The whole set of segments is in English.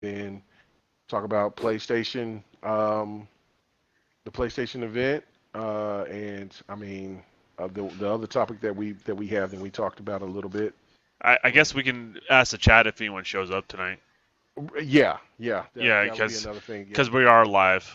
then talk about PlayStation, the PlayStation event, and I mean the other topic that we have and we talked about a little bit. I guess we can ask the chat if anyone shows up tonight. Yeah, yeah, that Yeah, that would be another thing. Yeah. because we are live.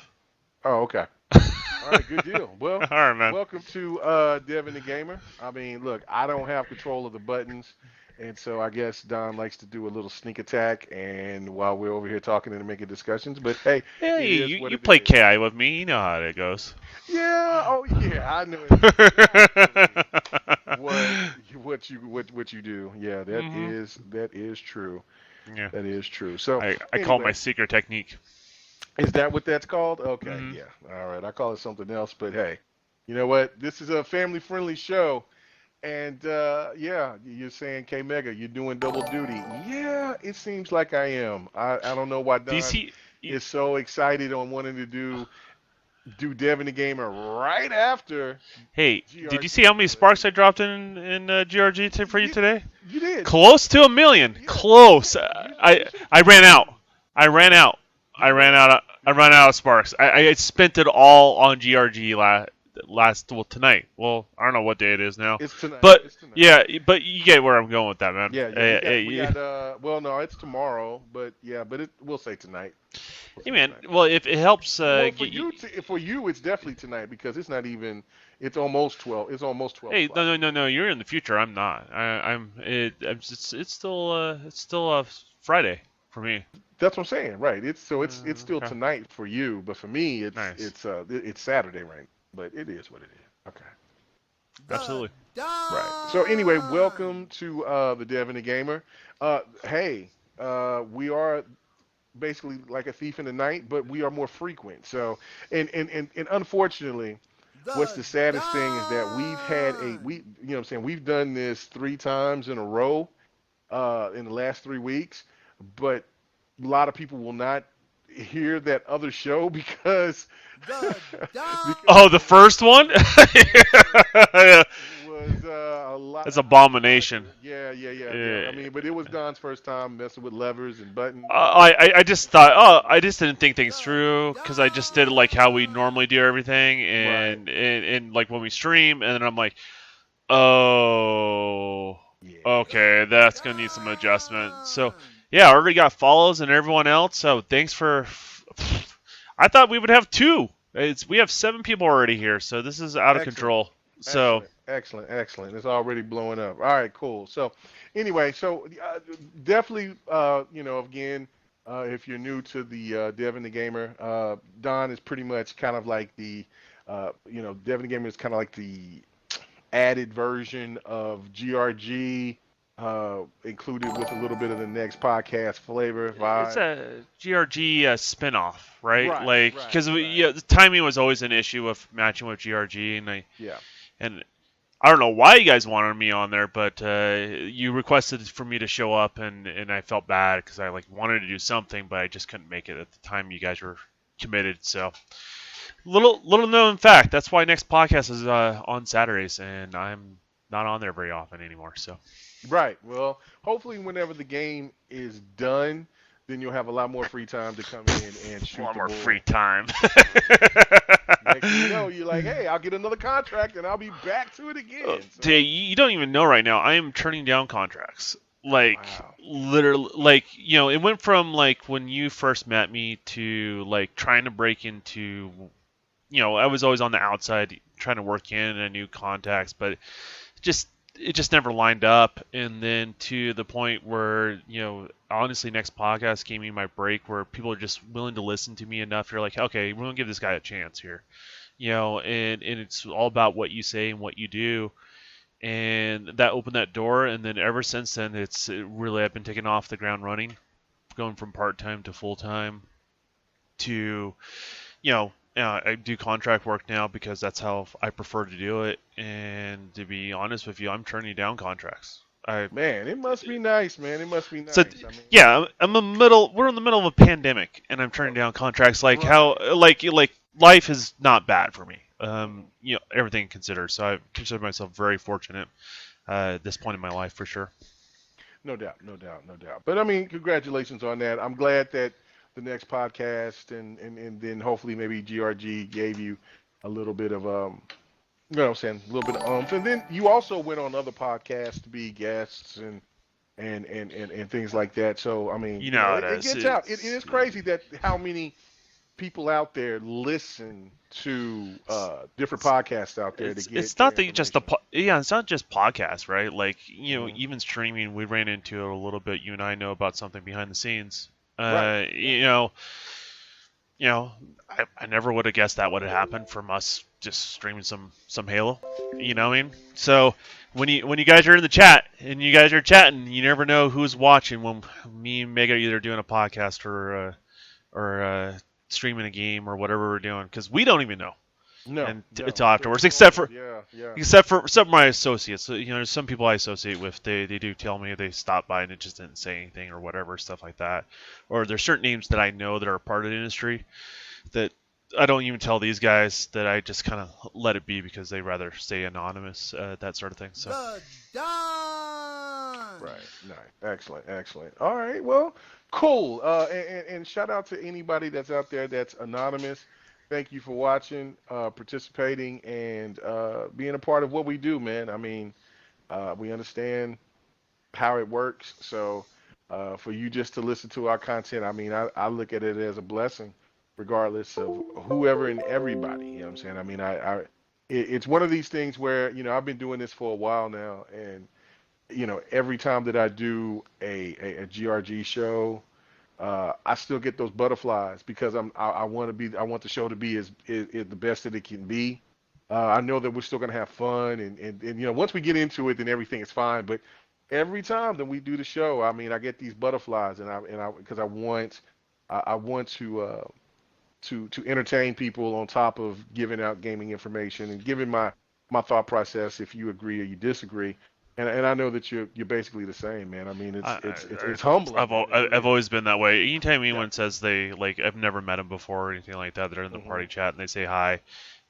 Oh, okay. All right, good deal. Well, All right, man. welcome to Devin the Gamer. I mean, look, I don't have control of the buttons, and so I guess Don likes to do a little sneak attack, and while we're over here talking and making discussions, but hey, it Hey, is what you it play is. KI with me. You know how it goes. Yeah, oh yeah, I know exactly what you do. Yeah, hmm that is true. Yeah. That is true. So I call it my anyway, secret technique. is that what that's called? Okay, hmm yeah. All right, I call it something else, but hey, you know what? This is a family-friendly show, and yeah, you're saying K Mega, you're doing double duty. Yeah, it seems like I am. I don't know why Do you Don see? is so excited on wanting to do Devin the Gamer right after Hey, did you see how GRG, many but sparks I dropped in GRG for you you today? you did. Close to a million. Yeah, Close. yeah. You I should have I kept ran going. out. I ran out. I You ran ran out. out. I ran out of sparks. I spent it all on GRG last well tonight. Well, I don't know what day it is now, It's tonight. but It's tonight. yeah, but you get where I'm going with that, man. Yeah, yeah. We got well, no, it's tomorrow, but yeah, but we'll say tonight. We'll Hey say man, tonight. well if it helps Well, get you. for you, it's definitely tonight because it's not even. It's almost 12. It's almost 12 Hey, no, o'clock no, for no, you. no. You're in the future. I'm not. It's still Friday for me. That's what I'm saying, right? It's still Okay. tonight for you, but for me, Nice. it's Saturday, right? But it is what it is. Okay. Absolutely. Right. So anyway, welcome to the Dev and the Gamer. Hey, we are basically like a thief in the night, but we are more frequent. So, and unfortunately, what's the saddest thing is that you know what I'm saying, we've done this 3 times in a row in the last 3 weeks, but a lot of people will not hear that other show because because Oh, the first one? Yeah. it was a lot. That's I abomination. do. Yeah, yeah, yeah, yeah. Yeah. I mean, but it was Don's first time messing with levers and buttons. I just thought, oh, I just didn't think things through because I just did it like how we normally do everything, Right. and like when we stream, and then I'm like, oh, Yeah. okay, that's gonna need some adjustment. So yeah, I already got follows and everyone else. So thanks for. I thought we would have two. We have 7 people already here, so this is out of Excellent. control. So Excellent. Excellent. Excellent. It's already blowing up. All right. Cool. So, anyway, definitely, again, if you're new to the Devin the Gamer, Don is pretty much kind of like Devin the Gamer is kind of like the added version of GRG, included with a little bit of the next podcast flavor it's vibe. a GRG spinoff, right? Right. Like, Right. because Right. the timing was always an issue of matching with GRG, Yeah. and I don't know why you guys wanted me on there, but you requested for me to show up, and I felt bad because I like wanted to do something, but I just couldn't make it at the time you guys were committed. So little known fact, that's why next podcast is on Saturdays, and I'm not on there very often anymore. So Right. Well, hopefully, whenever the game is done, then you'll have a lot more free time to come in and a shoot lot the more free bull. time. Next thing you know, you're like, hey, I'll get another contract and I'll be back to it again. So, Today, you don't even know right now. I am turning down contracts. Like wow. literally, like it went from like when you first met me to like trying to break into. I was always on the outside trying to work in a new contacts, but just it just never lined up. And then to the point where honestly, next podcast gave me my break where people are just willing to listen to me enough. You're like, okay, we're gonna give this guy a chance here. And it's all about what you say and what you do, and that opened that door. And then ever since then, really I've been taking off the ground running, going from part time to full time to I do contract work now because that's how I prefer to do it. And to be honest with you, I'm turning down contracts. I Man, it must be nice, man. It must be so nice. I mean, yeah, I'm in the middle. We're in the middle of a pandemic, and I'm turning down contracts. Like how right. like life is not bad for me. Everything considered. So I consider myself very fortunate at this point in my life for sure. No doubt, no doubt, no doubt. But I mean, congratulations on that. I'm glad that the next podcast and then hopefully maybe GRG gave you a little bit of you know what I'm saying, a little bit of And then you also went on other podcasts to be guests and things like that. So I mean, You you know know, how it it is. gets out. It is crazy that how many people out there listen to different podcasts out there to It's get not the, just the information. yeah, it's not just podcasts, right? Like, Hmm. even streaming, we ran into it a little bit. You and I know about something behind the scenes. Right. Uh, Yeah. you know, you know, I never would have guessed that would have happened from us just streaming some Halo. You know what I mean? So when you guys are in the chat and you guys are chatting, you never know who's watching. When me and Meg are either doing a podcast or streaming a game or whatever we're doing, because we don't even know No. and No. until Till afterwards, people on the yeah. Yeah. except for my associates. So, there's some people I associate with. They do tell me they stopped by and it just didn't say anything or whatever, stuff like that. Or there's certain names that I know that are part of the industry that I don't even tell these guys, that I just kind of let it be because they rather stay anonymous, that sort of thing. So The Don! Right. Nice. Excellent. Excellent. All right. Well, cool. And shout out to anybody that's out there that's anonymous. Thank you for watching, participating, and being a part of what we do, man. I mean, we understand how it works. So for you just to listen to our content, I mean, I look at it as a blessing, regardless of whoever and everybody. You know what I'm saying? I mean, it's one of these things where, I've been doing this for a while now, and every time that I do a GRG show, I still get those butterflies because I want to be I want the show to be as the best that it can be. I know that we're still gonna have fun and once we get into it, then everything is fine. But every time that we do the show, I mean, I get these butterflies and I because I want to entertain people on top of giving out gaming information and giving my thought process if you agree or you disagree. And I know that you're basically the same, man. I mean, I, it's humbling, man. It really I've is. always been that way. Anytime Yeah. anyone says they, like, I've never met them before or anything like that, they're in the Hmm. party chat and they say hi,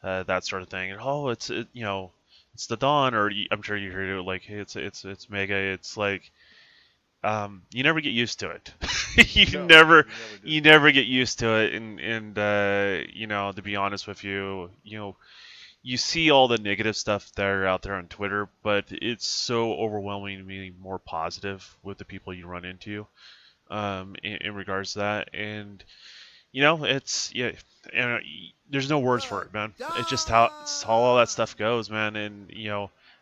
that sort of thing. And oh, it's the Dawn, or I'm sure you heard it like, hey, it's Mega. It's like, you never get used to it. you No, never you never do. you never get used to it, and to be honest with you, you see all the negative stuff that are out there on Twitter, but it's so overwhelmingly more positive with the people you run into, in regards to that. And it's, yeah, and there's no words for The it, man. It's how all that stuff Don! goes, man. And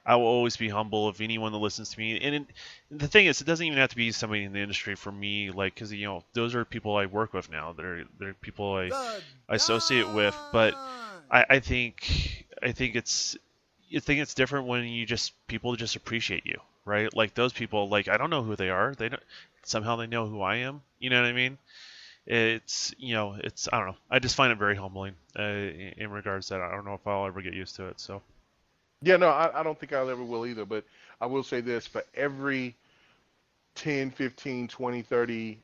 I will always be humble of anyone that listens to me. And the thing is, it doesn't even have to be somebody in the industry for me, like, because those are people I work with now. They're people The I associate with. But Don! I think it's different when people just appreciate you, right? Like those people, like, I don't know who they are. They don't Somehow they know who I am. You know what I mean? It's I don't know. I just find it very humbling, in regards to that. I don't know if I'll ever get used to it. So Yeah, no, I don't think I ever will either. But I will say this: for every 10, 15, 20, 30,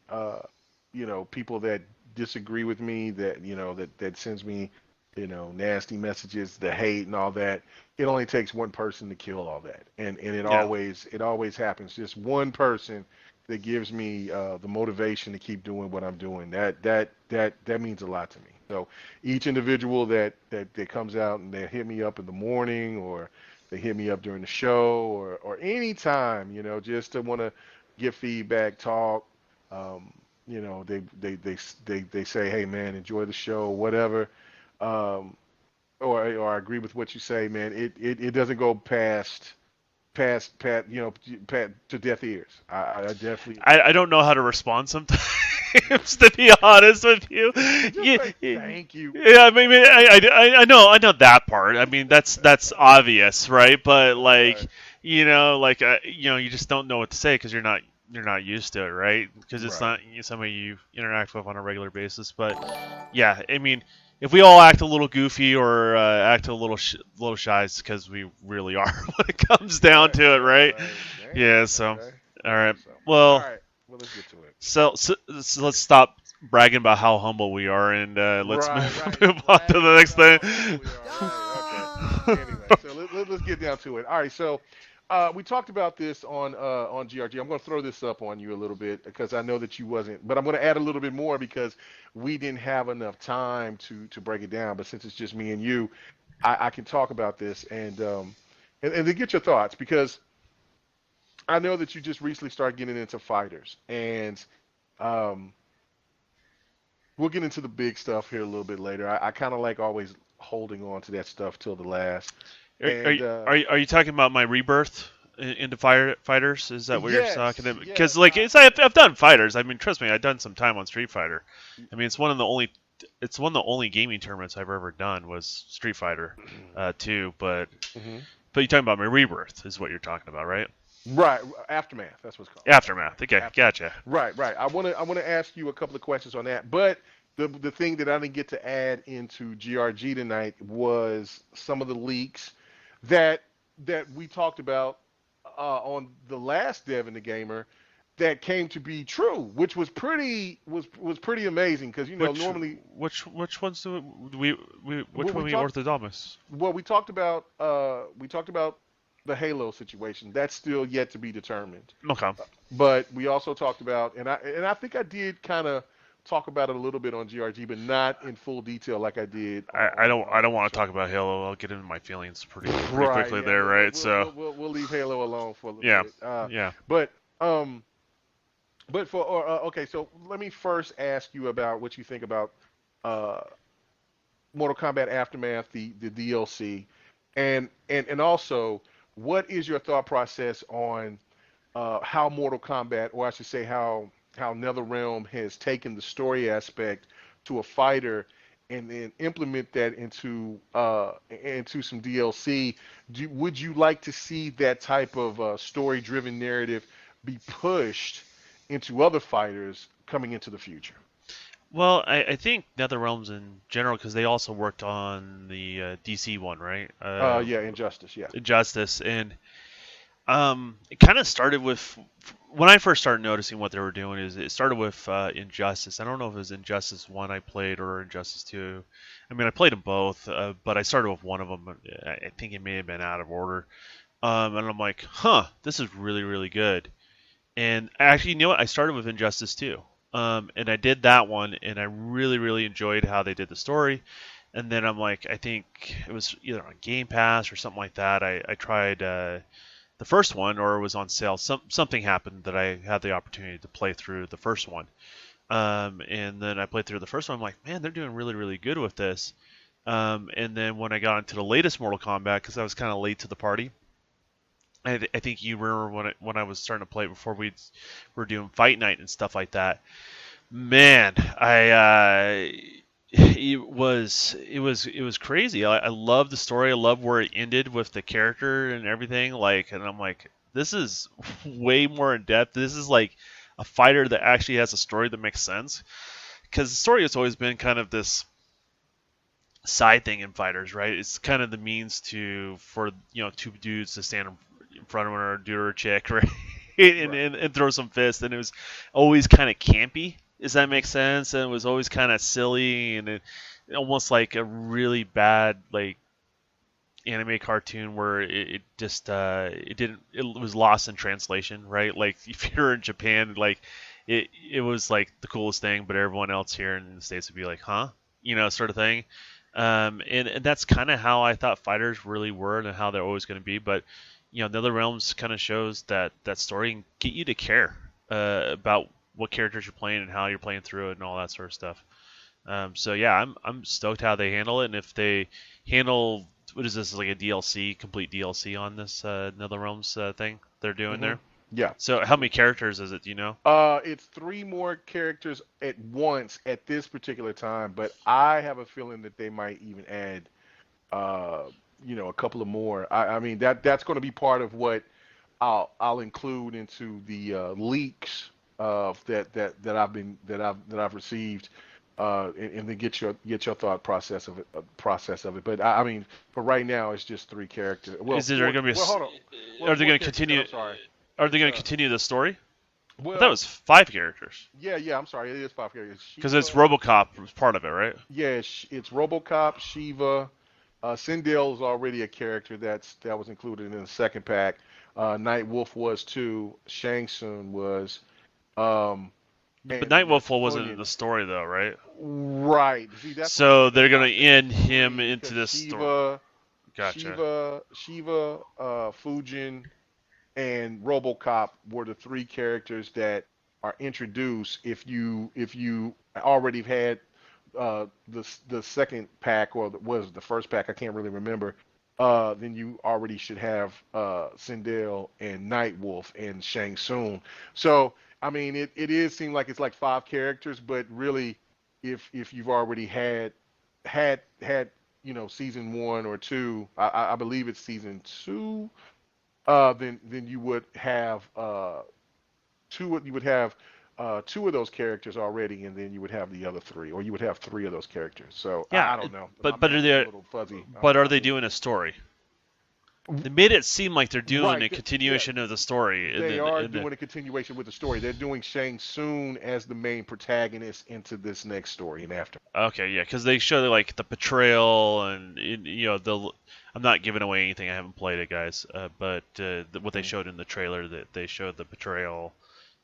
people that disagree with me, that sends me, nasty messages, the hate and all that, it only takes one person to kill all that. And yeah, it always happens. Just one person that gives me the motivation to keep doing what I'm doing. That means a lot to me. So each individual that comes out and they hit me up in the morning or they hit me up during the show or any time, just to want to give feedback, talk. Um, they say, "Hey, man, enjoy the show," whatever. Um, or I agree with what you say, man. It doesn't go past to deaf ears. I definitely I don't know how to respond sometimes. To be honest with you, just yeah, say yeah, thank you. yeah. I mean, I know that part. I mean, that's obvious, right? But like, Right, you just don't know what to say because you're not used to it, right? Because it's right. not somebody you interact with on a regular basis. But yeah, I mean, if we all act a little goofy or act a little shy, it's because we really are when it comes down Right, to it, right, right? right. Damn. Yeah. So, Okay. all Yeah. right. So, all Well, right. Well, let's get to it. so let's stop bragging about how humble we are, and let's Right, right. move on to Bragging the next about thing. how humble we are. Right. Okay. Don! Anyway, so let's get down to it. All right. So, we talked about this on GRG. I'm going to throw this up on you a little bit because I know that you wasn't, but I'm going to add a little bit more because we didn't have enough time to break it down. But since it's just me and you, I can talk about this and to get your thoughts because I know that you just recently started getting into fighters and um, we'll get into the big stuff here a little bit later. I kind of like always holding on to that stuff till the last. Are, are, And are you talking about my rebirth into fighters? Is that what you're talking yes, about? Because yes, like I've done fighters. I mean, trust me, I've done some time on Street Fighter. I mean, it's one of the only gaming tournaments I've ever done was Street Fighter 2. hmm But you're talking about my rebirth is what you're talking about, right? right, aftermath. That's what's called. Aftermath. Okay, Aftermath. gotcha. Right, right. I want to ask you a couple of questions on that, but the thing that I didn't get to add into GRG tonight was some of the leaks that that we talked about on the last Dev and the Gamer that came to be true, which was pretty amazing because Which normally which ones do we which we one we talked orthodomus? well we talked about the Halo situation. That's still yet to be determined. Okay. But we also talked about, and I think I did kind of talk about it a little bit on GRG, but not in full detail like I did I don't on want the to show. talk about Halo. I'll get into my feelings pretty Right. quickly Yeah. there, right? So We'll leave Halo alone for a little yeah, bit. yeah. But um, but for okay, so let me first ask you about what you think about uh Mortal Kombat Aftermath, the DLC, and also what is your thought process on how Mortal Kombat, or I should say how NetherRealm has taken the story aspect to a fighter and then implement that into some DLC. Would you like to see that type of story-driven narrative be pushed into other fighters coming into the future? Well, I think NetherRealms in general because they also worked on the DC one, right? Yeah, Injustice, yeah. Justice, and it kind of started with when I first started noticing what they were doing. Is it started with Injustice. I don't know if it was Injustice One I played or Injustice Two. I mean, I played them both, but I started with one of them. I think it may have been out of order. And I'm like, huh, this is really good. And actually, you know what? I started with Injustice 2. And I did that one, and I really enjoyed how they did the story. And then I'm like, I think it was either on Game Pass or something like that. I tried the first one, or it was on sale. Something happened that I had the opportunity to play through the first one. And then I played through the first one. I'm like, man, they're doing really good with this. And then when I got into the latest Mortal Kombat, because I was kind of late to the party, I think you remember when I was starting to play before we were doing fight night and stuff like that. Man, it was crazy. I love the story. I love where it ended with the character and everything. Like, and I'm like, this is way more in depth. This is like a fighter that actually has a story that makes sense. Because the story has always been kind of this side thing in fighters, right? It's kind of the means to for two dudes to stand in front of her, dude or a chick, right? and, Right. and and throw some fists, and it was always kind of campy. Does that make hmm sense? And it was always kind of silly and almost like a really bad like anime cartoon where it just it didn't it was lost in translation, right? Like if you're in Japan, like it was like the coolest thing, but everyone else here in the States would be like, huh? Sort of thing. And that's kind of how I thought fighters really were and how they're always going to be. But Nether Realms kind of shows that story and get you to care about what characters you're playing and how you're playing through it and all that sort of stuff. So yeah, I'm stoked how they handle it, and if they handle what is this like a DLC, complete DLC on this Nether Realms thing they're doing hmm there. Yeah. So how many characters is it? Do you know? It's three more characters at once at this particular time, but I have a feeling that they might even add, uh, a couple of more. I mean that's going to be part of what I'll include into the leaks of that I've received, and then get your thought process of it. But I mean, for right now, it's just three characters. Well, Is it going four. to be? Well, hold on. Well, Are they four going to characters. continue? I'm sorry. Are they It's going to continue the story? I thought it well, was 5 characters yeah. I'm sorry. It is five characters. because it's Shiva. RoboCop was part of it, right? Yeah, it's RoboCop, Shiva. Sindel is already a character that was included in the second pack. Night Wolf was too. Shang Tsung was. Um, But and that's Nightwolf wasn't in funny. the story though, right? Right. See, that's what I'm So saying. They they're gonna dropped him in end him three into because this story. Gotcha. Fujin, and RoboCop were the three characters that are introduced if you already had the second pack or was the first pack, I can't really remember. Then you already should have Sindel and Nightwolf and Shang Tsung. So I mean, it is seem like it's like five characters, but really, if you've already had season one or two, I believe it's season two, then you would have two of those characters already, and then you would have the other three, or you would have three of those characters. So Yeah, I don't know. My but math is a are little fuzzy are on they me. doing a story? They made it seem like they're doing Right? a Yeah, continuation of the story, they are doing a continuation with the story. They're doing Shang Tsung as the main protagonist into this next story and after. okay, yeah, because they show like the betrayal and the. I'm not giving away anything. I haven't played it, guys. But what they Mhm. showed in the trailer, that they showed the betrayal,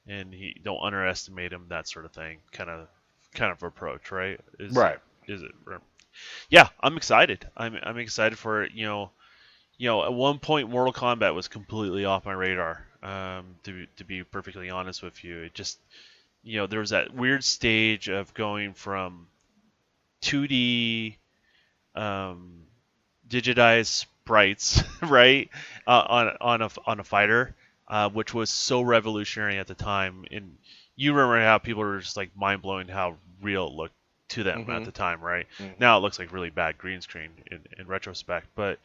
and he don't underestimate him, that sort of thing, kind of approach, right? Right. Is it? Yeah, I'm excited. I'm excited for it. At one point, Mortal Kombat was completely off my radar. To be perfectly honest with you, it just there was that weird stage of going from 2D um, digitized sprites, right, on a fighter, which was so revolutionary at the time. And you remember how people were just like mind blowing how real it looked to them at Mhm. the time, right? Mhm. Now it looks like really bad green screen in retrospect, but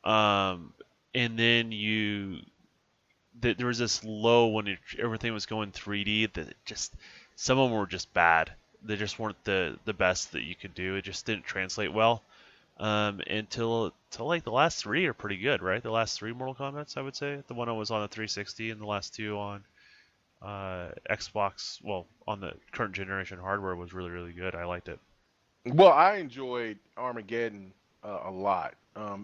um, and then there was this low when everything was going 3D that just some of them were just bad. They just weren't the best that you could do. It just didn't translate well. Until like the last three are pretty good, right? The last three Mortal Kombat's, I would say. The one I was on the 360 and the last two on Xbox, well, on the current generation hardware was really, really good. I liked it. Well, I enjoyed Armageddon a lot.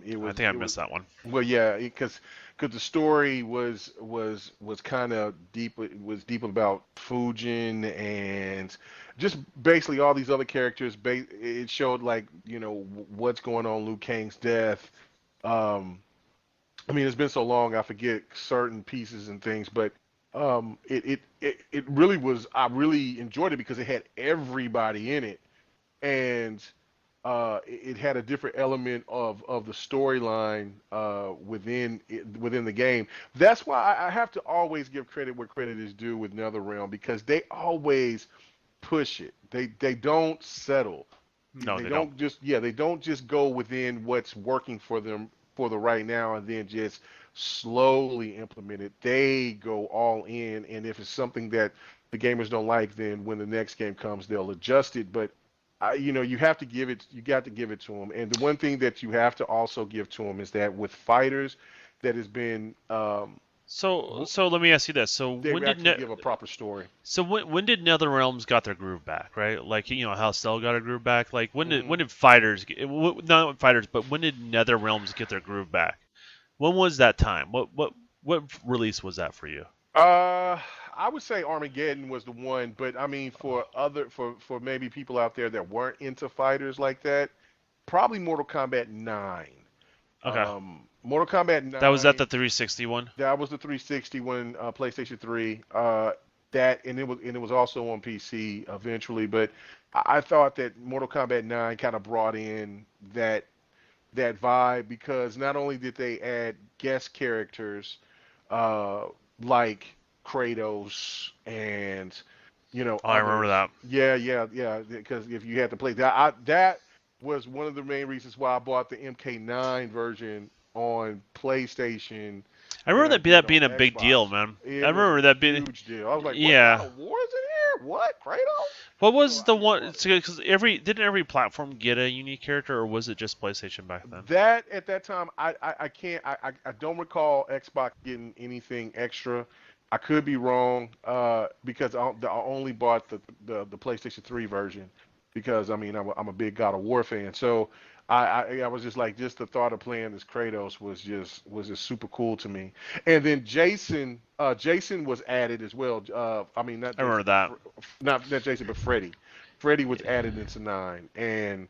It I was think I it was missed that one. well, yeah, because the story was kind of deep. It was deep about Fujin and just basically all these other characters. It showed like what's going on, Liu Kang's death. Um, I mean, it's been so long, I forget certain pieces and things, but it really was. I really enjoyed it because it had everybody in it, and it had a different element of the storyline within the game. That's why I have to always give credit where credit is due with NetherRealm because they always push it. They don't settle. No, They they don't. don't just they don't just go within what's working for them for the right now and then just slowly implement it. They go all in, and if it's something that the gamers don't like, then when the next game comes, they'll adjust it. But you have to give it. You got to give it to them. And the one thing that you have to also give to them is that with fighters, that has been So let me ask you this. they actually give a proper story. When did NetherRealms got their groove back, right? Like how Cell got a groove back. Like Hmm. when did fighters not fighters, but when did NetherRealms get their groove back? When was that time? What release was that for you? Uh, I would say Armageddon was the one, but I mean for maybe people out there that weren't into fighters like that, probably Mortal Kombat 9. Okay, Mortal Kombat that was at 9, the 360 one. that was the 360 one, PlayStation 3. That and it was also on PC eventually, but I thought that Mortal Kombat 9 kind of brought in that vibe because not only did they add guest characters uh, like Kratos and Oh, I remember others. that. Yeah, yeah, yeah. Because if you had to play that, that was one of the main reasons why I bought the MK9 version on PlayStation I than remember I that did being on a big deal, Xbox. man. I It was a remember that being, huge deal. I was like, "What? God yeah. of War is in here? What? Kratos?" What So was the I one? bought it. Because every platform get a unique character, or was it just PlayStation back then? That at that time, I can't I don't recall Xbox getting anything extra. I could be wrong because I only bought the PlayStation 3 version. because I mean I'm a big God of War fan. So I was just like just the thought of playing as Kratos was just super cool to me. And then Jason was added as well. I mean not I remember Jason, that. not Jason, but Freddy. Freddy was added into 9, and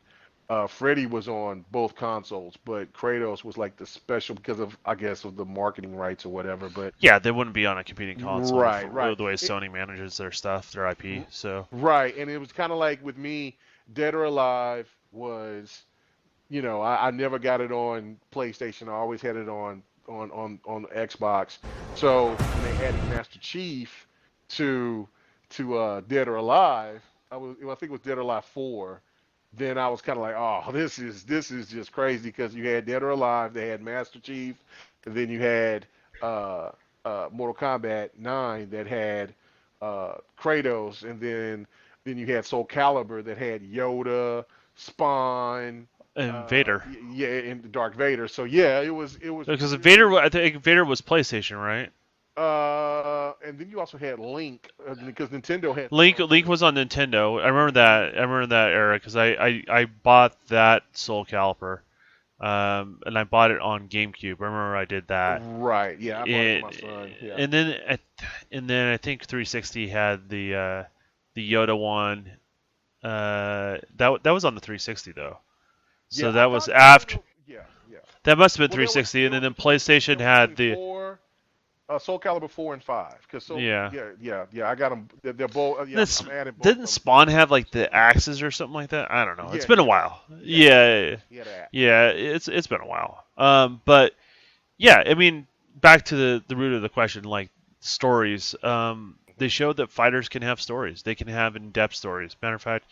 Freddy was on both consoles, but Kratos was like the special because of I guess of the marketing rights or whatever. But Yeah, they wouldn't be on a competing console right, for right. the way Sony manages their stuff, their IP. So Right, and it was kind of like with me, Dead or Alive was, I never got it on PlayStation. I always had it on Xbox. So when they added Master Chief to Dead or Alive, I think it was Dead or Alive 4. Then I was kind of like, oh, this is just crazy because you had Dead or Alive, they had Master Chief, and then you had uh, Mortal Kombat 9 that had Kratos, and then you had Soul Calibur that had Yoda, Spawn, and Vader, yeah, and Dark Vader. So yeah, it was because it Vader, I think Vader was PlayStation, right? and then you also had Link because Nintendo had their own Link was on Nintendo. I remember hmm that. I remember that era because I bought that Soul Calibur, and I bought it on GameCube. I remember I did that. Right. Yeah, I bought it for my It, son. Yeah. and then I think 360 had the Yoda one. That was on the 360 though. Yeah, So I that was thought I don't after. know. Yeah, yeah. That must have been Well, there was 360, and there then was between PlayStation there was between had the 4, Soul Calibur 4 and 5. Cause so yeah. yeah, yeah, yeah. I got them. They're both. Yeah, This I'm adding both didn't of them to Spawn have like the axes or something like that? I don't know. It's Yeah, been he a had the while. axe. He had the axe. Yeah, He had the axe. yeah. It's been a while. But yeah, I mean, back to the root of the question, like stories. They showed that fighters can have stories. They can have in-depth stories. Matter of fact,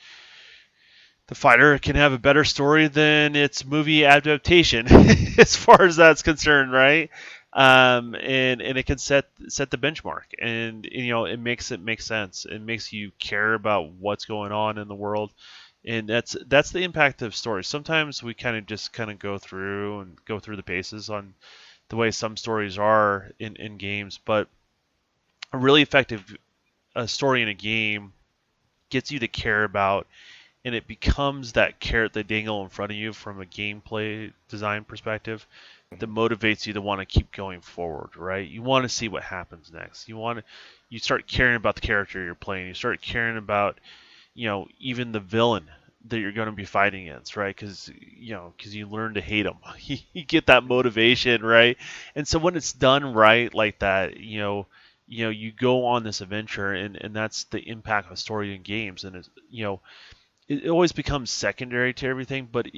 the fighter can have a better story than its movie adaptation, as far as that's concerned, right? And it can set the benchmark, and it makes it make sense. It makes you care about what's going on in the world, and that's the impact of stories. Sometimes we kind of go through the paces on the way some stories are in games, but a really effective story in a game gets you to care about, and it becomes that carrot they dangle in front of you from a gameplay design perspective that Mhm. motivates you to want to keep going forward, right? You want to see what happens next. You start caring about the character you're playing. You start caring about, even the villain that you're going to be fighting against, right? Because you learn to hate them. You get that motivation, right? And so when it's done right like that, you go on this adventure, and that's the impact of story in games. And it always becomes secondary to everything, but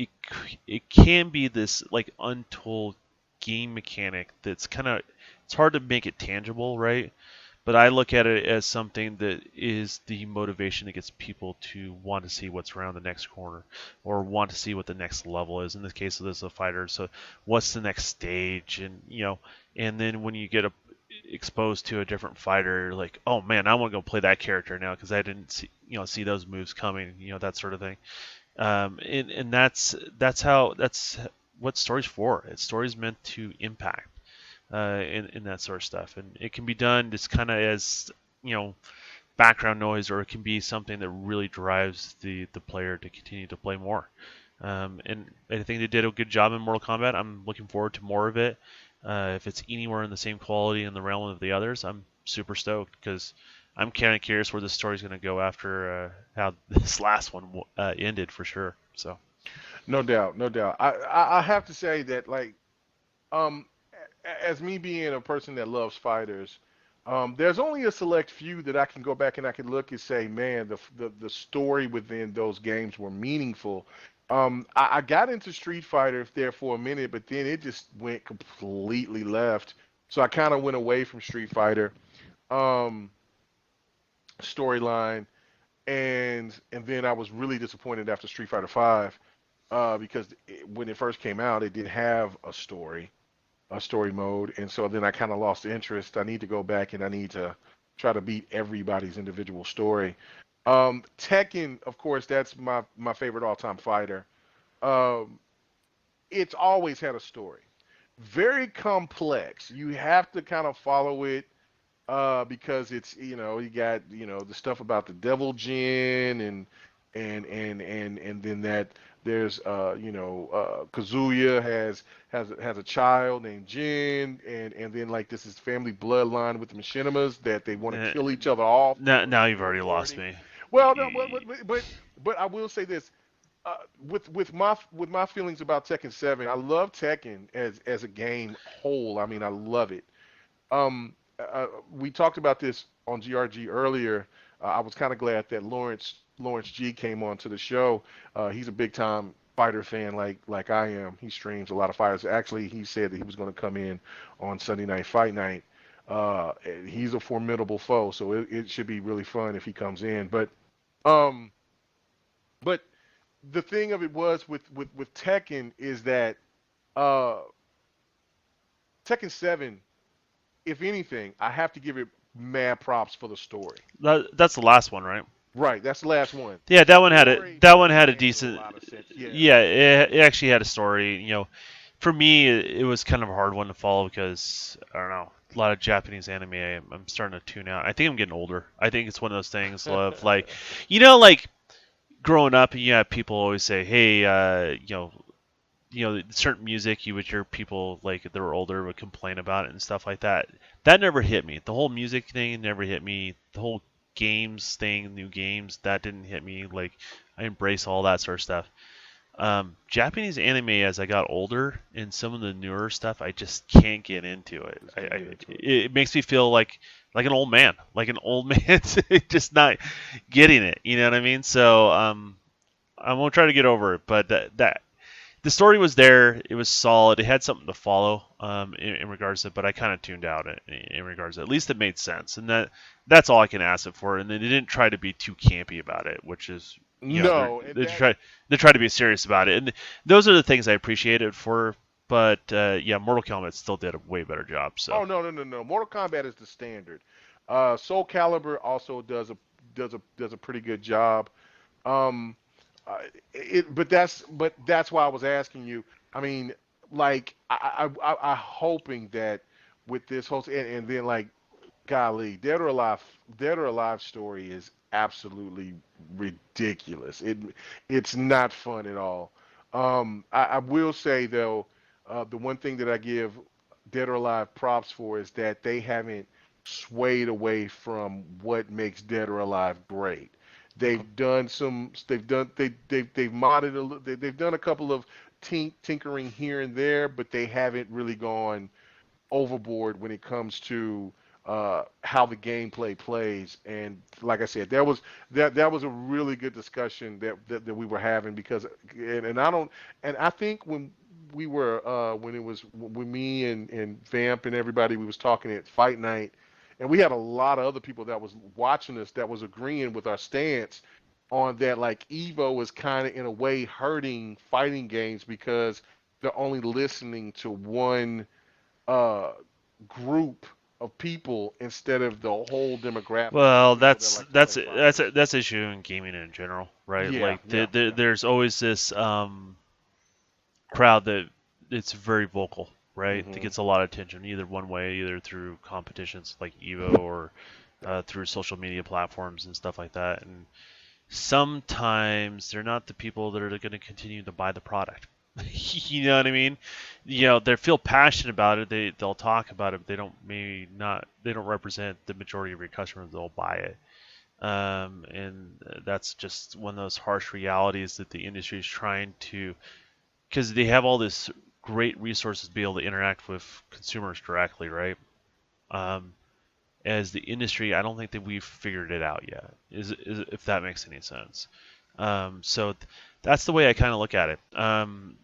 it can be this like untold game mechanic that's it's hard to make it tangible, right? But I look at it as something that is the motivation that gets people to want to see what's around the next corner, or want to see what the next level is. In this case of this, a fighter, so what's the next stage, and then when you get exposed to a different fighter, you're like, oh man, I want to go play that character now because I didn't see those moves coming, that sort of thing. And that's what story's for. It's story's meant to impact in that sort of stuff, and it can be done just kind of as you know background noise, or it can be something that really drives the player to continue to play more. And I think they did a good job in Mortal Kombat. I'm looking forward to more of it. If it's anywhere in the same quality in the realm of the others, I'm super stoked because I'm kind of curious where the story's going to go after how this last one ended for sure. So No doubt, no doubt. I have to say that like um as me being a person that loves fighters, there's only a select few that I can go back and I can look and say, man, the story within those games were meaningful. I got into Street Fighter there for a minute, but then it just went completely left. So I kind of went away from Street Fighter um, storyline, and then I was really disappointed after Street Fighter Five because when it first came out, it didn't have a story mode, and so then I kind of lost interest. I need to go back and I need to try to beat everybody's individual story. Tekken, of course, that's my favorite all-time fighter. Um, it's always had a story, very complex. You have to kind of follow it because it's you got the stuff about the devil gin and then that there's Kazuya has a child named Jin, and then like this is family bloodline with the Machinimas that they want to Uh, kill each other off now for you've the already lost authority. me. Well, no, but I will say this. With my feelings about Tekken 7, I love Tekken as a game whole. I mean, I love it. We talked about this on GRG earlier. I was kind of glad that Lawrence G came on to the show. He's a big time fighter fan like I am. He streams a lot of fighters. Actually, he said that he was going to come in on Sunday Night Fight Night. He's a formidable foe, so it should be really fun if he comes in. Um, but the thing of it was with Tekken is that uh, Tekken 7, if anything, I have to give it mad props for the story. That's the last one, right? Right, that's the last one. Yeah, The that one had a story that one had a made a decent. lot of sense. Yeah. Yeah, it actually had a story. For me, it was kind of a hard one to follow because I don't know, a lot of Japanese anime. I'm starting to tune out. I think I'm getting older. I think it's one of those things of like, like growing up, people always say, hey, certain music you would hear people like that were older would complain about it and stuff like that. That never hit me. The whole music thing never hit me. The whole games thing, new games, that didn't hit me. Like I embrace all that sort of stuff. Japanese anime as I got older and some of the newer stuff, I just can't get into it. Just can't get into it. It makes me feel like an old man, like an old man, just not getting it. You know what I mean? So I'm gonna try to get over it, but that the story was there. It was solid. It had something to follow in regards to it, but I kind of tuned out in regards to it. At least it made sense, and that's all I can ask it for. And then they didn't try to be too campy about it, which is No, and that they try to be serious about it, and those are the things I appreciate it for. But yeah, Mortal Kombat still did a way better job. So oh no. Mortal Kombat is the standard. Soul Calibur also does a pretty good job. Um, but that's why I was asking you. I mean, like I hoping that with this whole and then like golly, Dead or Alive story is absolutely ridiculous. It's not fun at all. I will say though, the one thing that I give Dead or Alive props for is that they haven't swayed away from what makes Dead or Alive great. okay. They've modded they've done a couple of tinkering here and there, but they haven't really gone overboard when it comes to how the gameplay plays. And like I said, that was a really good discussion that we were having because and I don't and I think we were when it was when me and Vamp and everybody we was talking at Fight Night, and we had a lot of other people that was watching us that was agreeing with our stance on that. Like Evo is kind of in a way hurting fighting games because they're only listening to one uh, group of people instead of the whole demographic of Well, people that like to play fighters. that's issue in gaming in general, right? Yeah, Like yeah, yeah. there's always this crowd that it's very vocal, right? That Hmm. gets a lot of attention, either one way, either through competitions like Evo or through social media platforms and stuff like that. And sometimes they're not the people that are going to continue to buy the product. You know what I mean? They feel passionate about it. They'll talk about it, but they don't represent the majority of your customers that'll buy it. And that's just one of those harsh realities that the industry is trying to, because they have all this great resources to be able to interact with consumers directly, right? Um, as the industry, I don't think that we've figured it out yet. If that makes any sense. So that's the way I kind of look at it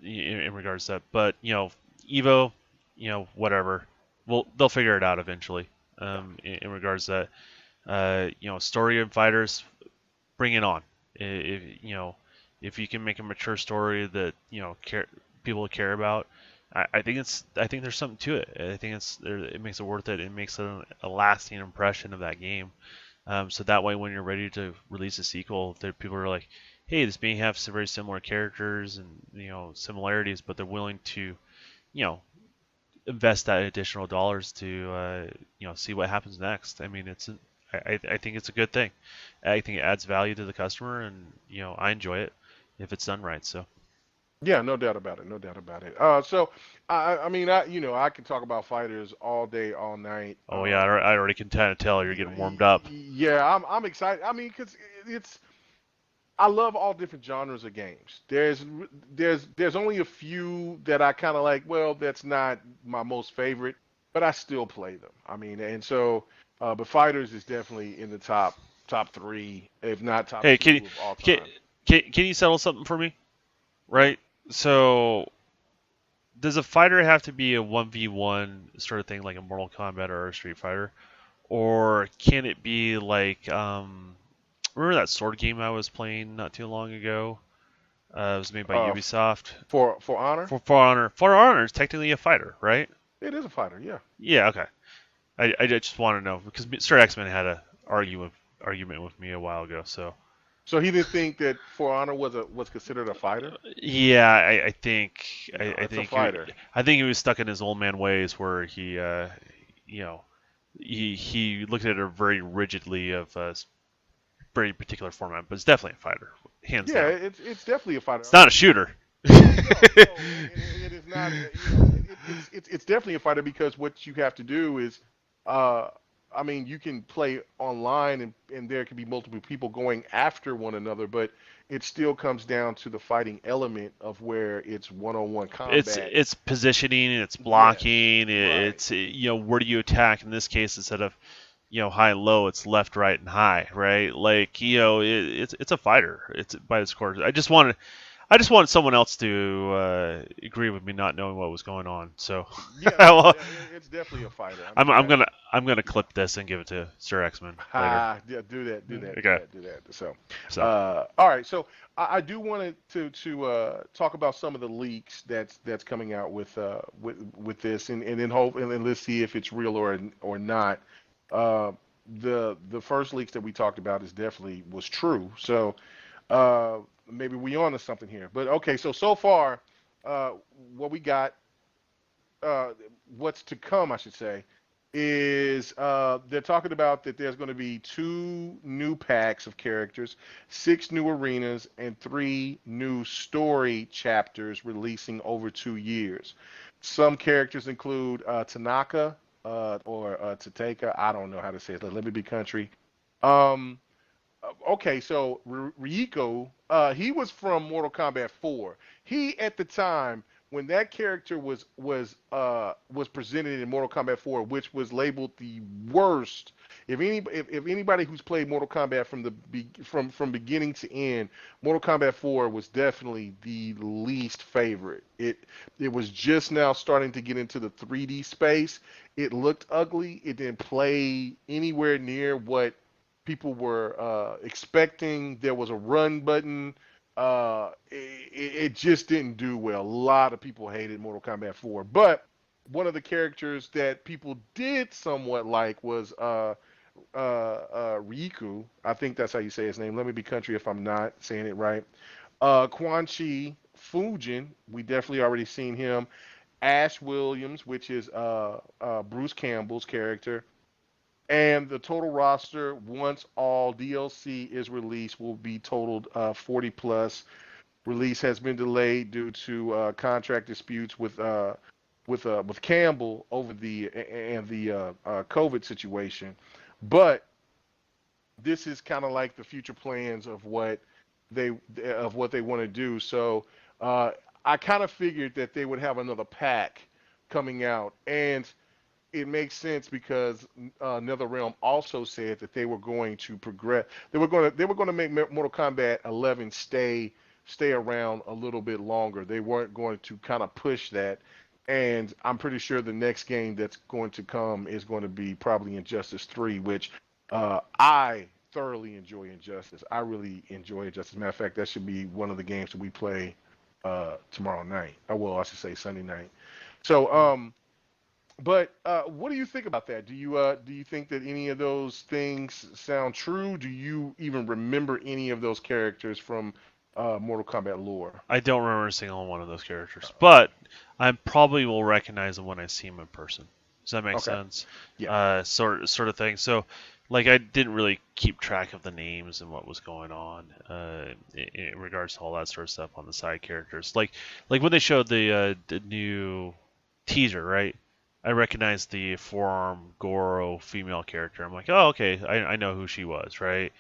in regards to that. But Evo, whatever, they'll figure it out eventually. Yeah. In regards to that, story and fighters, bring it on. If if you can make a mature story that people care about, I think there's something to it. I think it makes it worth it. It makes a lasting impression of that game. So that way, when you're ready to release a sequel, there people are like, hey, this may have some very similar characters and similarities, but they're willing to you know invest that additional dollars to see what happens next. I mean, I think it's a good thing. I think it adds value to the customer, and I enjoy it if it's done right. So. Yeah, no doubt about it. No doubt about it. So I mean, I can talk about fighters all day, all night. Oh yeah, I already can kind of tell you're getting warmed up. Yeah, I'm excited. I mean, because it's I love all different genres of games. There's only a few that I kind of like. Well, that's not my most favorite, but I still play them. I mean, and so, but Fighters is definitely in the top three, if not top Hey, two of all can time. can you settle something for me? Yeah. Right. So does a fighter have to be a 1v1 sort of thing like a Mortal Kombat or a Street Fighter, or can it be like remember that sword game I was playing not too long ago? It was made by Uh, Ubisoft. for Honor, For Honor. For Honor is technically a fighter, right? it is a fighter. Yeah. Yeah. Okay. I just want to know because Sir X-Men had a argument with me a while ago. So So he didn't think that For Honor was considered a fighter. yeah, I think No, I it's a think fighter. I think he was stuck in his old man ways where he you know he looked at it very rigidly of a very particular format, but it's definitely a fighter, hands Yeah, down. it's definitely a fighter. It's I not a mean, shooter. no, no, it is not. It's definitely a fighter because what you have to do is, uh, I mean, you can play online and there can be multiple people going after one another, but it still comes down to the fighting element of where it's one-on-one combat. It's positioning, it's Yes, blocking, right, it's where do you attack? In this case, instead of high and low, it's left, right, and high, right? Like it's a fighter. It's by its core. I just wanted someone else to agree with me, not knowing what was going on. So yeah, no, well, it's definitely a fighter. I I'm mean, I'm gonna I'm gonna clip this and give it to Sir X-Men later. Yeah, do that, do that, do Okay. that, do that. So, So all right. So I do want to talk about some of the leaks that's coming out with this, and then hope and then let's see if it's real or not. Uh, the first leaks that we talked about is definitely was true. So uh, maybe we on to something here. But okay, so far, uh, what we got, uh, what's to come, I should say, is they're talking about that there's going to be two new packs of characters, six new arenas, and three new story chapters releasing over 2 years. Some characters include Tanaka or Tateka. I don't know how to say it. Let me be country. Um, okay, so Rieko, he was from Mortal Kombat 4. He at the time when that character was presented in Mortal Kombat 4, which was labeled the worst. If anybody who's played Mortal Kombat from beginning to end, Mortal Kombat 4 was definitely the least favorite. It was just now starting to get into the 3D space. It looked ugly. It didn't play anywhere near what people were expecting. There was a run button. It just didn't do well. A lot of people hated Mortal Kombat 4, but one of the characters that people did somewhat like was Riku. I think that's how you say his name. Let me be country if I'm not saying it right. Quan Chi Fujin, we definitely already seen him. Ash Williams, which is Bruce Campbell's character. And the total roster, once all DLC is released, will be totaled 40 plus. Release has been delayed due to contract disputes with Campbell over the COVID situation. But this is kind of like the future plans they of what they want to do. So uh, I kind of figured that they would have another pack coming out, and it makes sense because NetherRealm also said that they were going to progress. They were going to make Mortal Kombat 11 stay around a little bit longer. They weren't going to kind of push that. And I'm pretty sure the next game that's going to come is going to be probably Injustice 3, which I thoroughly enjoy Injustice. I really enjoy Injustice. Matter of fact, that should be one of the games that we play tomorrow night. Well, I should say Sunday night. So, but what do you think about that? Do you think that any of those things sound true? Do you even remember any of those characters from Mortal Kombat lore? I don't remember a single one of those characters, but I probably will recognize them when I see them in person. Does that make Okay. sense? Yeah. Sort of thing. So like I didn't really keep track of the names and what was going on in regards to all that sort of stuff on the side characters. Like when they showed the new teaser, right? I recognized the forearm Goro female character. I'm like, oh, okay, I know who she was, right?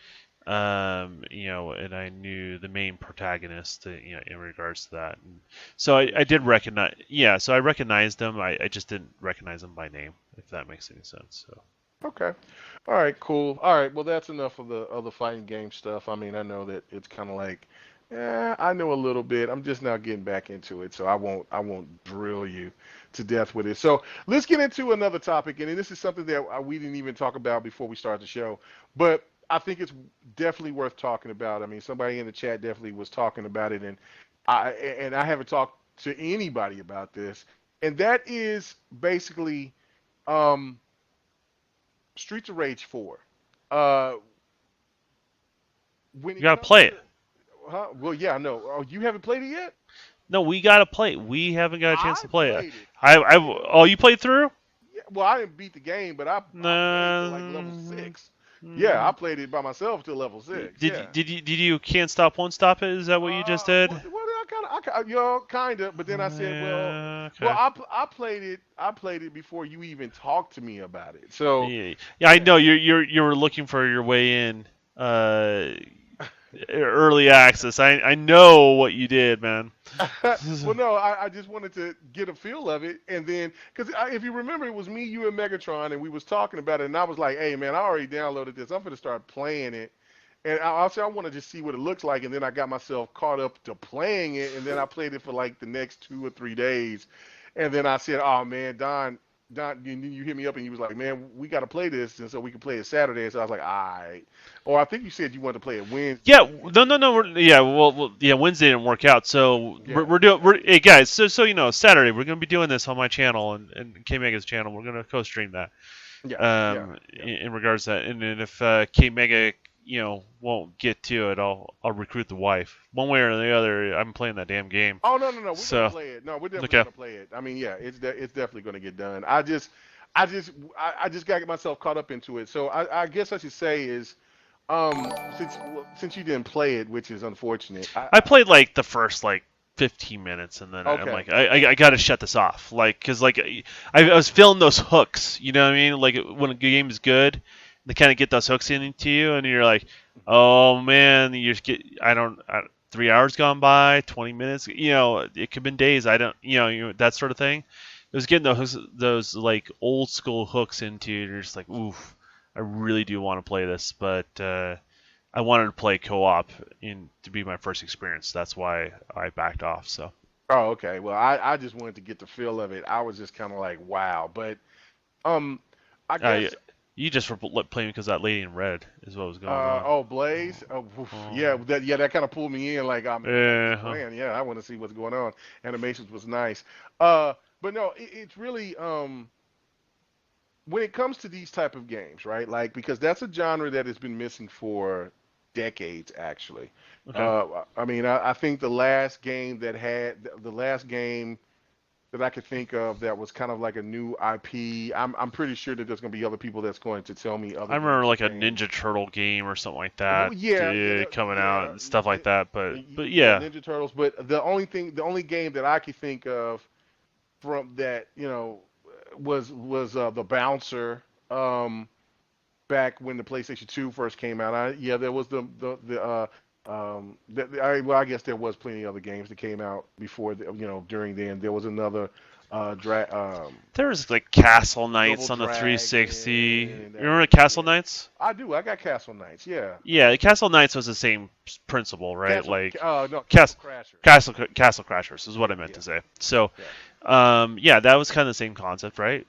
And I knew the main protagonist, in regards to that. And so I did recognize, yeah, so I recognized them. I just didn't recognize them by name, if that makes any sense. So. Okay. All right, cool. All right, well that's enough of the fighting game stuff. I mean, I know that it's kind of like, I know a little bit. I'm just now getting back into it, so I won't drill you to death with it. So let's get into another topic, and this is something that we didn't even talk about before we started the show, but I think it's definitely worth talking about. I mean, somebody in the chat definitely was talking about it, and I haven't talked to anybody about this, and that is basically. Um, Streets of Rage 4. Uh, when You it gotta comes play to, it. huh? Well, yeah, no. Oh, you haven't played it yet? No, we gotta play it. We haven't got a chance I to play it. played it. I, I I, played it. oh, you played through? Yeah, well, I didn't beat the game, but I played to like level No. 6. Yeah, I played it by myself to level 6. Did Yeah. you can't stop, won't stop it? Is that what you just did? Well, kind of, but then I said, Yeah. well, Okay. I played it before you even talked to me about it. So, Yeah, yeah, I yeah. know you were looking for your way in. Uh, Early access. I know what you did, man. Well, no, I just wanted to get a feel of it, and then because if you remember, it was me, you, and Megatron, and we was talking about it, and I was like, "Hey, man, I already downloaded this. I'm gonna start playing it." And I'll say I want to just see what it looks like, and then I got myself caught up to playing it, and then I played it for like the next 2 or 3 days, and then I said, "Oh man, Don, you hit me up and you was like, man, we got to play this, and so we can play it Saturday." So I was like, all right. Or I think you said you wanted to play it Wednesday. Yeah, no. Yeah, yeah. Wednesday didn't work out, so Yeah, we're doing. Hey guys, so Saturday we're gonna be doing this on my channel and K Mega's channel. We're gonna co-stream that. yeah, yeah, yeah. In regards to that, and then if K Mega, won't get to it, I'll recruit the wife. One way or the other, I'm playing that damn game. Oh no, we're gonna So play it. No, we're definitely okay, gonna play it. I mean, yeah, it's definitely gonna get done. I just got myself caught up into it. So I guess I should say is, since you didn't play it, which is unfortunate. I played like the first like 15 minutes, and then I'm Okay. like, I got to shut this off, like, cause like I was feeling those hooks, you know what I mean? Like when a game is good, they kind of get those hooks into you, and you're like, oh man, you just get, 3 hours gone by, 20 minutes, it could have been days. I don't, that sort of thing. It was getting those like old school hooks into you, and you're just like, oof, I really do want to play this, but I wanted to play co-op in to be my first experience. That's why I backed off. So Oh, okay. Well, I just wanted to get the feel of it. I was just kind of like, wow. But um, I uh, guess you just were playing because that lady in red is what was going on. oh, Blaze. Oh, oof, yeah, Oh, that kind of pulled me in. Like, man, I got this yeah. plan. Yeah, I want to see what's going on. Animations was nice. But no, it's really when it comes to these type of games, right? Like, because that's a genre that has been missing for decades, actually. Okay. I mean, I think the last game that I could think of that was kind of like a new IP. I'm pretty sure that there's going to be other people that's going to tell me I other remember games like are a named. Ninja Turtle game or something like Well, that yeah, coming out yeah, and stuff like that. But yeah, yeah, Ninja Turtles. But the only game that I could think of from that, was the Bouncer. Back when the PlayStation 2 first came out. Yeah, there was well, I guess there was plenty of other games that came out before, during then. There was another there was like Castle Double Knights on the 360. Dragon, You and that was remember it. Castle Yeah, Knights? I do. I got Castle Knights. Yeah, Yeah, Castle Knights was the same principle, right? Castle. Like No, Castle Cas- Crashers. Castle Crashers is what I meant Yeah, to say. So, yeah. yeah, that was kind of the same concept, right?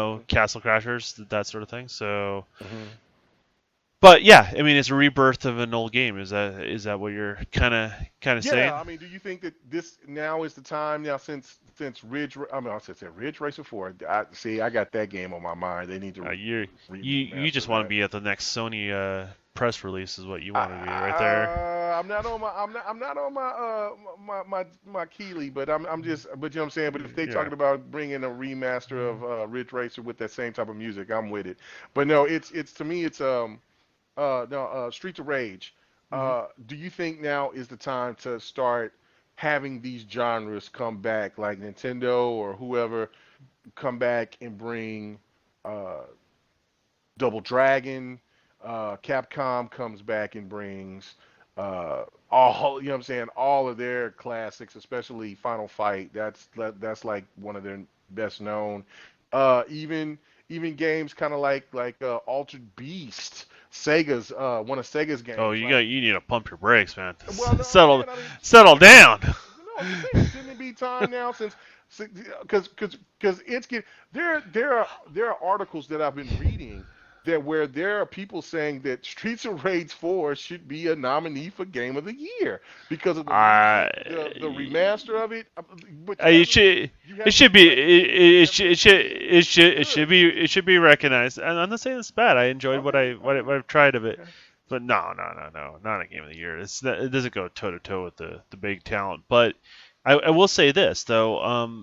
Hmm. Castle Crashers, that sort of thing. So, Hmm. but yeah, I mean, it's a rebirth of an old game. Is that what you're kind of Yeah, saying? I mean, do you think that this now is the time now since I mean, I said Ridge Racer 4. I see. I got that game on my mind. They need to You remaster just want to that. be at the next Sony press release, is what you I, want to be right there. I'm not on my Keeley, but I'm just, but you know what I'm saying. But if they Yeah. talking about bringing a remaster of Ridge Racer with that same type of music, I'm with it. But no, it's to me, it's no Streets of Rage. Hmm. Do you think now is the time to start having these genres come back, like Nintendo or whoever come back and bring uh, Double Dragon? Capcom comes back and brings all, you know what I'm saying, all of their classics, especially Final Fight. That's like one of their best known. Even games kind of like Altered Beast, Sega's one of Sega's Oh, games. Like, you need to pump your brakes, man. well, no, I'm settle saying, I mean, settle down. no, I'm just saying, shouldn't it be time now since because it's get there are articles that I've been reading that where there are people saying that Streets of Rage 4 should be a nominee for Game of the Year because of the I music, the remaster of it. But you it have to should you have it to be should be you it have to should be credited that it's good. it should be recognized. And I'm not saying it's bad. I enjoyed Okay, okay, what I've tried of it, okay. but no, not a game of the year. It doesn't go toe to toe with the big talent. But I will say this though,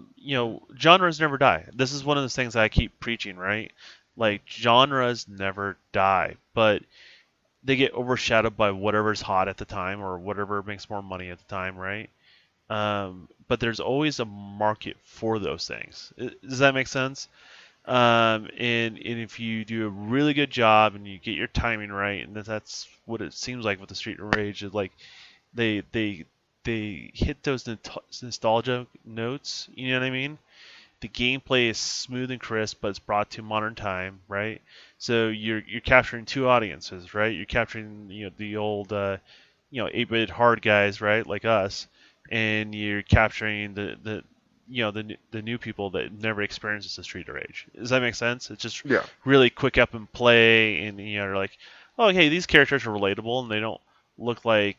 genres never die. This is one of those things I keep preaching, right? Mhm. Like genres never die, but they get overshadowed by whatever's hot at the time or whatever makes more money at the time, right? But there's always a market for those things. Does that make sense? And if you do a really good job and you get your timing right, and that's what it seems like with the Street of Rage, is like they they they hit those nostalgia notes. You know what I mean? The gameplay is smooth and crisp, but it's brought to modern time, right? So you're capturing two audiences, right? You're capturing the old 8-bit hard guys, right, like us, and you're capturing the new people that never experienced the Street of Rage. Does that make sense? It's just Yeah. really quick up and play, and you're like, oh, hey, these characters are relatable, and they don't look like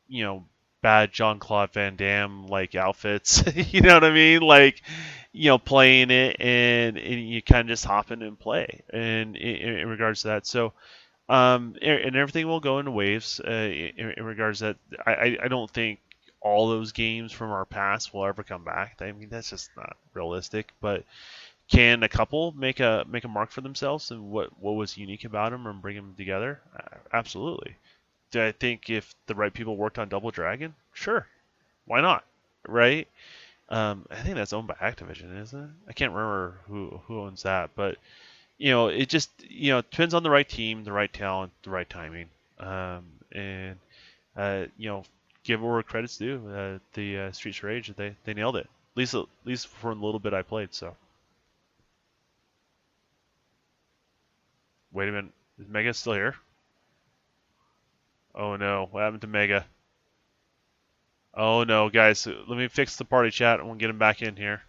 you know bad Jean Claude Van Damme like outfits. You know what I mean? Like playing it, and you kind of just hop in and play, and in regards to that. So and everything will go into waves in regards to that. I don't think all those games from our past will ever come back. I mean, that's just not realistic. But can a couple make a mark for themselves and what was unique about them and bring them together? Absolutely. Do I think if the right people worked on Double Dragon? Sure. Why not? Right? I think that's owned by Activision, isn't it? I can't remember who owns that, but it just depends on the right team, the right talent, the right timing, and uh, you know, give where credit's due. The Streets of Rage, they nailed it. At least for the little bit I played. So wait a minute, is Mega still here? Oh no, what happened to Mega? Oh no, guys, let me fix the party chat and we'll get him back in here.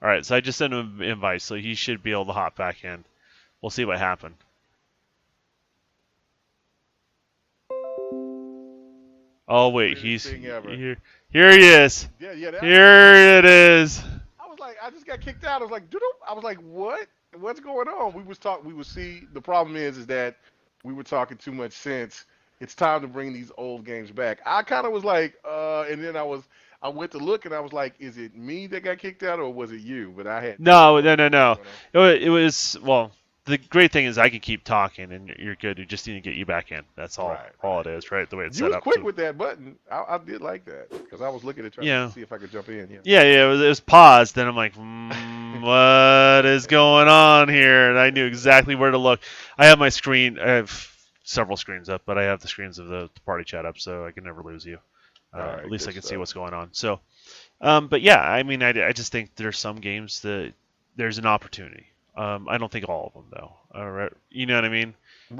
All right, so I just sent him an invite, so he should be able to hop back in. We'll see what happened. Oh wait, Weirdest he's thing ever. here. Here he is. Yeah, yeah. Here it is. I was like, I just got kicked out. I was like, doodle. I was like, what? What's going on? We was talk. We would see. The problem is that we were talking too much sense. It's time to bring these old games back. I kind of was like, and then I went to look and I was like, is it me that got kicked out or was it you? But I had No, no no, no, idea what was no. going on. It was well. The great thing is I can keep talking and you're good. We just need to get you back in. That's Right, all right. it is, right? The way it's You set was up. quick So with that button. I did like that because I was looking at trying to yeah, see if I could jump in. Yeah. yeah. It was paused. Then I'm like, what is going on here? And I knew exactly where to look. I have my screen. I have several screens up, but I have the screens of the party chat up, so I can never lose you. All At right, least good I can see stuff. what's going on. So, but yeah, I mean, I just think there's some games that there's an opportunity. I don't think all of them though. All right, you know what I mean?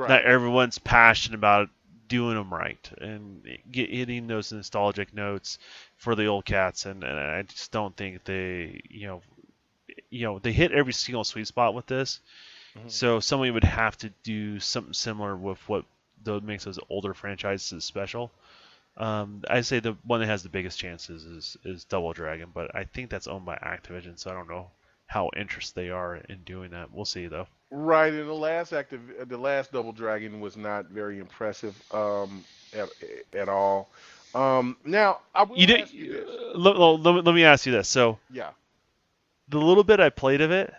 Not Right. everyone's passionate about doing them right and hitting those nostalgic notes for the old cats, and I just don't think they hit every single sweet spot with this. Hmm. So somebody would have to do something similar with what makes those older franchises special. I say the one that has the biggest chances is Double Dragon, but I think that's owned by Activision, so I don't know how interested they are in doing that. We'll see though. Right, and the last Double Dragon was not very impressive at at all. Now I You will know, ask you this. let me ask you this. So Yeah. the little bit I played of it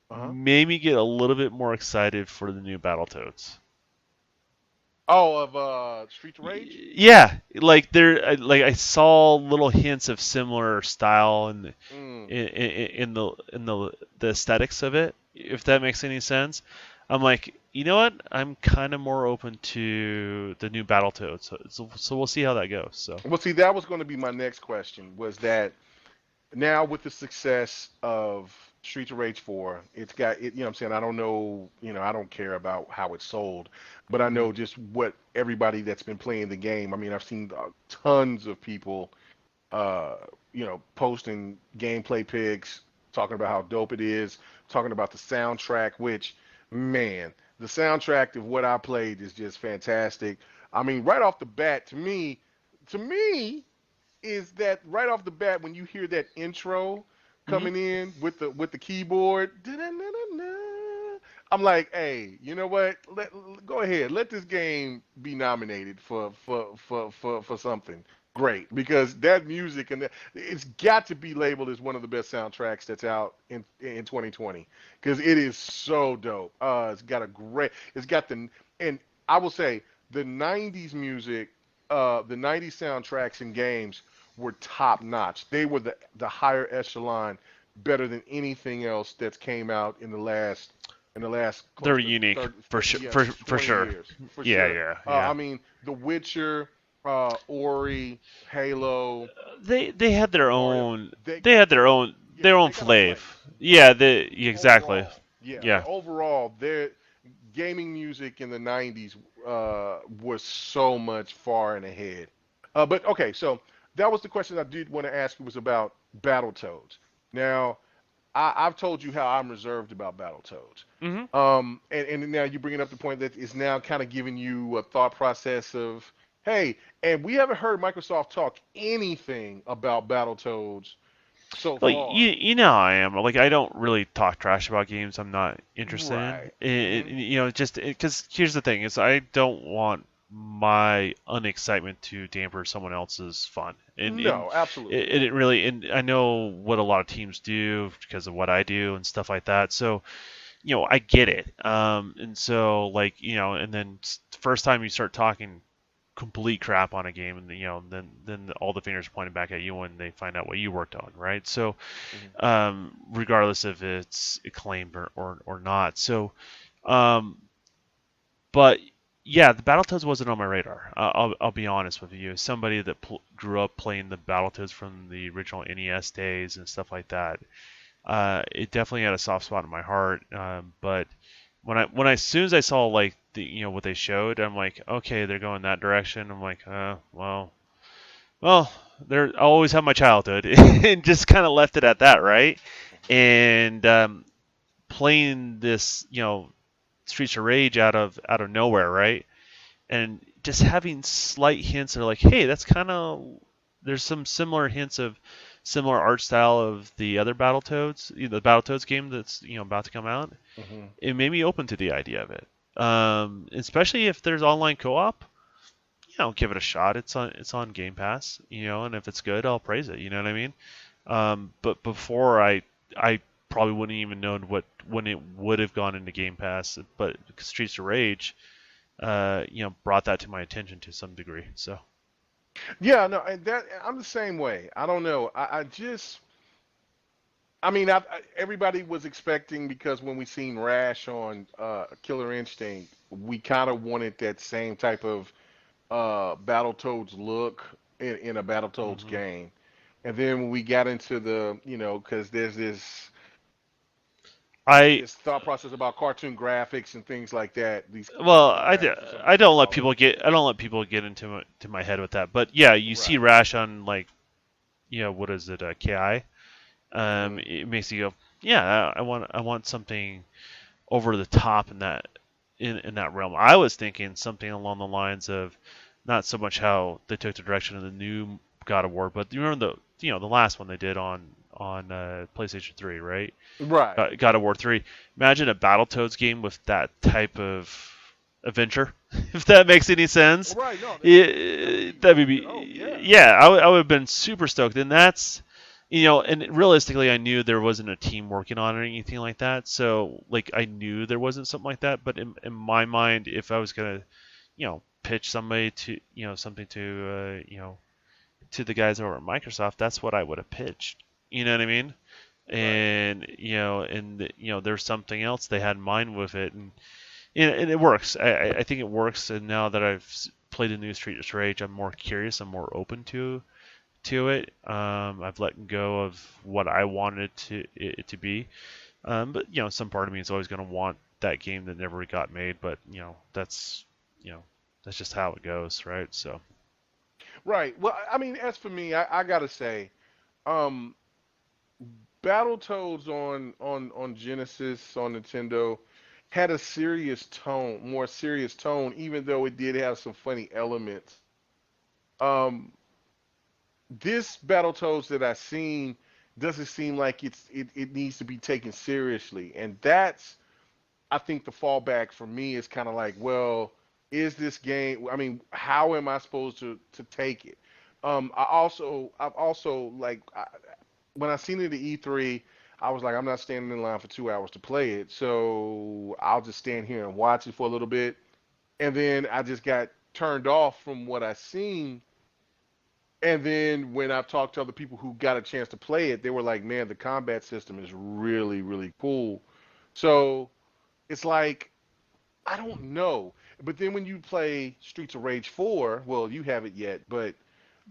Uh-huh. made me get a little bit more excited for the new Battletoads. Oh, of Street to Rage? Yeah, like like I saw little hints of similar style and Mm. the aesthetics of it, if that makes any sense. I'm like, you know what? I'm kind of more open to the new Battletoads, so we'll see how that goes. So Well, see, that was going to be my next question. Was that now with the success of Streets of Rage 4, it's got it, you know what I'm saying? I don't know, I don't care about how it's sold, but I mhm. know just what everybody that's been playing the game. I mean, I've seen tons of people uh, posting gameplay pics, talking about how dope it is, talking about the soundtrack, which, man, the soundtrack of what I played is just fantastic. I mean, right off the bat, to me, is that right off the bat when you hear that intro Mhm. coming in with the keyboard, I'm like, hey, you know what? Go ahead, let this game be nominated for something great because that music and it's got to be labeled as one of the best soundtracks that's out in 2020 because it is so dope. It's got and I will say the 90s music, the 90s soundtracks and games were top notch. They were the higher echelon, better than anything else that's came out in the last They're close to unique 30, for sure. yeah, For 20 sure. years for Yeah, sure. yeah, I yeah. mean, The Witcher, Ori, Halo, They had their Mario, own. they They got had their their own they got a flav. place. Yeah, Right. they exactly. Overall, yeah, Yeah. but overall, their gaming music in the '90s was so much far and ahead. But okay, so that was the question I did want to ask you was about Battletoads. Now, I've told you how I'm reserved about Battletoads. Mhm. And now you're bringing up the point that it's now kind of giving you a thought process of, hey, and we haven't heard Microsoft talk anything about Battletoads so Well, far. you know how I am. Like I don't really talk trash about games I'm not interested in. Right. Hmm. Just because here's the thing is I don't want my unexcitement to damper someone else's fun. And No, absolutely. it really and I know what a lot of teams do because of what I do and stuff like that. So I get it. And so like and then the first time you start talking complete crap on a game, and then all the fingers are pointing back at you when they find out what you worked on, right? So Hmm. regardless if it's acclaimed or not. So um, but yeah, the Battletoads wasn't on my radar. I'll be honest with you. As somebody that grew up playing the Battletoads from the original NES days and stuff like that, it definitely had a soft spot in my heart. But when as soon as I saw like the what they showed, I'm like, okay, they're going that direction. I'm like, well, there I always have my childhood, and just kind of left it at that, right? And playing this, Streets of Rage out of nowhere, right? And just having slight hints of like, hey, that's kind of there's some similar hints of similar art style of the other Battletoads, the Battletoads game that's about to come out. Hmm. It made me open to the idea of it, especially if there's online co-op. Give it a shot. It's on Game Pass, and if it's good, I'll praise it. You know what I mean? But before I probably wouldn't even known when it would have gone into Game Pass. But Streets of Rage, brought that to my attention to some degree. So Yeah, no, and that I'm the same way. I don't know. I just, I mean, everybody was expecting because when we seen Rash on Killer Instinct, we kind of wanted that same type of Battletoads look in a Battletoads hmm game. And then when we got into because there's I this thought process about cartoon graphics and things like that, these well, cartoon graphics or something I you want to don't let call it. people get into my head with that. But yeah, you see Right. Rash on like what is it, KI? Hmm. It makes you go, yeah, I want something over the top in that realm. I was thinking something along the lines of not so much how they took the direction of the new God of War, but you remember the last one they did PlayStation 3, right? Right. God of War 3. Imagine a Battletoads game with that type of adventure, if that makes any sense. Right. No, that would be That'd really good. Oh be, yeah. yeah, I would have been super stoked. And that's, and realistically, I knew there wasn't a team working on it or anything like that. So, like, I knew there wasn't something like that. But in my mind, if I was going to, pitch somebody to, something to, to the guys over at Microsoft, that's what I would have pitched. You know what I mean? Right. And there's something else they had in mind with it, and it works. I think it works. And now that I've played the new Streets of Rage, I'm more curious. I'm more open to it. I've let go of what I wanted it to be. But some part of me is always going to want that game that never got made. But you know, that's just how it goes, right? So Right. Well, I mean, as for me, I gotta say, um, Battletoads on Genesis on Nintendo had a serious tone, more serious tone, even though it did have some funny elements. Um, this Battletoads that I've seen doesn't seem like it needs to be taken seriously, and that's I think the fallback for me is kind of like, well, is this game? I mean, how am I supposed to take it? I've also like when I seen it at E3, I was like, I'm not standing in line for 2 hours to play it, so I'll just stand here and watch it for a little bit, and then I just got turned off from what I seen. And then when I've talked to other people who got a chance to play it, they were like, man, the combat system is really, really cool. So it's like, I don't know. But then when you play Streets of Rage 4, well, you haven't yet, but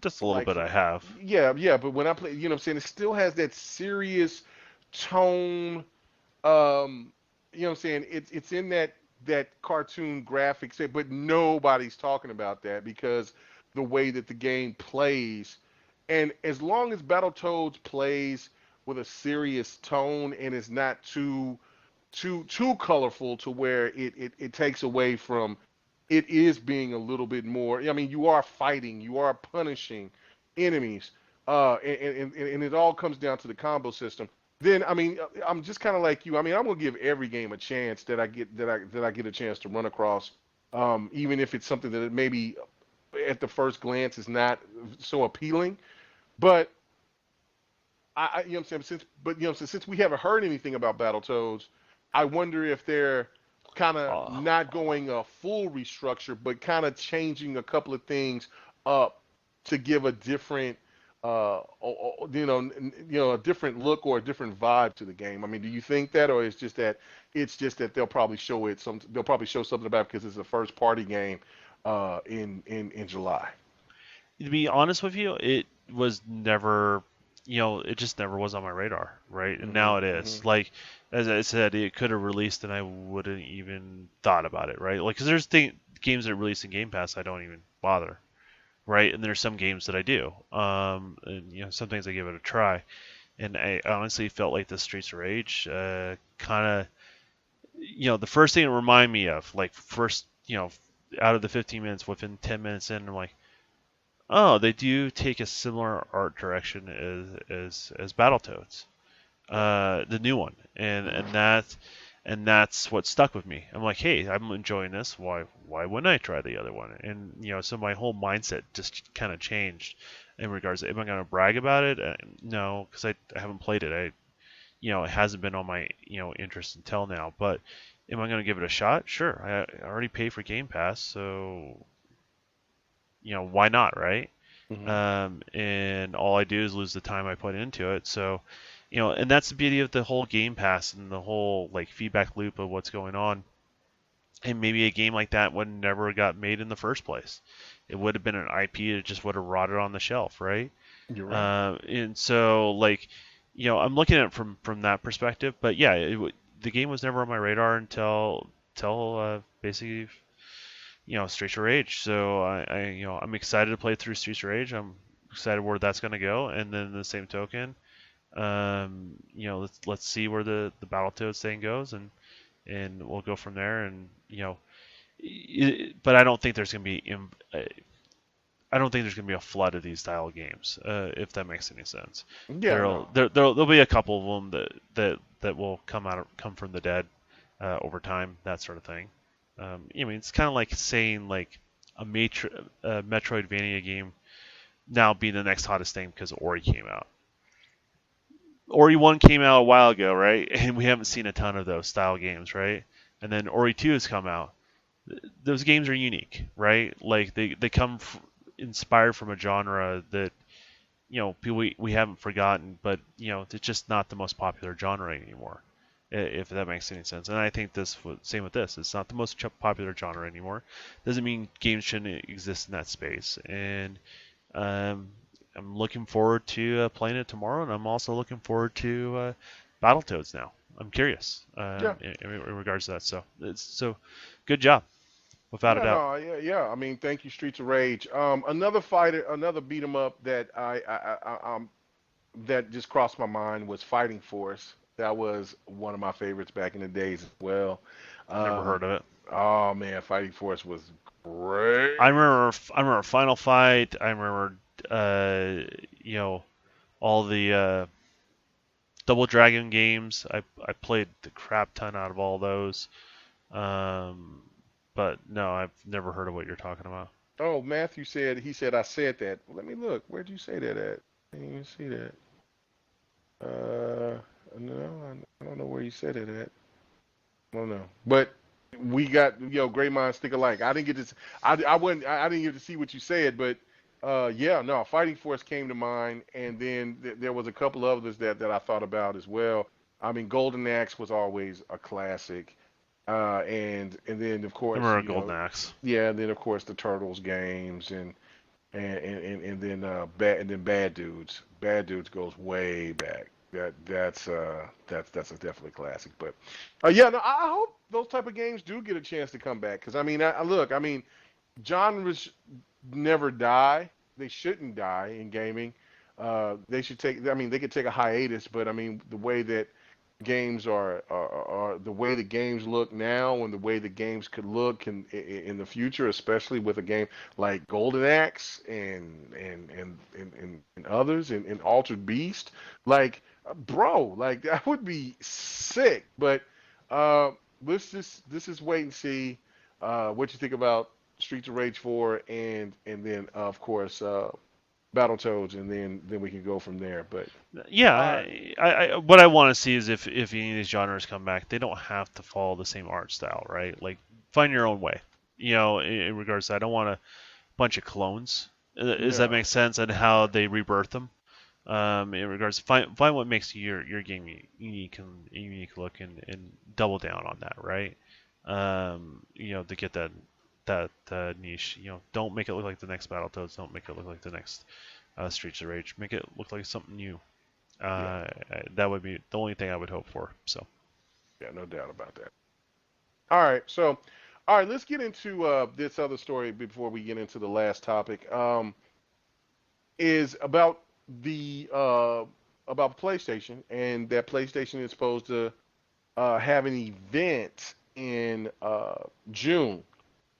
just a little like bit for I have. yeah, yeah, but when I play, you know what I'm saying, it still has that serious tone. Um, you know what I'm saying? It's in that cartoon graphics, but nobody's talking about that because the way that the game plays. And as long as Battletoads plays with a serious tone and is not too colorful to where it takes away from it is being a little bit more. I mean, you are fighting, you are punishing enemies, and it all comes down to the combo system. Then I mean, I'm just kind of like you. I mean, I'm gonna give every game a chance that I get a chance to run across, even if it's something that maybe at the first glance is not so appealing. But you know what I'm saying? Since we haven't heard anything about Battletoads, I wonder if they're kind of Uh, not going a full restructure, but kind of changing a couple of things up to give a different, a different look or a different vibe to the game. I mean, do you think that, or it's just that they'll probably show something about it because it's a first party game in July. to be honest with you, it was never, it just never was on my radar, right? And Hmm. now it Hmm. is. Like, as I said, it could have released and I wouldn't even thought about it, right? Like, because there's games that release in Game Pass I don't even bother, right? And there's some games that I do. And, some things I give it a try. And I honestly felt like the Streets of Rage kind of, the first thing it reminded me of, like, first, out of the 15 minutes, within 10 minutes in, I'm like, oh, they do take a similar art direction as Battletoads, Right. the new one, and that's what stuck with me. I'm like, hey, I'm enjoying this. Why wouldn't I try the other one? And so my whole mindset just kind of changed in regards to, am I going to brag about it? No, because I haven't played it. It hasn't been on my interest until now. But am I going to give it a shot? Sure. I already pay for Game Pass, so why not, right? Hmm. And all I do is lose the time I put into it. So, and that's the beauty of the whole Game Pass and the whole like feedback loop of what's going on. And maybe a game like that would never got made in the first place. It would have been an IP that just would have rotted on the shelf, right? You're right. And so, like, I'm looking at it from that perspective. But yeah, the game was never on my radar until basically Streets of Rage. So I'm excited to play through Streets of Rage. I'm excited where that's going to go. And then the same token, let's see where the Battletoads thing goes, and we'll go from there. And but I don't think there's going to be. I don't think there's going to be a flood of these style games, if that makes any sense. Yeah, no. There'll be a couple of them that will come from the dead over time, that sort of thing. I mean, it's kind of like saying like a Metroidvania game now being the next hottest thing because Ori came out. Ori 1 came out a while ago, right? And we haven't seen a ton of those style games, right? And then Ori 2 has come out. Those games are unique, right? Like they come inspired from a genre that people we haven't forgotten, but it's just not the most popular genre anymore, if that makes any sense. And I think same with this. It's not the most popular genre anymore. Doesn't mean games shouldn't exist in that space. And um, I'm looking forward to playing it tomorrow, and I'm also looking forward to Battletoads now. I'm curious Yeah. in regards to that. So good job, without a Yeah, doubt. no, yeah, yeah. I mean, thank you, Streets of Rage. Another fighter, another beat 'em up that that just crossed my mind was Fighting Force. That was one of my favorites back in the days as well. Never Um, heard of it. oh man, Fighting Force was I great. remember I remember Final Fight. I remember you know all the Double Dragon games. I played the crap ton out of all those. Um, but no, I've never heard of what you're talking about. Oh, Matthew said he said I said that. Let me look. Where'd you say that at? I didn't even see that. Uh, no, I don't know where you said it at. I don't know. But we got great minds think alike. I didn't get to. I wouldn't. I didn't get to see what you said, but yeah, no. Fighting Force came to mind, and then there was a couple others that I thought about as well. I mean, Golden Axe was always a classic, and then of I course remember Golden Axe. yeah, and then of course the Turtles games and then Bad Dudes. Bad Dudes goes way back. That's a definitely classic. But yeah, no, I hope those type of games do get a chance to come back because I mean, look, I mean, genres never die. They shouldn't die in gaming. They should take. I mean, they could take a hiatus, but I mean, the way that games are the way the games look now and the way the games could look in the future, especially with a game like Golden Axe and others and Altered Beast, like bro, like that would be sick. But uh, let's just wait and see what you think about Streets of Rage 4 and then of course Battletoads, and then we can go from there. But Yeah, all right, what I want to see is if any of these genres come back, they don't have to follow the same art style, right? Like find your own way. In regards to that, I don't want a bunch of clones. Does that no, make sense? And how they rebirth them? In regards to find what makes your game unique and unique look and double down on that, right? To get that niche. Don't make it look like the next Battletoads. Don't make it look like the next Streets of Rage. Make it look like something new. yeah, That would be the only thing I would hope for. So yeah, no doubt about that. All right, so all right, let's get into this other story before we get into the last topic. Is about PlayStation and that PlayStation is supposed to have an event in June.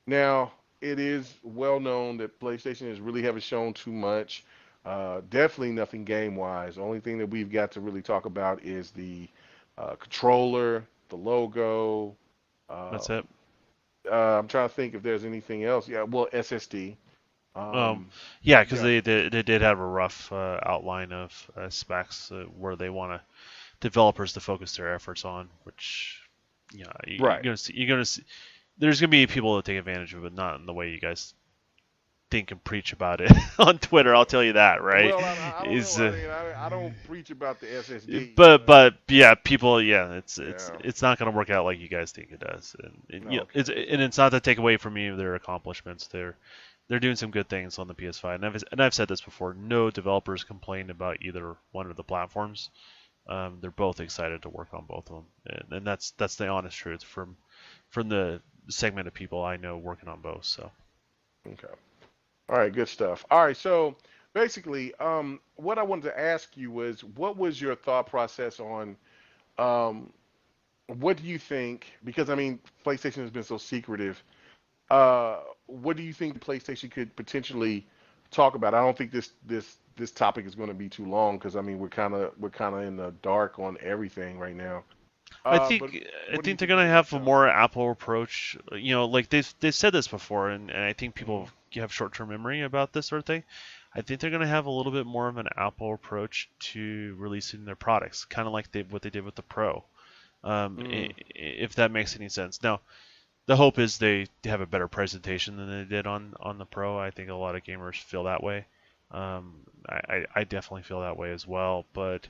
Now, it is well known that PlayStation is really haven't shown too much. Definitely nothing game wise. The only thing that we've got to really talk about is the controller, the logo. that's Um, it. I'm trying to think if there's anything else. Yeah, well, SSD. Um, Um, yeah, because yeah, they did have a rough outline of specs where they want developers to focus their efforts on, which you're right. gonna see. You're gonna see. There's gonna be people that take advantage of it, not in the way you guys think and preach about it on Twitter. I'll tell you that, right? Well, I don't know. Is I mean, I don't preach about the SSD. but yeah, people, yeah, Yeah. it's not gonna work out like you guys think it does, and Okay. it's not to take away from any of their accomplishments. They're doing some good things on the PS5, and I've said this before. No developers complained about either one of the platforms. They're both excited to work on both of them, and that's the honest truth from the segment of people I know working on both. So Okay. All right. Good stuff. All right. So basically, what I wanted to ask you was, what was your thought process on, um, what do you think? Because I mean, PlayStation has been so secretive. What do you think PlayStation could potentially talk about. I don't think this topic is going to be too long because I mean we're kind of in the dark on everything right now. I But think I what do you think they're think they're gonna going to have a show? more Apple approach. Like they've said this before, and I think Hmm. people have short-term memory about this sort of thing. I think they're gonna have a little bit more of an Apple approach to releasing their products, kind of like what they did with the Pro. Mm. If that makes any sense. Now, the hope is they have a better presentation than they did on the Pro. I think a lot of gamers feel that way. I definitely feel that way as well. But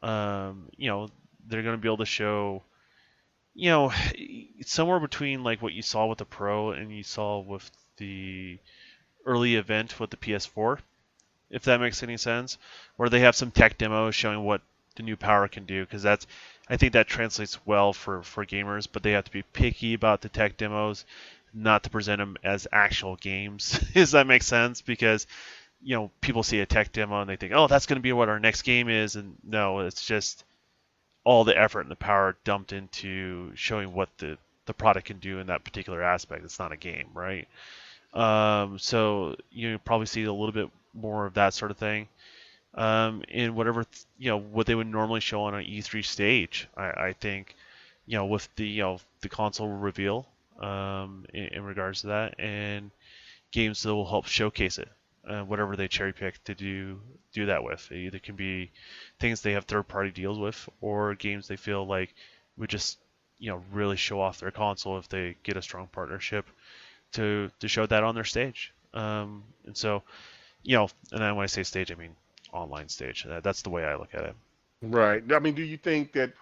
they're going to be able to show, you know, somewhere between like what you saw with the Pro and you saw with the early event with the PS4, if that makes any sense, where they have some tech demos showing what the new power can do, because I think that translates well for gamers, but they have to be picky about the tech demos, not to present them as actual games. Does that make sense? Because people see a tech demo and they think, oh, that's going to be what our next game is, and no, it's just all the effort and the power dumped into showing what the product can do in that particular aspect. It's not a game, right? So you probably see a little bit more of that sort of thing in whatever what they would normally show on an E3 stage. I think with the the console reveal in regards to that, and games that will help showcase it. Whatever they cherry pick to do that with. It either can be things they have third party deals with, or games they feel like would just really show off their console if they get a strong partnership to show that on their stage. And so and then when I say stage, I mean online stage. That's the way I look at it. Right. I mean, do you think that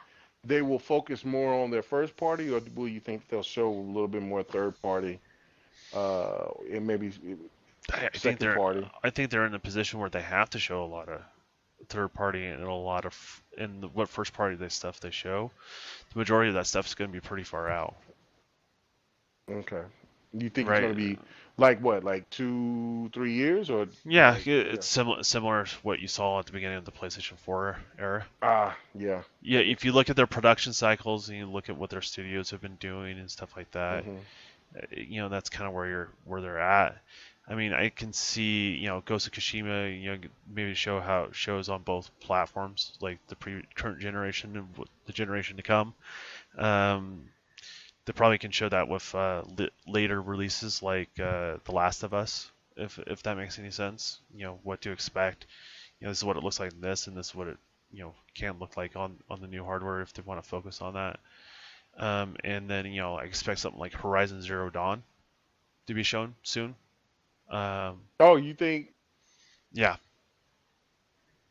they will focus more on their first party, or will you think they'll show a little bit more third party, and maybe I think second they're party? I think they're in a position where they have to show a lot of third party and a lot of what first party stuff they show. The majority of that stuff is going to be pretty far out, Okay. You think it's going right? to be like what, like 2, 3 years, or Yeah, like yeah? it's similar to what you saw at the beginning of the PlayStation 4 era. Ah, yeah. Yeah, if you look at their production cycles and you look at what their studios have been doing and stuff like that, Hmm. that's kind of where they're at. I mean, I can see, Ghost of Tsushima, maybe show how it shows on both platforms, like the current generation and the generation to come. Um, they probably can show that with later releases like The Last of Us, if that makes any sense. What to expect. This is what it looks like in this, and this is what it can look like on the new hardware if they want to focus on that. And then I expect something like Horizon Zero Dawn to be shown soon. Um, Oh, you think? yeah,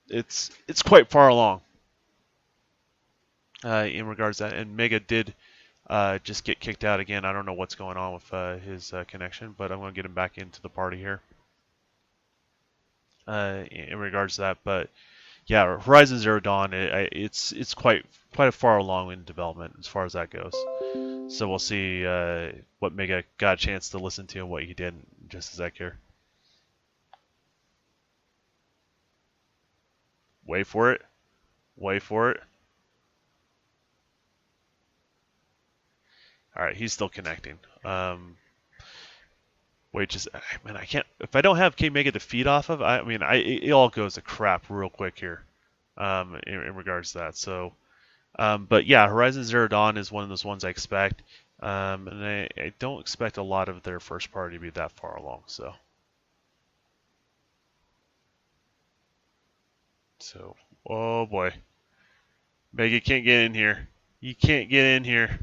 it's quite far along in regards to that. And Mega did just get kicked out again. I don't know what's going on with his connection, but I'm going to get him back into the party here in regards to that. But yeah, Horizon Zero Dawn, it's quite a far along in development as far as that goes. So we'll see what Mega got a chance to listen to and what he did in just a sec here. Wait for it. Wait for it. All right, he's still connecting. Wait, just man, I can't. If I don't have K Mega to feed off of, I mean, it all goes to crap real quick here. In regards to that. So, but yeah, Horizon Zero Dawn is one of those ones I expect, and I don't expect a lot of their first party to be that far along. So, oh boy, Mega can't get in here. You can't get in here.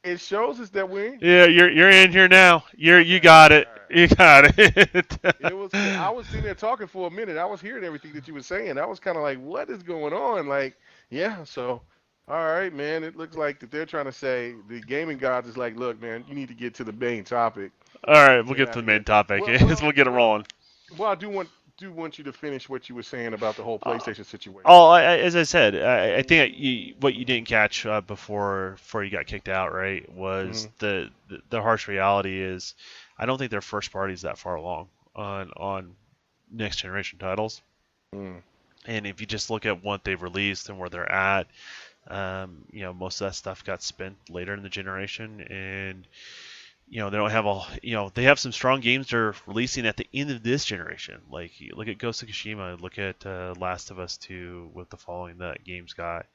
It shows us that we're in here. Yeah, you're in here now. You Okay. got it. All right. You got it. It was. I was sitting there talking for a minute. I was hearing everything that you were saying. I was kind of like, "What is going on?" Like, yeah. So, all right, man. It looks like that they're trying to say the gaming gods is like, "Look, man, you need to get to the main topic All right, and we'll get get to out the of main here." topic. Well, We'll well, get it well, rolling. well. I do want you to finish what you were saying about the whole Uh, PlayStation situation. as I said, I think what you didn't catch before you got kicked out, right, was Hmm. the harsh reality is, I don't think their first party is that far along on next generation titles. Mm. And if you just look at what they've released and where they're at, most of that stuff got spent later in the generation, and they don't have all. They have some strong games they're releasing at the end of this generation. Like you look at Ghost of Tsushima, look at Last of Us 2 with the following that game's got.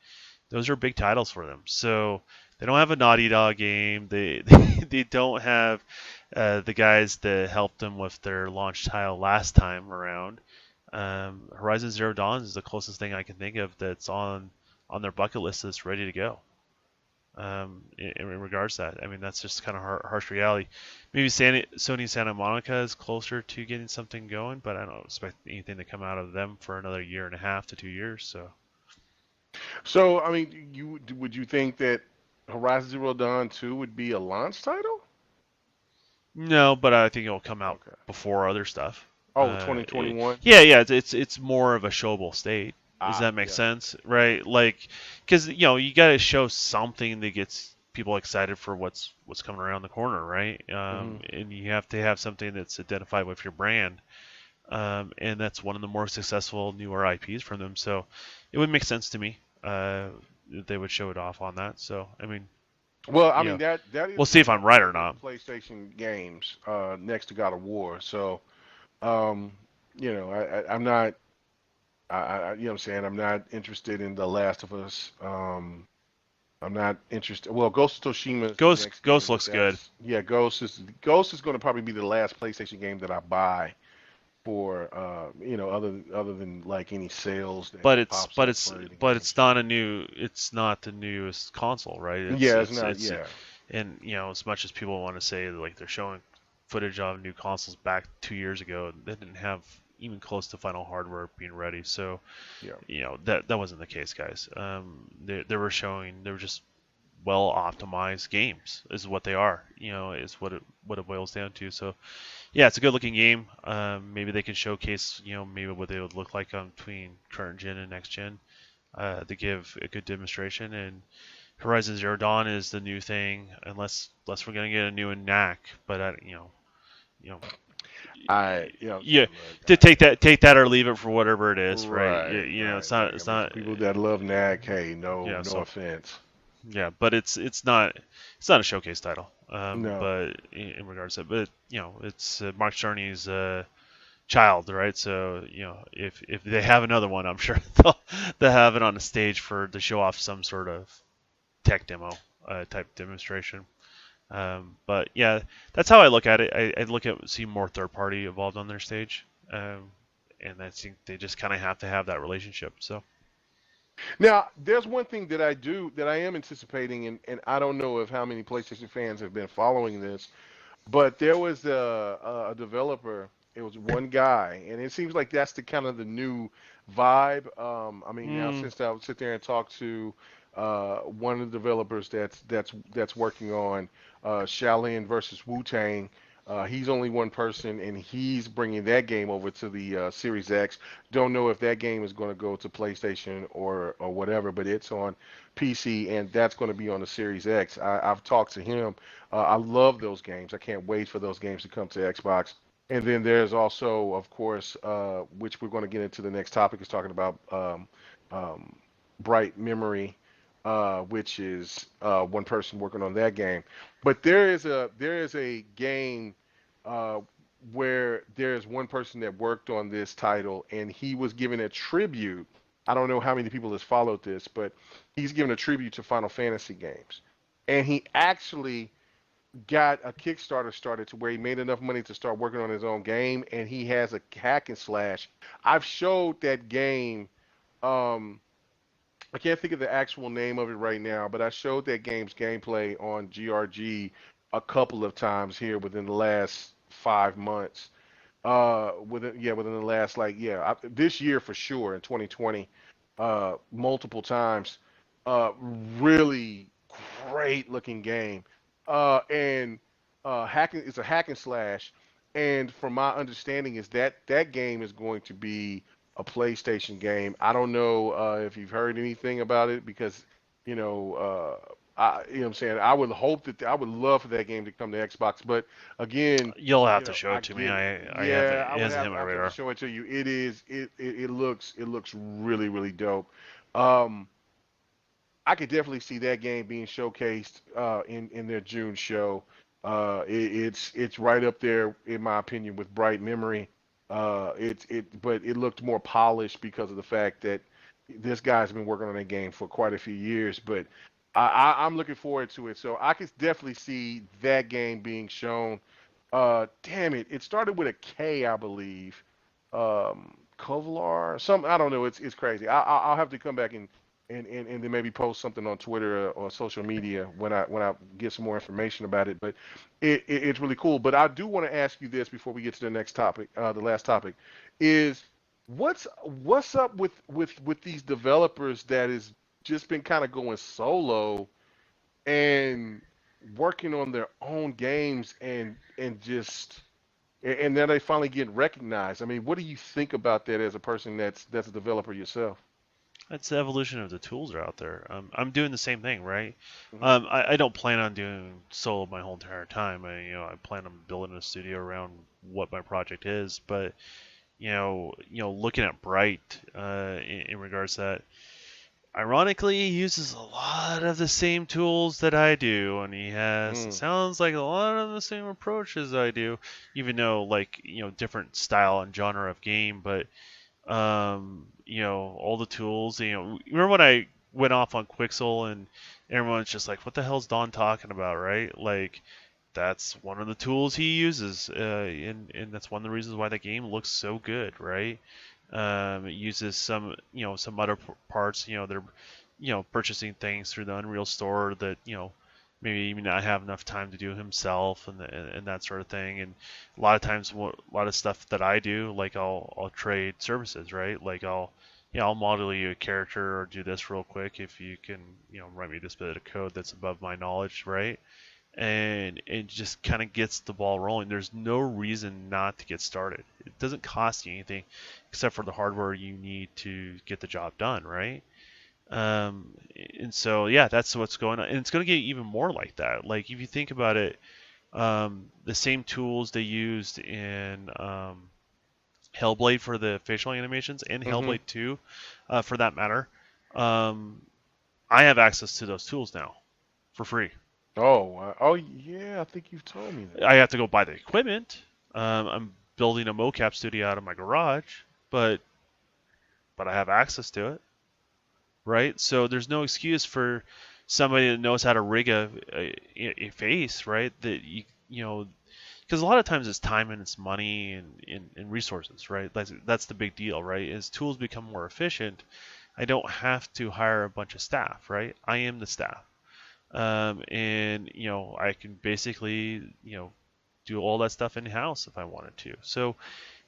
Those are big titles for them. So they don't have a Naughty Dog game. They don't have the guys that helped them with their launch title last time around. Horizon Zero Dawn is the closest thing I can think of that's on their bucket list that's ready to go. In regards to that, I mean that's just kind of harsh reality. Maybe Sony Santa Monica is closer to getting something going, but I don't expect anything to come out of them for another year and a half to 2 years. So So, I mean, would you think that Horizon Zero Dawn 2 would be a launch title? no, but I think it'll come out Okay. before other stuff. Oh, 2021. Yeah, yeah, it's more of a showable state. Does Ah, that make yeah. sense? Right? Like, because you got to show something that gets people excited for what's coming around the corner, right? Hmm. And you have to have something that's identified with your brand. And that's one of the more successful newer IPs from them. So it would make sense to me that they would show it off on that. So I mean, Well, I you mean know, that we'll is see one if of my I'm right or favorite not. PlayStation games, next to God of War. So, um, I'm not, you know what I'm saying? I'm not interested in The Last of Us. I'm not interested. Well, Ghost of Tsushima is the next Ghost game, but looks good, yeah, Ghost is going to probably be the last PlayStation game that I buy for, other than like any sales that but it's pops but up it's for the but game. it's So not a new. It's not the newest console, right? It's yeah, it's it's not. it's Yeah, and as much as people want to say like they're showing footage of new consoles back 2 years ago, they didn't have even close to final hardware being ready. So yeah. that wasn't the case, guys. They were just well optimized games is what they are. Is what it boils down to. So yeah, it's a good looking game. Maybe they can showcase maybe what they would look like between current gen and next gen to give a good demonstration. And Horizon Zero Dawn is the new thing, unless we're gonna get a new knack. But you know, You know what I'm yeah, saying? Look, to take that or leave it for whatever it is, right? right, It's right. not Like, I it's mean, for not people that love Knack, hey, no, yeah. no So offense. yeah, but it's not a showcase title. No. But in regards to it, but it's Mark Cerny's child, right? So if they have another one, I'm sure they'll have it on the stage for to show off some sort of tech demo type demonstration. But yeah, that's how I look at it. I look at see more third party involved on their stage, and I think they just kind of have to have that relationship. So Now, there's one thing that I am anticipating, and I don't know if how many PlayStation fans have been following this, but there was a developer. It was one guy, and it seems like that's the kind of the new vibe. I mean, now mm, since I would sit there and talk to one of the developers that's working on Shaolin versus Wu Tang. He's only one person, and he's bringing that game over to the Series X. Don't know if that game is going to go to PlayStation or whatever, but it's on PC, and that's going to be on the Series X. I've talked to him. I love those games. I can't wait for those games to come to Xbox. And then there's also, of course, which we're going to get into the next topic, is talking about um, Bright Memory, which is one person working on that game. But there is a game uh, where there's one person that worked on this title, and he was given a tribute. I don't know how many people has followed this, but he's given a tribute to Final Fantasy games, and he actually got a Kickstarter started to where he made enough money to start working on his own game, and he has a hack and slash. I've showed that game. Um, I can't think of the actual name of it right now, but I showed that game's gameplay on GRG a couple of times here within the last 5 months. Within the last this year for sure in 2020, multiple times. Uh, Really great looking game. And hacking It's a hack and slash, and from my understanding is that game is going to be a PlayStation game. I don't know if you've heard anything about it because you know what I'm saying. I would love for that game to come to Xbox, but again, you'll have to show I it to me. get it. I haven't. Yeah, It hasn't hit my I would have to radar. show it to you. It looks really really dope. Um, I could definitely see that game being showcased in their June show. It's right up there in my opinion with Bright Memory. But it looked more polished because of the fact that this guy's been working on that game for quite a few years. But I'm looking forward to it. So I could definitely see that game being shown. Damn it! It started with a K, I believe. Kovalar, some I don't know. It's crazy. I'll have to come back and then maybe post something on Twitter or social media when I get some more information about it. But it's really cool. But I do want to ask you this before we get to the next topic. The last topic is what's up with these developers that has just been kind of going solo and working on their own games and just and now they finally get recognized. I mean, what do you think about that as a person that's a developer yourself? That's the evolution of the tools that are out there. I'm doing the same thing, right? Hmm. I don't plan on doing solo my whole entire time. I plan on building a studio around what my project is. But looking at Bright in regards to that, ironically, he uses a lot of the same tools that I do, and he has Mm. sounds like a lot of the same approaches I do, even though like different style and genre of game. But all the tools. Remember when I went off on Quixel and everyone's just like, "What the hell's Don talking about?" Right? Like, that's one of the tools he uses, and that's one of the reasons why the game looks so good, right? It uses some other parts. They're purchasing things through the Unreal Store that maybe even not have enough time to do himself and that sort of thing. And a lot of times, a lot of stuff that I do, like I'll trade services, right? Like I'll model you a character or do this real quick if you can write me this bit of code that's above my knowledge, right? And it just kind of gets the ball rolling. There's no reason not to get started. It doesn't cost you anything except for the hardware you need to get the job done, right? Um, and so yeah, that's what's going on, and it's going to get even more like that. Like if you think about it, the same tools they used in Hellblade for the facial animations and Hmm. Hellblade 2, for that matter, um, I have access to those tools now for free. Oh yeah, I think you've told me that. I have to go buy the equipment. I'm building a mocap studio out of my garage, but I have access to it, right? So there's no excuse for somebody that knows how to rig a face, right? That because a lot of times it's time and it's money and resources, right? That's the big deal, right? As tools become more efficient, I don't have to hire a bunch of staff, right? I am the staff, and I can basically do all that stuff in house if I wanted to. So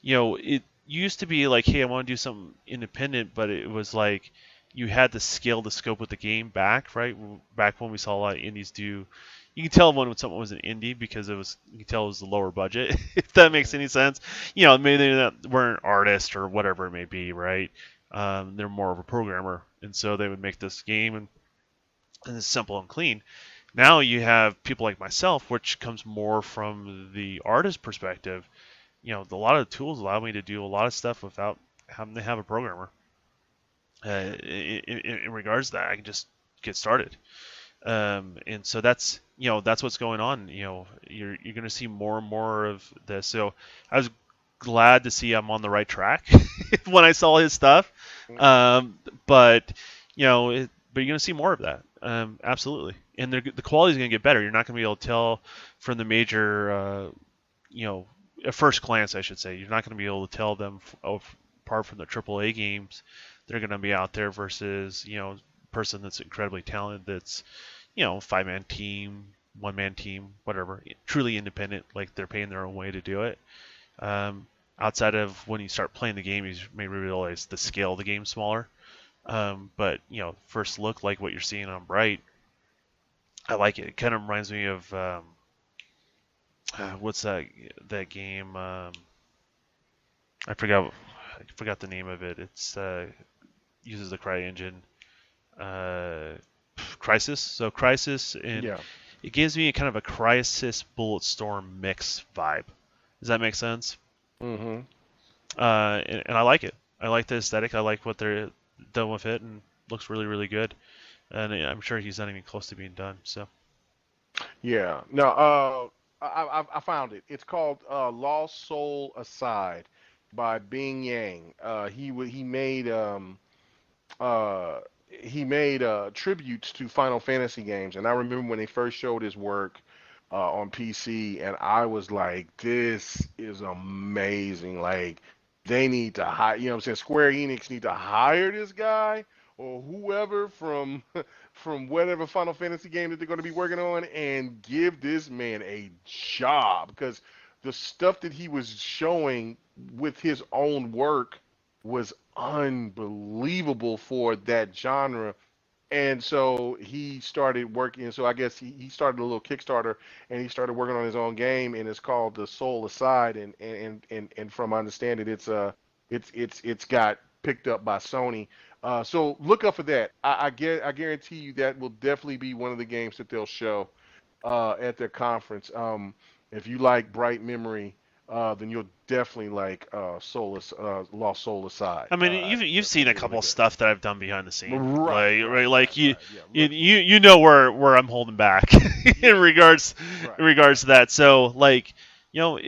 it used to be like, hey, I want to do something independent, but it was like you had to scale the scope of the game back, right? Back when we saw a lot of indies do. You can tell when something was an indie because you can tell it was the lower budget, if that makes any sense. Maybe weren't artists or whatever it may be, right? They're more of a programmer, and so they would make this game and it's simple and clean. Now you have people like myself, which comes more from the artist perspective. A lot of the tools allow me to do a lot of stuff without having to have a programmer. In regards to that, I can just get started. And so that's what's going on. You're going to see more and more of this. So I was glad to see I'm on the right track when I saw his stuff. Hmm. Um, but but you're going to see more of that. Absolutely, and the quality is going to get better. You're not going to be able to tell from the major, you know, at first glance, I should say, you're not going to be able to tell them apart from the AAA games they're going to be out there versus person that's incredibly talented that's 5-man team, 1-man team, whatever, truly independent, like they're paying their own way to do it. Um, Outside of when you start playing the game, you may realize the scale of the game smaller. But first look, like what you're seeing on Bright, I like it. It kind of reminds me of what's that game? I forgot the name of it. It's uses the Cry engine. Uh, Crisis. So Crisis, and Yeah. it gives me a kind of a Crisis Bulletstorm mix vibe. Does that make sense? Hmm. And I like it. I like the aesthetic. I like what they're done with it, and looks really, really good. And I'm sure he's not even close to being done. So Yeah. No. I found it. It's called Lost Soul Aside by Bing Yang. Uh, he made tributes to Final Fantasy games, and I remember when they first showed his work on PC, and I was like, "This is amazing!" Like, they need to hire, you know, what I'm saying, Square Enix need to hire this guy or whoever from from whatever Final Fantasy game that they're going to be working on, and give this man a job because the stuff that he was showing with his own work was unbelievable for that genre. And so he started working. So I guess he started a little Kickstarter and he started working on his own game, and it's called The Soul Aside. And from my understanding, it's got picked up by Sony. So look up for that. I guarantee you that will definitely be one of the games that they'll show at their conference. If you like Bright Memory, then you'll definitely like Lost Soul Aside. I mean, you've That's seen gonna a be really couple of good. stuff that I've done behind the scene, Right, right, right, like you right. Yeah, you look, you, you know where I'm holding back yeah, right, in regards right. to that. So like, you know,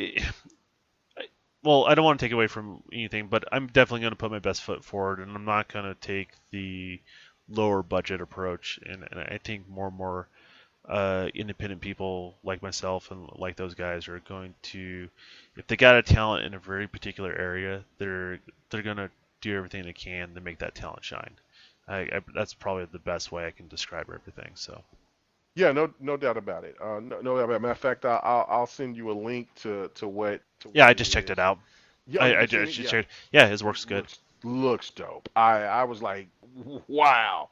well, I don't want to take away from anything, but I'm definitely going to put my best foot forward, and I'm not going to take the lower budget approach. And I think more and more independent people like myself and like those guys are going to, if they got a talent in a very particular area, they're going to do everything they can to make that talent shine. That's probably the best way I can describe everything. So Yeah, no doubt about it. No doubt about it. Matter of fact, I'll send you a link to yeah, what I it just checked it is. out. Yeah, oh, I you've seen just it? Yeah, checked. Yeah, his work's good. looks dope. I was like, wow.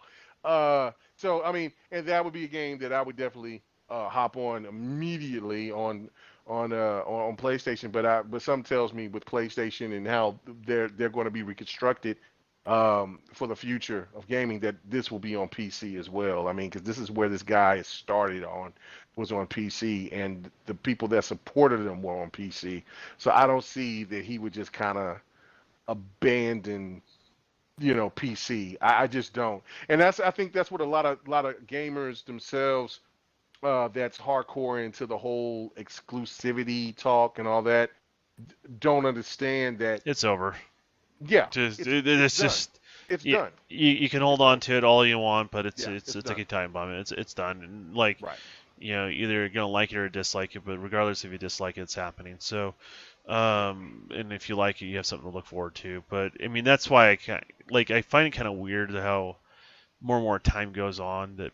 So I mean, and that would be a game that I would definitely hop on immediately on PlayStation. But some tells me with PlayStation and how they're going to be reconstructed for the future of gaming that this will be on PC as well. I mean, because this is where this guy started on was on PC, and the people that supported him were on PC. So I don't see that he would just kind of abandon, PC. I just don't. And I think that's what a lot of gamers themselves that's hardcore into the whole exclusivity talk and all that don't understand that. It's over. Yeah, it's It's done. just It's you, done. you can hold It's on over. to it all you want, but Yeah, it's it's like done. a time bomb. It's done. And like, Right. either you're gonna like it or dislike it, but regardless if you dislike it, it's happening. So, Yeah. and if you like it, you have something to look forward to. But I mean, that's why I find it kind of weird how more and more time goes on that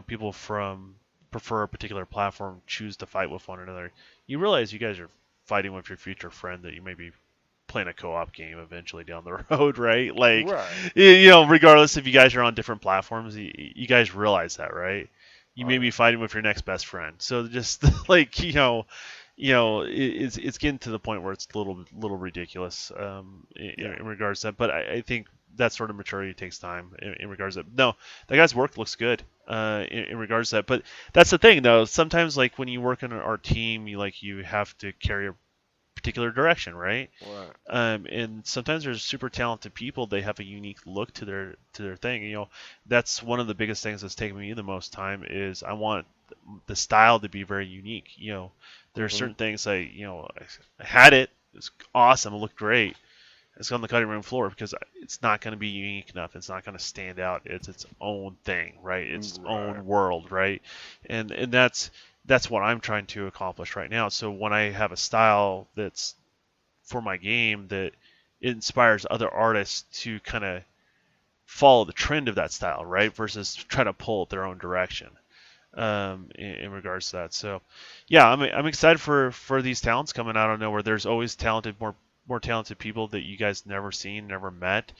people from prefer a particular platform choose to fight with one another. You realize you guys are fighting with your future friend that you may be playing a co-op game eventually down the road, right? Like, Right. regardless if you guys are on different platforms, you guys realize that, right? You Oh may yeah. be fighting with your next best friend. So just like it's getting to the point where it's a little ridiculous Yeah. in regards to that. But I think that sort of maturity takes time in regards to that. No, that guy's work looks good in regards to that. But that's the thing, though. Sometimes, like when you work on our team, you have to carry a particular direction, right? Right. And sometimes there's super talented people. They have a unique look to their thing. That's one of the biggest things that's taken me the most time is I want the style to be very unique. There are Hmm. certain things I had it. It's awesome. It looked great. It's on the cutting room floor because it's not going to be unique enough. It's not going to stand out. It's its own thing, right? Its Right. own world, right? And that's what I'm trying to accomplish right now. So when I have a style that's for my game that inspires other artists to kind of follow the trend of that style, right? Versus try to pull it their own direction in regards to that. So, yeah, I'm excited for these talents coming out of nowhere. There's always more talented people that you guys never seen, never met.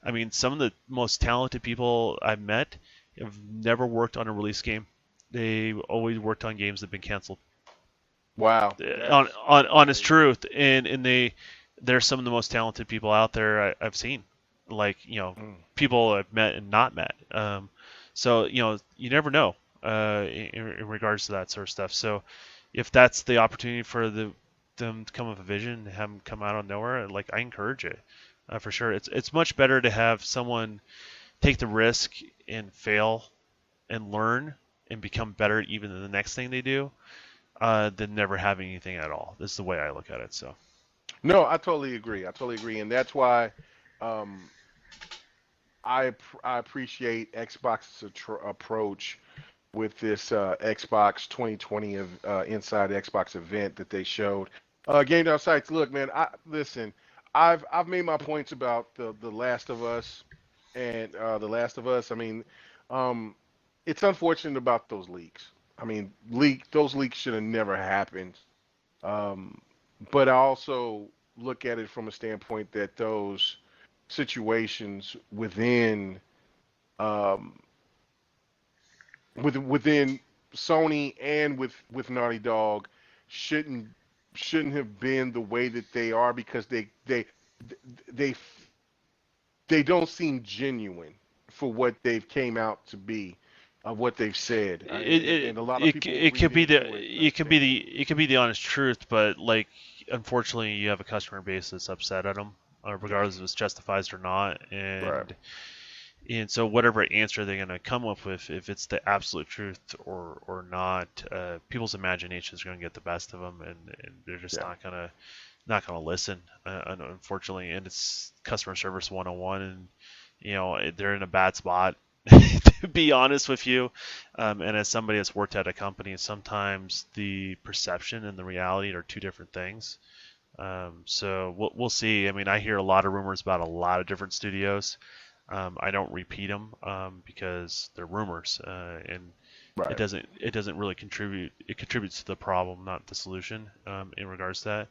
I mean, some of the most talented people I've met have never worked on a release game. They always worked on games that have been canceled. Wow. On That's honest crazy. truth, and they're some of the most talented people out there I've seen. Like Mm. people I've met and not met. So you never know in regards to that sort of stuff. So if that's the opportunity for them to come with a vision and have them come out of nowhere, like I encourage it for sure. It's much better to have someone take the risk and fail and learn and become better even in the next thing they do than never having anything at all. This is the way I look at it. So No, I totally agree. I totally agree, and that's why um, I appreciate Xbox's approach with this Xbox 2020 of Inside Xbox event that they showed. Game Sites, look, man, I listen. I've made my points about the Last of Us and the Last of Us. I mean, um, it's unfortunate about those leaks. I mean, those leaks should have never happened. Um, but I also look at it from a standpoint that those situations um, within Sony and with Naughty Dog shouldn't shouldn't have been the way that they are because they they don't seem genuine for what they've came out to be of what they've said, and a lot of people it could read be into it and understand it. it could be the honest truth, but like unfortunately you have a customer base that's upset at them, Yeah, regardless if it's justified or not, right. and so whatever answer they're gonna come up with, if it's the absolute truth or not, people's imaginations are gonna get the best of them, and they're just Yeah, not gonna listen, unfortunately, and it's customer service 101, and they're in a bad spot. To be honest with you, and as somebody that's worked at a company, sometimes the perception and the reality are two different things. So we'll see. I mean, I hear a lot of rumors about a lot of different studios. I don't repeat them because they're rumors, and right. it doesn't really contribute. It contributes to the problem, not the solution, in regards to that.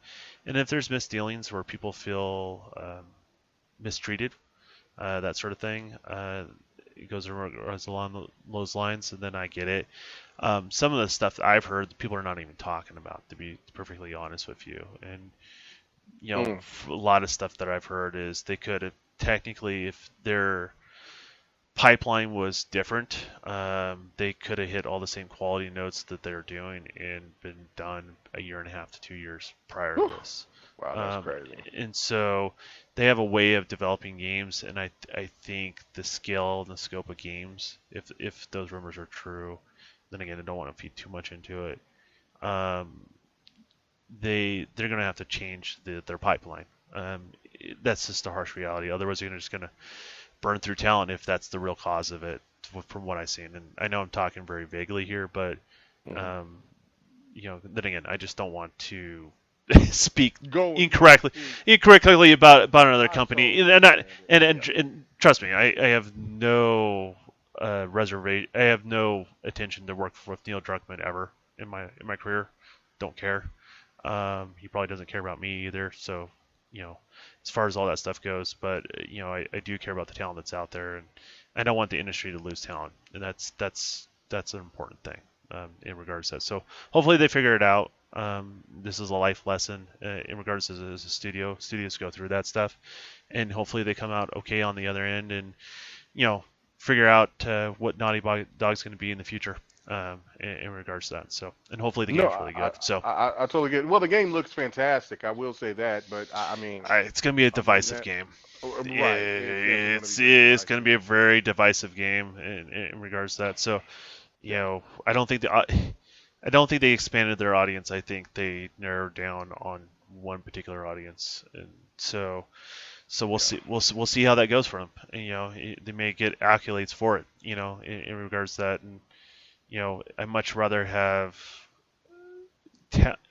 And if there's misdealings where people feel mistreated, that sort of thing, it goes along those lines, and then I get it. Some of the stuff that I've heard, people are not even talking about, to be perfectly honest with you. And Mm, a lot of stuff that I've heard is they could have technically, if their pipeline was different, they could have hit all the same quality notes that they're doing and been done a year and a half to 2 years prior to whew. this. Wow, that's Um, crazy. and so they have a way of developing games, and I think the scale and the scope of games, if those rumors are true, then again I don't want to feed too much into it. Um, they're going to have to change their pipeline. That's just a harsh reality. Otherwise, they're just going to burn through talent if that's the real cause of it, from what I've seen. And I know I'm talking very vaguely here, but Hmm. um, then again, I just don't want to speak Go, yeah. incorrectly incorrectly about another I company, totally and not understand it. and Yeah. and, and trust me, I have no reservation. I have no intention to work with Neil Druckmann ever in my career. Don't care. He probably doesn't care about me either. So, you know, as far as all that stuff goes, but I do care about the talent that's out there, and I don't want the industry to lose talent, and that's an important thing in regards to that. So hopefully they figure it out. This is a life lesson in regards to as a studio. Studios go through that stuff, and hopefully they come out okay on the other end, and you know figure out what Naughty Dog's going to be in the future in regards to that. So, and hopefully the No, game's really good. So, I totally get it. Well, the game looks fantastic. I will say that, but I mean, it's going to be a other than divisive that, game. right? It's definitely going to be very It's going to divisive. be a very divisive game in regards to that. So, Yeah. I don't think I don't think they expanded their audience. I think they narrowed down on one particular audience, and so we'll Yeah. see we'll see how that goes for them. And, they may get accolades for it. In regards to that, and I much rather have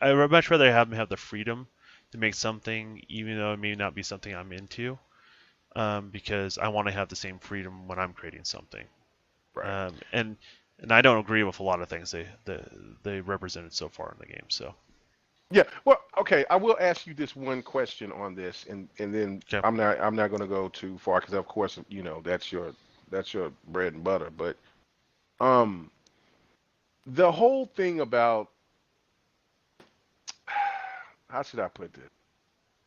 I would much rather have them have the freedom to make something, even though it may not be something I'm into, because I want to have the same freedom when I'm creating something. Right. And I don't agree with a lot of things they represented so far in the game. So Yeah. Well, okay. I will ask you this one question on this, and then okay. I'm not going to go too far because of course that's your bread and butter. But um, the whole thing about how should I put this?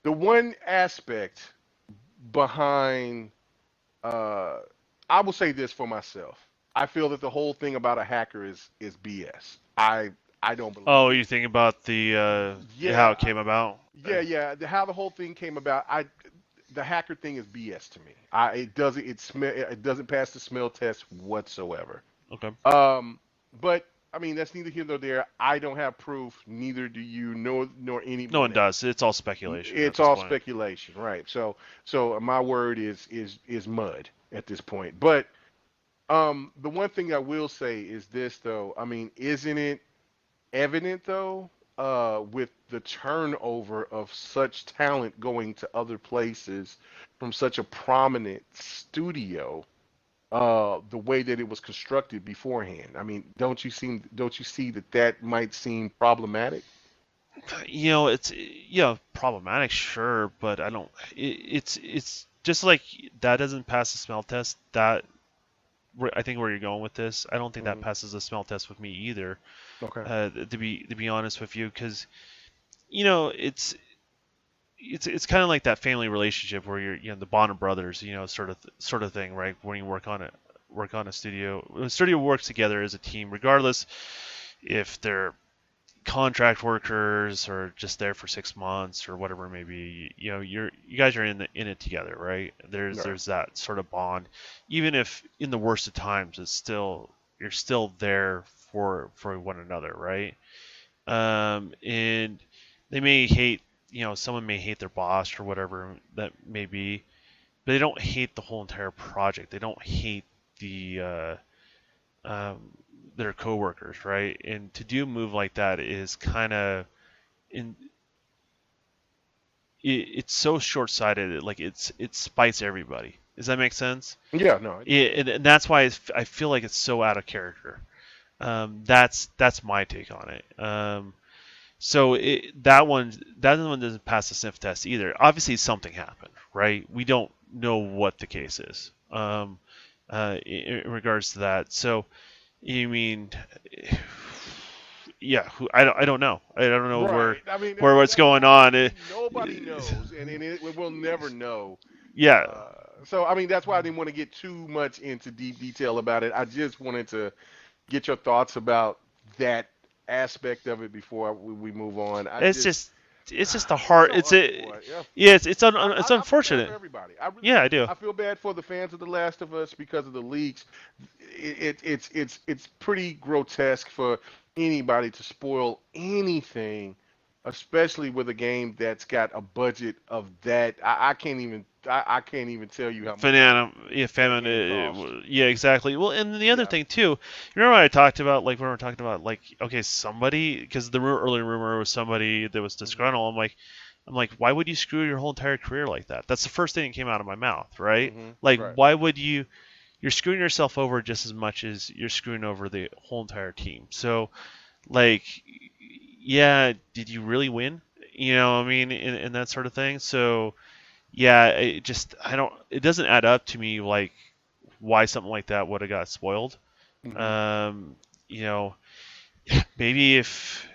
The one aspect behind uh, I will say this for myself. I feel that the whole thing about a hacker is BS. I don't believe Oh, it. you think about how Yeah, it came about? yeah. How the whole thing came about, the hacker thing is BS to me. It doesn't pass the smell test whatsoever. Okay. Um, but I mean, that's neither here nor there. I don't have proof. Neither do you, nor No anyone one else. does. It's all speculation at It's this all point. speculation, right? So my word is mud at this point. But the one thing I will say is this, though. I mean, isn't it evident though, with the turnover of such talent going to other places from such a prominent studio, the way that it was constructed beforehand? I mean, don't you see that that might seem problematic? It's problematic, sure, but I don't. It's just like that doesn't pass the smell test. I think where you're going with this, I don't think that Hmm. passes the smell test with me either. Okay. To be honest with you, because it's kind of like that family relationship where you're the bond of brothers, sort of thing, right? When you work on a studio, when a studio works together as a team, regardless if they're contract workers or just there for 6 months or whatever it may be. You guys are in it together, right? There's Right. there's that sort of bond, even if in the worst of times, you're still there for one another, right? And they may hate, someone may hate their boss or whatever that may be, but they don't hate the whole entire project. They don't hate the um, their coworkers, right? And to do a move like that is kind of in it's so short-sighted. Like it spites everybody. Does that make sense? Yeah. No, it does. And that's why I feel like it's so out of character. That's my take on it. So that one doesn't pass the sniff test either. Obviously, something happened, right? We don't know what the case is in regards to that. So you mean, yeah? I don't know. I don't know where Right. I mean, where what's going on. nobody knows, and we'll never know. Yeah, So I mean, that's why I didn't want to get too much into deep detail about it. I just wanted to get your thoughts about that aspect of it before we move on. it's just it's just a It's hard. so boy, yeah. Yeah, it's I feel bad for unfortunate. everybody. I really Yeah, do. I do. I feel bad for the fans of The Last of Us because of the leaks. It's pretty grotesque for anybody to spoil anything, especially with a game that's got a budget of that. I can't even tell you how much Banana, yeah, that famine, game cost. yeah, exactly. Well, and the other Yeah. thing too, you remember what I talked about, like when we were talking about, like, okay, somebody, because the early rumor was somebody that was Hmm. disgruntled. I'm like, why would you screw your whole entire career like that? That's the first thing that came out of my mouth, right? Hmm. Like, Right. why would you? You're screwing yourself over just as much as you're screwing over the whole entire team. So, like, yeah, did you really win? What I mean, and that sort of thing. So, yeah, I don't. It doesn't add up to me, like why something like that would have got spoiled. Hmm. Um, you know, maybe if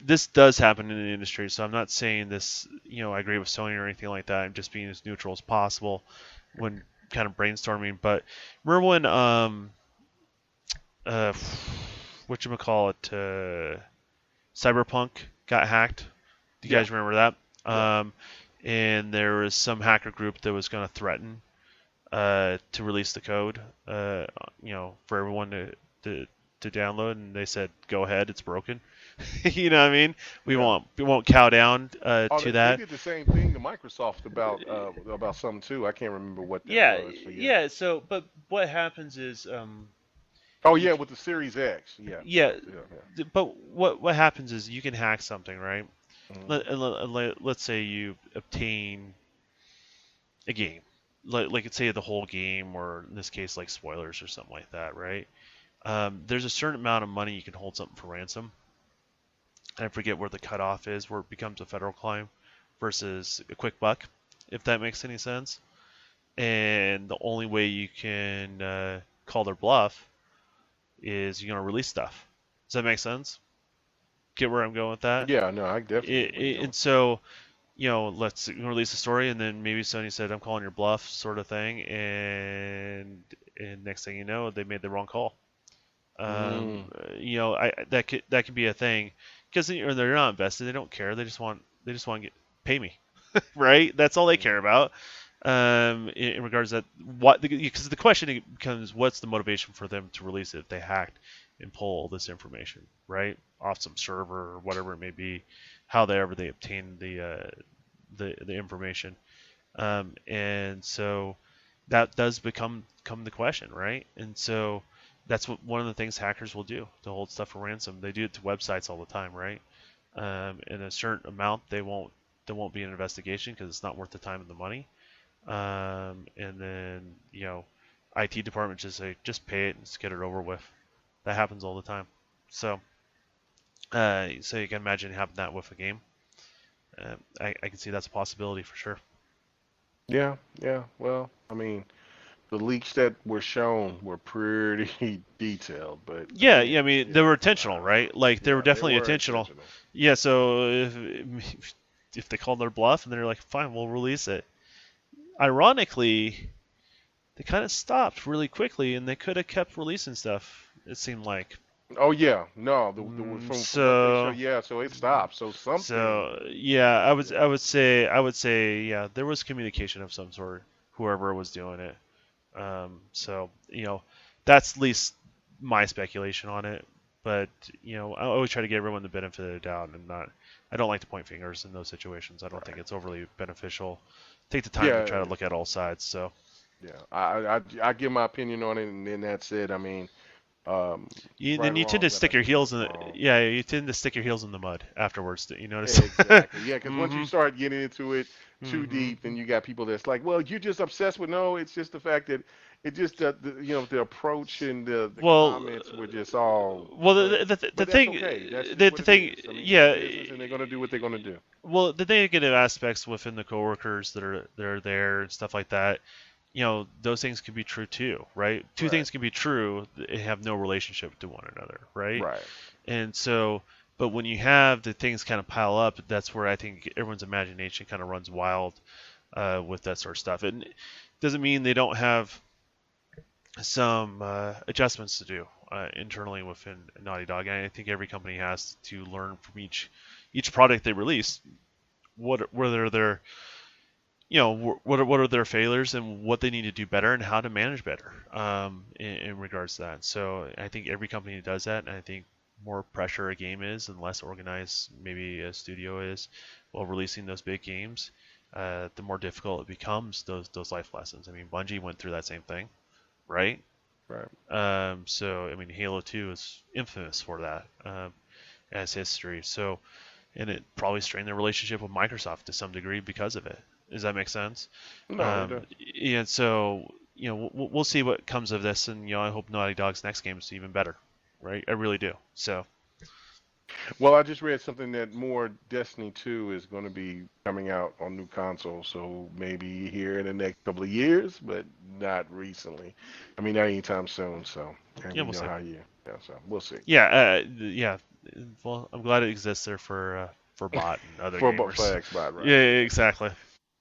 this does happen in the industry, so I'm not saying this. I agree with Sony or anything like that. I'm just being as neutral as possible when kind of brainstorming. But remember when uh, whatchamacallit, Cyberpunk got hacked? Do you Yeah. guys remember that? Yeah. And there was some hacker group that was going to threaten to release the code, for everyone to to download, and they said, "Go ahead, it's broken." You know what I mean? We Yeah. won't we won't cow down Oh, to they that. did the same thing to Microsoft about something too. I can't remember what that Yeah, was. So yeah. yeah. So, but what happens is, Oh you, yeah, with the Series X. Yeah. yeah, Yeah. Yeah. but what happens is you can hack something, right? Hmm. Let's say you obtain a game, like say the whole game, or in this case, like spoilers or something like that, right? There's a certain amount of money you can hold something for ransom. I forget where the cutoff is, where it becomes a federal crime versus a quick buck, if that makes any sense. And the only way you can call their bluff is you're going to release stuff. Does that make sense? Get where I'm going with that? Yeah. No, I definitely get where you're And going. so, let's release a story, and then maybe Sony said, "I'm calling your bluff," sort of thing, and next thing you know, they made the wrong call. Mm. That could be a thing because they're not invested. They don't care. They just want to pay me, right? That's all they care Hmm. about. In regards to that, what because the question becomes, what's the motivation for them to release it if they hacked and pull all this information, right, off some server or whatever it may be, however they obtain the information, and so that does come the question, right? And so that's what one of the things hackers will do to hold stuff for ransom. They do it to websites all the time, right? In a certain amount, there won't be an investigation because it's not worth the time and the money. And then IT department just say just pay it and just get it over with. That happens all the time. So so you can imagine having that with a game. I can see that's a possibility for sure. Yeah, yeah. Well, I mean, the leaks that were shown were pretty detailed, but Yeah, again, yeah. I mean, they were intentional, right? Like they were yeah, they definitely were intentional. intentional. Yeah. So if they called their bluff and they're like, fine, we'll release it. Ironically, they kind of stopped really quickly, and they could have kept releasing stuff. It seemed like. Oh yeah, no, from what they show, So yeah. So it stopped. So something, So yeah, yeah, I would say yeah, there was communication of some sort, whoever was doing it. So that's at least my speculation on it. But I always try to give everyone the benefit of the doubt and not. I don't like to point fingers in those situations. I don't think right, it's overly beneficial. Take the time to yeah, try to look at all sides. So yeah. I give my opinion on it, and then that's it. I mean, um, right then or you tend wrong, to but I stick your think it heels was in the wrong. yeah, you tend to stick your heels in the mud afterwards. You notice? Exactly. Yeah, because once you hmm start getting into it too hmm deep, then you got people that's like, well, you're just obsessed with. No, it's just the fact that it just the approach and the Well, comments were just all. well, But that's okay. That's just the what it thing, is. I mean, it's a yeah. business, and they're gonna do what they're gonna do. Well, the negative aspects within the coworkers that are there and stuff like that, those things can be true too, right? Two Right. things can be true and have no relationship to one another, right? Right. And so, but when you have the things kind of pile up, that's where I think everyone's imagination kind of runs wild with that sort of stuff. And it doesn't mean they don't have some adjustments to do internally within Naughty Dog. And I think every company has to learn from each product they release. What are their what are their failures and what they need to do better and how to manage better in regards to that. So I think every company does that, and I think more pressure a game is and less organized maybe a studio is while releasing those big games, the more difficult it becomes those life lessons. I mean, Bungie went through that same thing, right? Right. So I mean, Halo 2 is infamous for that as history. So and it probably strained their relationship with Microsoft to some degree because of it. Does that make sense? No, it does. And so we'll see what comes of this, and I hope Naughty Dog's next game is even better, right? I really do. So Well, I just read something that more Destiny 2 is going to be coming out on new consoles, so maybe here in the next couple of years, but not recently. I mean, not anytime soon. So, and yeah, we we'll know see. how you. Yeah, so we'll see. Yeah, yeah. Well, I'm glad it exists there for bot and other For gamers. Xbox, Yeah, right? yeah, exactly.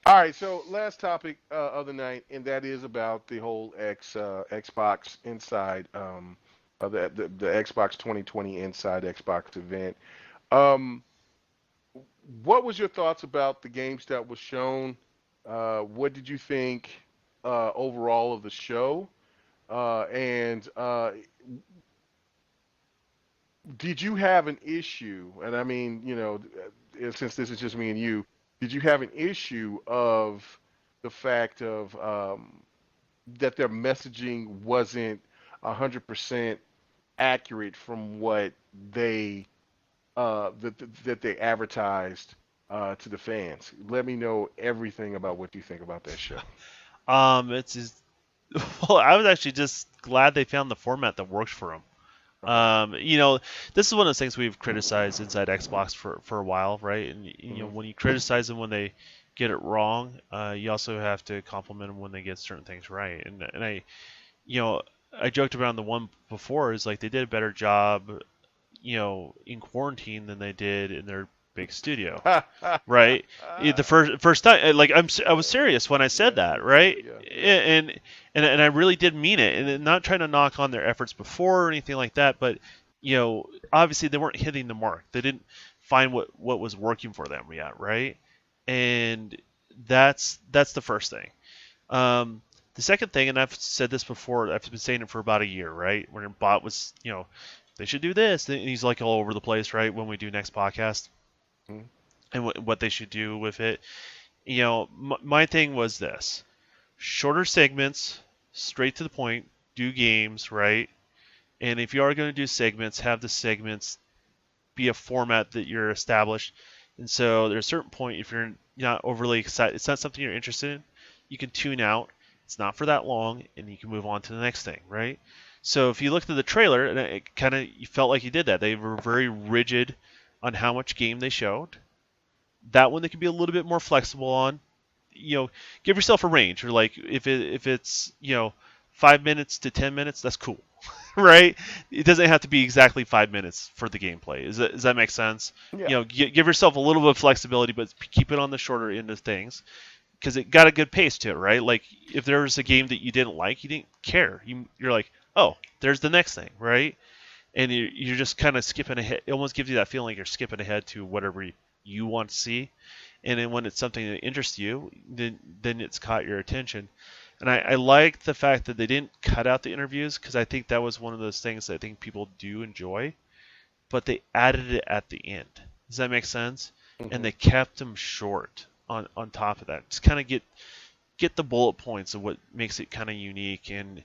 All right. So last topic of the night, and that is about the whole Xbox Inside, the Xbox 2020 Inside Xbox event. Um, what was your thoughts about the games that was shown? What did you think overall of the show? And did you have an issue? And I mean, since this is just me and you, did you have an issue of the fact of that their messaging wasn't 100% accurate from what they that they advertised to the fans? Let me know everything about what you think about that show. It's just, well, I was actually just glad they found the format that works for them. Okay. This is one of those things we've criticized inside Xbox for a while, right? And Hmm. when you criticize them when they get it wrong, you also have to compliment them when they get certain things right. And you know, I joked around the one before is like they did a better job, in quarantine than they did in their big studio, Yeah. right? The first time, like I was serious when I said Yeah. that, Yeah. right? Yeah. Yeah. And I really did mean it, and not trying to knock on their efforts before or anything like that, but obviously they weren't hitting the mark. They didn't find what was working for them yet, right? And that's the first thing. The second thing, and I've said this before, I've been saying it for about a year, right? When bot was, they should do this, and he's like all over the place, right? When we do next podcast, Mhm. and what they should do with it. My thing was this: shorter segments, straight to the point, do games, right? And if you are going to do segments, have the segments be a format that you're established. And so there's a certain point, if you're not overly excited, it's not something you're interested in, you can tune out. It's not for that long, and you can move on to the next thing, right? So if you looked at the trailer, and it kind of you felt like you did that. They were very rigid on how much game they showed. That one they can be a little bit more flexible on. Give yourself a range, or like if it's 5 minutes to 10 minutes, that's cool, right? It doesn't have to be exactly 5 minutes for the gameplay. Does that make sense? Yeah. Give yourself a little bit of flexibility, but keep it on the shorter end of things because it got a good pace to it, right? Like if there was a game that you didn't like, you didn't care. You're like, oh, there's the next thing, right? And you're just kind of skipping ahead. It almost gives you that feeling like you're skipping ahead to whatever you want to see. And then when it's something that interests you, then it's caught your attention. And I like the fact that they didn't cut out the interviews because I think that was one of those things that I think people do enjoy, but they added it at the end. Does that make sense? And Hmm. they kept them short on top of that. Just kind of get the bullet points of what makes it kind of unique and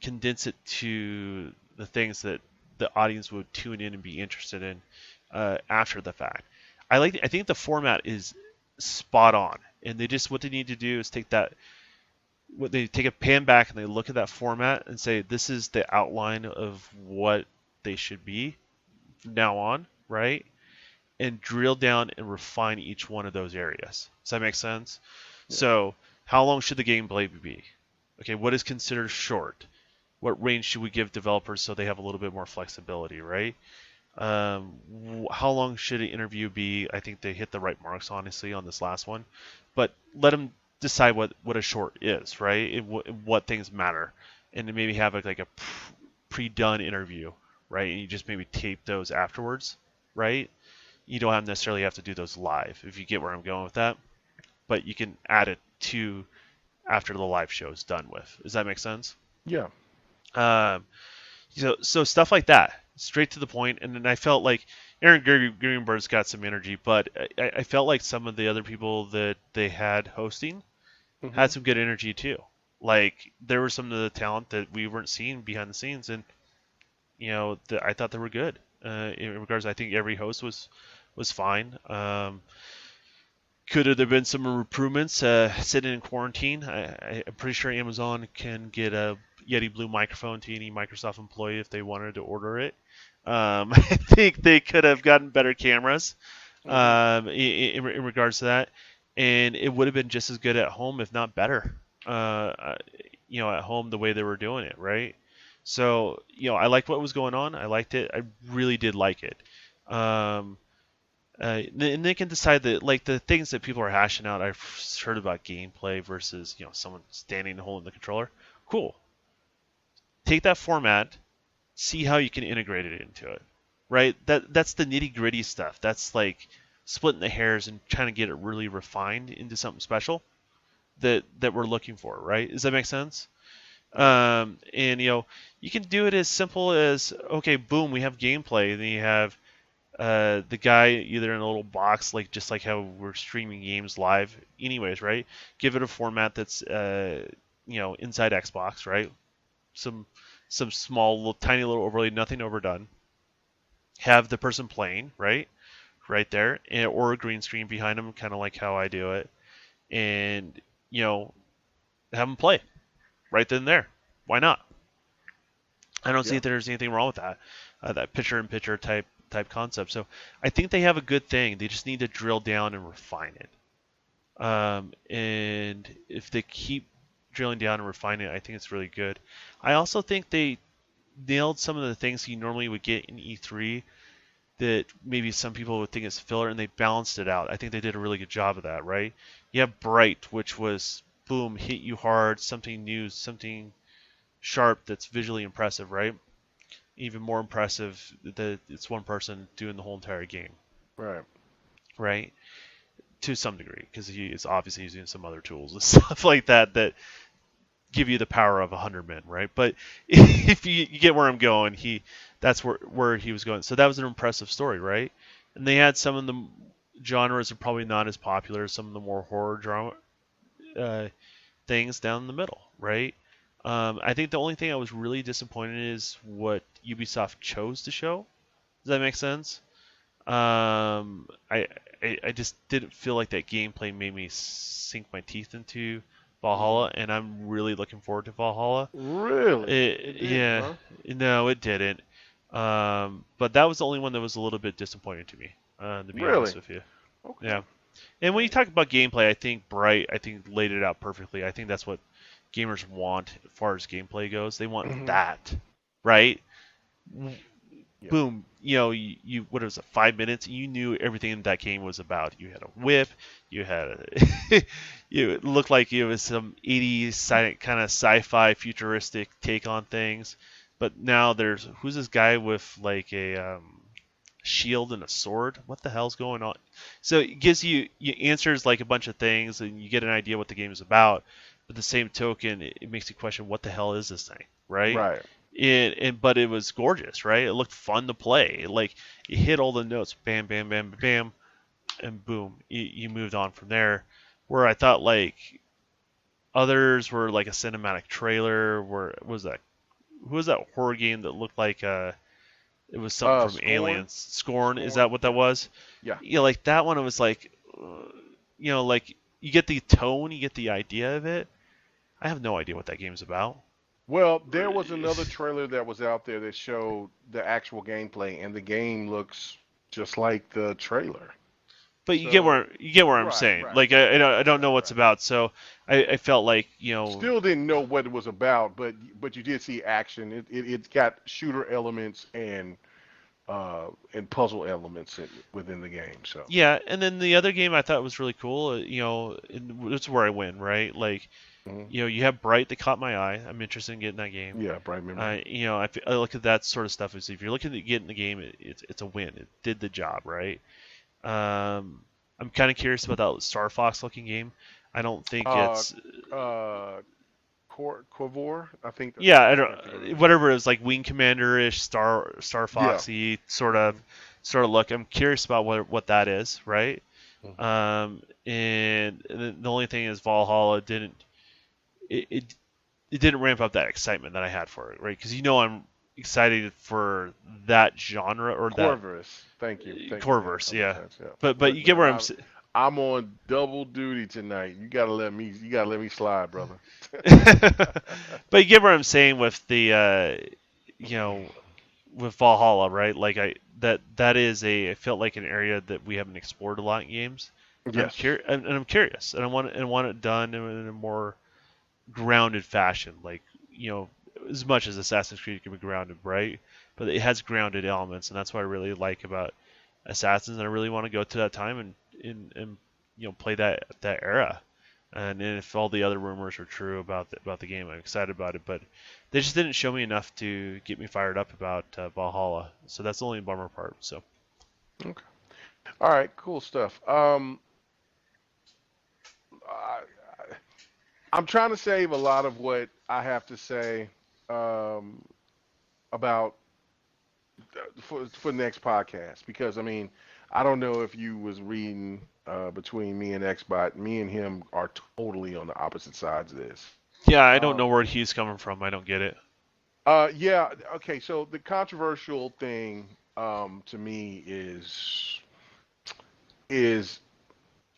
condense it to the things that the audience would tune in and be interested in after the fact. I think the format is spot on, and what they need to do is take a pan back and they look at that format and say this is the outline of what they should be from now on, right? And drill down and refine each one of those areas. Does that make sense? Yeah. So, how long should the gameplay be? Okay, what is considered short? What range should we give developers so they have a little bit more flexibility, right? How long should an interview be? I think they hit the right marks, honestly, on this last one. But let them decide what a short is, right? What things matter, and then maybe have like a pre-done interview, right? And you just maybe tape those afterwards, right? You don't necessarily have to do those live, if you get where I'm going with that. But you can add it to after the live show is done with. Does that make sense? Yeah. Um, so stuff like that, straight to the point. And then I felt like Aaron Greenberg's got some energy, but I felt like some of the other people that they had hosting Hmm. had some good energy too. Like there was some of the talent that we weren't seeing behind the scenes, and I thought they were good. In regards, I think every host was fine. Could have there been some improvements sitting in quarantine? I'm pretty sure Amazon can get a Yeti Blue microphone to any Microsoft employee if they wanted to order it. I think they could have gotten better cameras Hmm. in regards to that, and it would have been just as good at home, if not better. At home the way they were doing it, right? So, I liked what was going on. I liked it. I really did like it. Um, and they can decide that like the things that people are hashing out. I've heard about gameplay versus someone standing and holding the controller. Cool. Take that format, see how you can integrate it into it. Right. That's the nitty gritty stuff. That's like splitting the hairs and trying to get it really refined into something special that we're looking for. Right. Does that make sense? Yeah. And you can do it as simple as okay, boom, we have gameplay, and then you have the guy either in a little box, like just like how we're streaming games live, anyways, right? Give it a format that's inside Xbox, right? Some some small, little, tiny little overlay, nothing overdone. Have the person playing, right there, or a green screen behind them, kind of like how I do it, and you know have them play right then and there. Why not? I don't see Yeah. if there's anything wrong with that. That picture in picture type concept. So I think they have a good thing. They just need to drill down and refine it. And if they keep drilling down and refining it, I think it's really good. I also think they nailed some of the things you normally would get in E3 that maybe some people would think is filler, and they balanced it out. I think they did a really good job of that, right? You have Bright, which was boom, hit you hard, something new, something sharp that's visually impressive, right? Even more impressive that it's one person doing the whole entire game, Right. right? To some degree, because he is obviously using some other tools and stuff like that that give you the power of 100 men, right? But if you get where I'm going, that's where he was going. So that was an impressive story, right? And they had some of the genres are probably not as popular, some of the more horror drama uh, things down in the middle, right? I think the only thing I was really disappointed in is what Ubisoft chose to show. Does that make sense? I just didn't feel like that gameplay made me sink my teeth into Hmm. Valhalla, and I'm really looking forward to Valhalla. Really? It didn't, Yeah, huh? no, it didn't. But that was the only one that was a little bit disappointing to me, to be honest Really? with you. Okay. Yeah. And when you Okay. talk about gameplay, I think Bright, I think laid it out perfectly. I think that's what gamers want as far as gameplay goes. They want Hmm. that, right? Yeah. Boom, what was it, 5 minutes? You knew everything that game was about. You had a whip, you had it looked like it was some 80s kind of sci-fi futuristic take on things. But now there's who's this guy with like a shield and a sword? What the hell's going on? So it gives you answers like a bunch of things, and you get an idea what the game is about. But the same token, it makes you question what the hell is this thing, right? Right. But it was gorgeous, right? It looked fun to play. Like you hit all the notes, bam, bam, bam, bam, and boom, you moved on from there. Where I thought like others were like a cinematic trailer. Where was that? Who was that horror game that looked like it was something from Scorn. Aliens? Scorn, is Scorn. that what that Yeah. was? Yeah. Like that one, it was like, like you get the tone, you get the idea of it. I have no idea what that game's about. Well, there was another trailer that was out there that showed the actual gameplay, and the game looks just like the trailer. But So, you get where I'm right, saying. right, Like I don't right, know what's right. about, so I felt like Still didn't know what it was about, but you did see action. It's got shooter elements and puzzle elements within the game. So, yeah. And then the other game I thought was really cool. And that's where I win, right? Like mhm. you have Bright that caught my eye. I'm interested in getting that game. Yeah, bright memory. I look at that sort of stuff as if you're looking to get in the game, it's a win. It did the job, right? Um, I'm kind of curious about that Star Fox looking game. I don't think Uh, it's uh, Corvor, I think yeah, I can't think of don't, it. whatever it is, like Wing Commander ish, Star Yeah. Foxy Hmm. sort of look. I'm curious about what that is, right? Hmm. And the only thing is Valhalla didn't it, it it didn't ramp up that excitement that I had for it, right? Because I'm excited for that genre or that Corvus. Thank you. Thank you. Yeah, Coreverse, that makes yeah. sense. Yeah. But Look, you get man, where I'm on double duty tonight. You gotta let me slide, brother. but you get where I'm saying with the you know with Valhalla, right? Like that is I felt like an area that we haven't explored a lot in games. Yes. And I'm curious, and I want it done in a more grounded fashion, like as much as Assassin's Creed can be grounded, right? But it has grounded elements, and that's what I really like about Assassins, and I really want to go to that time and play that era. And if all the other rumors are true about the game, I'm excited about it. But they just didn't show me enough to get me fired up about Valhalla. So that's the only bummer part. So Okay. All right. Cool stuff. I, I'm trying to save a lot of what I have to say um, about for the next podcast because I mean I don't know if you was reading between me and Xbot. Me and him are totally on the opposite sides of this. yeah, I don't Uh, know where he's coming from. I don't get it. yeah. Okay. So the controversial thing to me is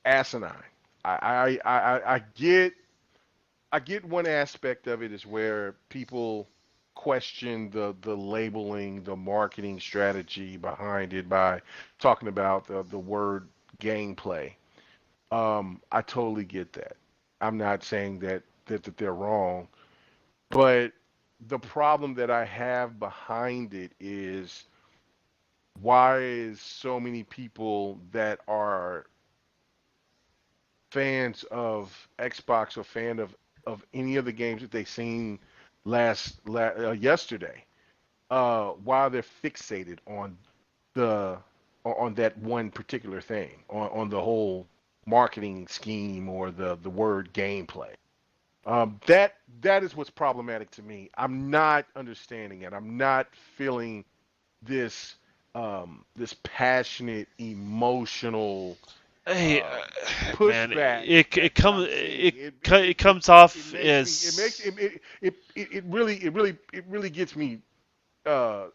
asinine. I get one aspect of it is where people question the labeling, the marketing strategy behind it by talking about the word gameplay. I totally get that. I'm not saying that they're wrong, but the problem that I have behind it is why is so many people that are fans of Xbox or fan of any of the games that they seen yesterday, why they're fixated the on that one particular thing, on the whole marketing scheme or the word gameplay. That is what's problematic to me. I'm not understanding it. I'm not feeling this this passionate, emotional Hey, um, man, pushback it that I'm comes seeing. it comes off It makes as it really gets me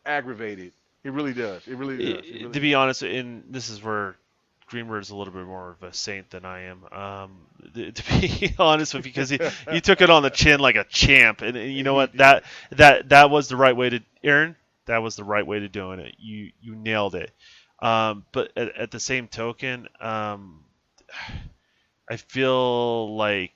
aggravated. It really does. It really does. It really to be does. honest, and this is where Greenberg's a little bit more of a saint than I am. To be honest with you, because he took it on the chin like a champ, and you know He what did. that was the right way to Aaron. That was the right way to doing it. You nailed it. But at the same token, I feel like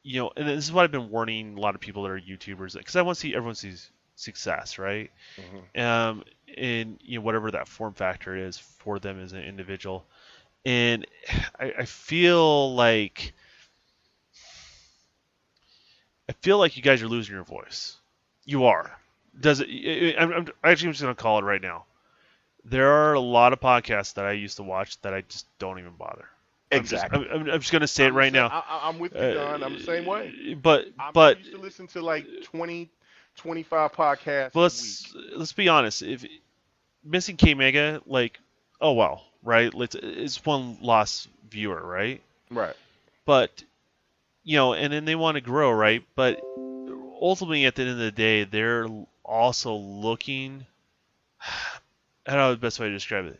and this is what I've been warning a lot of people that are YouTubers because I want to see everyone sees success, right? Hmm. Um, in whatever that form factor is for them as an individual, and I feel like you guys are losing your voice. You are. Does it? I'm actually just gonna call it right now. There are a lot of podcasts that I used to watch that I just don't even bother. Exactly. I'm just gonna say it right now. I'm with you, Uh, Don. I'm the same way. but I but used to listen to like 20, 25 podcasts but a week. let's be honest. If missing K Mega, like, oh well, right? It's one lost viewer, right? Right. But and then they want to grow, right? But ultimately, at the end of the day, they're also looking. I don't know the best way to describe it.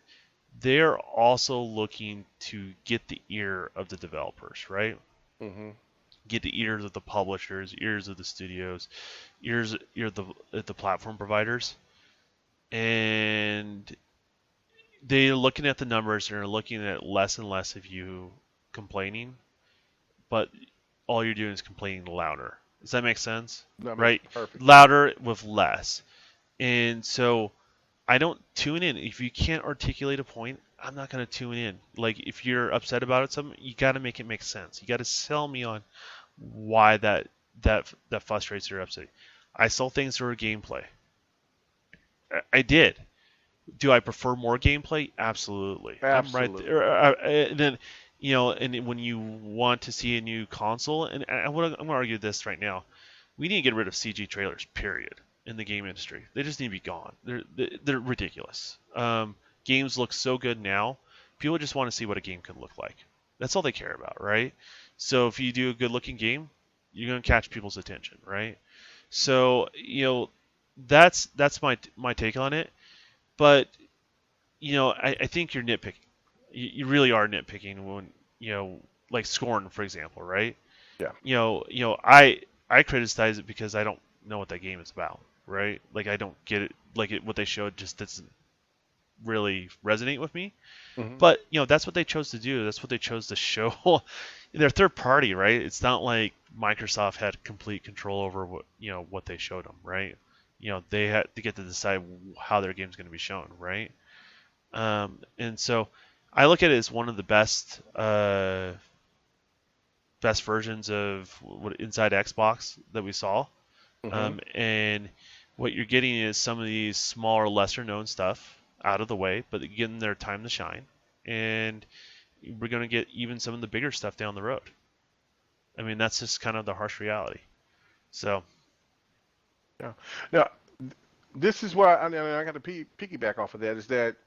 They're also looking to get the ear of the developers, right? Hmm. Get the ears of the publishers, ears of the studios, ear of the platform providers, and they're looking at the numbers and are looking at less and less of you complaining, but all you're doing is complaining louder. Does that make sense? That makes Right? perfect sense. Louder with less. And so I don't tune in. If you can't articulate a point, I'm not going to tune in. Like if you're upset about it, something you got to make it make sense. You got to sell me on why that frustrates or upset. I saw things that were gameplay. I did. Do I prefer more gameplay? Absolutely. I'm right Absolutely. there. And then, and when you want to see a new console, and I'm going to argue this right now, we need to get rid of CG trailers. Period. In the game industry, they just need to be gone. They're ridiculous. Games look so good now. People just want to see what a game can look like. That's all they care about, right? So if you do a good looking game, you're going to catch people's attention, right? So that's my take on it. But I think you're nitpicking. You really are nitpicking when like Scorn, for example, right? Yeah. I criticize it because I don't know what that game is about, right? Like I don't get it. Like what they showed just doesn't really resonate with me. Hmm. But that's what they chose to do. That's what they chose to show. They're third party, right? It's not like Microsoft had complete control over what they showed them, right? They had to get to decide how their game's going to be shown, right? And so I look at it as one of the best versions of what inside Xbox that we saw. Hmm. And what you're getting is some of these smaller, lesser known stuff out of the way, but getting their time to shine. And we're going to get even some of the bigger stuff down the road. I mean, that's just kind of the harsh reality. So, Yeah. Now, this is why I got to piggyback off of that is that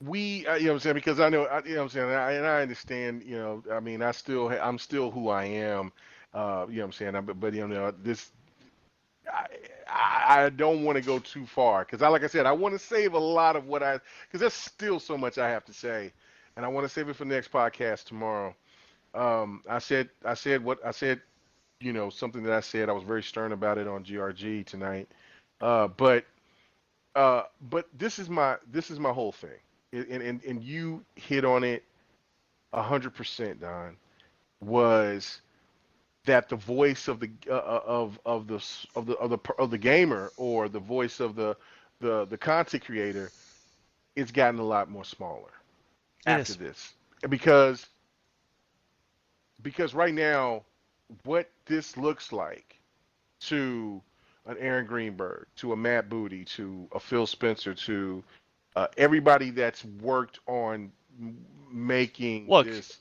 you know what I'm saying, because I know, you know what I'm saying, and I understand, I mean, I'm still who I am, you know what I'm saying, but this, I, I don't want to go too far because like I said, I want to save a lot of because there's still so much I have to say, and I want to save it for the next podcast tomorrow. I said what I said, something that I said. I was very stern about it on GRG tonight. But this is my whole thing, and you hit on it 100%, Don. Was that the voice of the gamer, or the voice of the content creator, it's gotten a lot more smaller after yes. this, because right now, what this looks like to an Aaron Greenberg, to a Matt Booty, to a Phil Spencer, to everybody that's worked on making Look, this.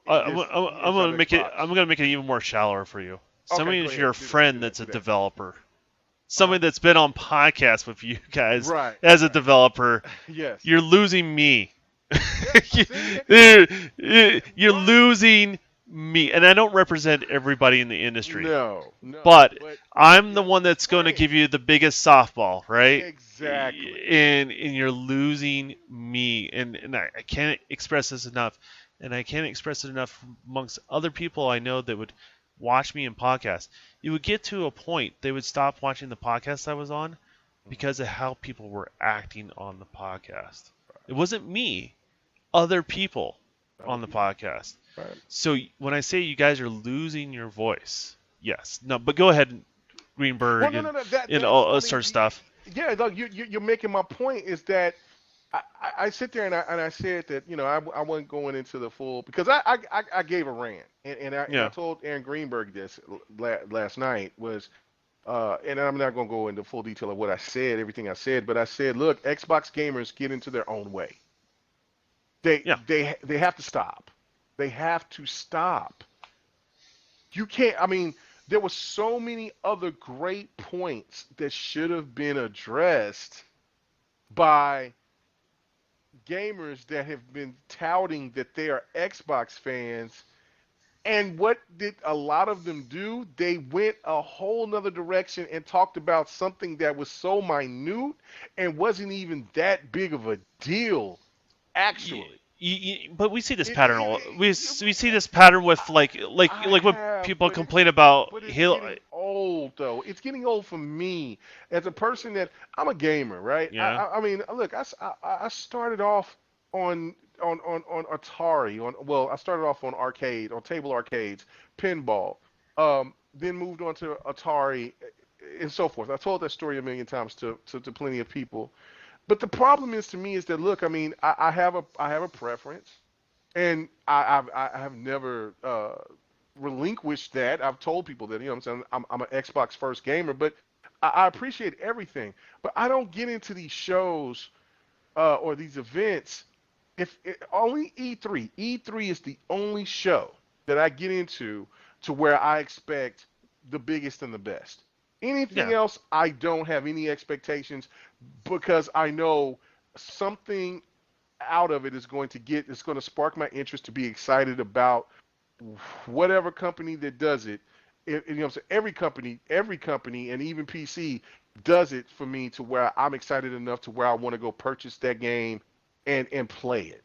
I'm inside gonna of make it. Xbox. I'm gonna make it even more shallower for you. Okay, Somebody go is your ahead. Do that. Do friend that. that's Do a that. developer. Uh huh. Somebody that's been on podcasts with you guys Right. as a Right. developer. Yes. You're losing me. Yeah. I see. Look. You're Right. losing me, and I don't represent everybody in the industry, No. No. but But I'm the yeah. one that's going to Right. give you the biggest softball, right? Exactly. And you're losing me, and I can't express this enough, and I can't express it enough amongst other people I know that would watch me in podcasts. It would get to a point they would stop watching the podcast I was on Hmm. because of how people were acting on the podcast. It wasn't me, other people Other on the people. podcast. Right. So when I say you guys are losing your voice, yes, no, but go ahead, Well, Greenberg, no, no, no. and That's. all I sort mean, of stuff. yeah. Look, you're making my point. Is that I sit there and I said that I wasn't going into the full because I gave a rant and I Yeah, told Aaron Greenberg this last night was and I'm not going to go into full detail of what I said, everything I said, but I said, look, Xbox gamers get into their own way. They yeah. they have to stop. They have to stop. You can't. I mean, there were so many other great points that should have been addressed by gamers that have been touting that they are Xbox fans. And what did a lot of them do? They went a whole nother direction and talked about something that was so minute and wasn't even that big of a deal, actually. But we see this It, pattern. it, We see this pattern with I like what have, people complain about. but it's Halo. getting old though. It's getting old for me as a person that I'm a gamer, right? Yeah, I mean, look, I started off on Atari. I started off on arcade, on table arcades, pinball. Then moved on to Atari and so forth. I told that story a million times to plenty of people. But the problem is to me is that look, I mean, I have a preference, and I have never relinquished that. I've told people that what I'm saying I'm an Xbox first gamer, but I appreciate everything. But I don't get into these shows or these events if only E3. E3 is the only show that I get into to where I expect the biggest and the best. Anything yeah. else, I don't have any expectations because I know something out of it is going to it's going to spark my interest to be excited about whatever company that does it. I'm saying every company, and even PC does it for me to where I'm excited enough to where I want to go purchase that game and play it.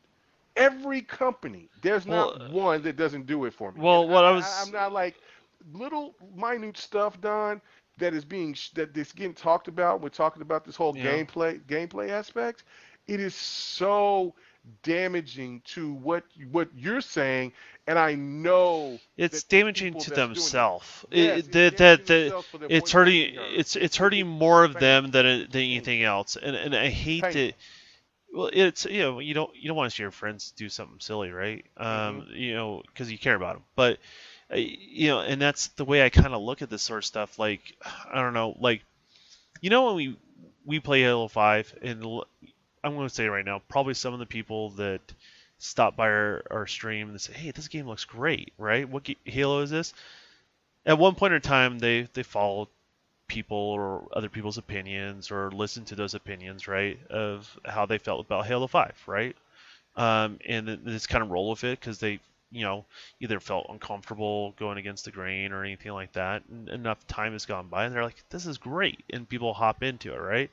Every company, there's Well, not one that doesn't do it for me, and well, what I was. I'm not like little minute stuff done that is that's getting talked about. We're talking about this whole Yeah. gameplay aspect. It is so damaging to what you're saying, and I know It's that the damaging people to that's doing it. themselves. Yes, it's damaging themselves for their It's voice to hurting. be heard. It's hurting more of Thank you, them than thank you. anything else. And I It's hate that. painful. Well, it's you don't want to see your friends do something silly, right? Hmm. Because you care about them. But and that's the way I kind of look at this sort of stuff. Like I don't know, like when we play Halo 5, and I'm going to say right now, probably some of the people that stop by our stream and say, "Hey, this game looks great," right? What Halo is this? At one point in time, they followed people or other people's opinions or listened to those opinions, right, of how they felt about Halo 5, right? And then they just kind of roll with it because they, either felt uncomfortable going against the grain or anything like that. And enough time has gone by, and they're like, "This is great," and people hop into it, right?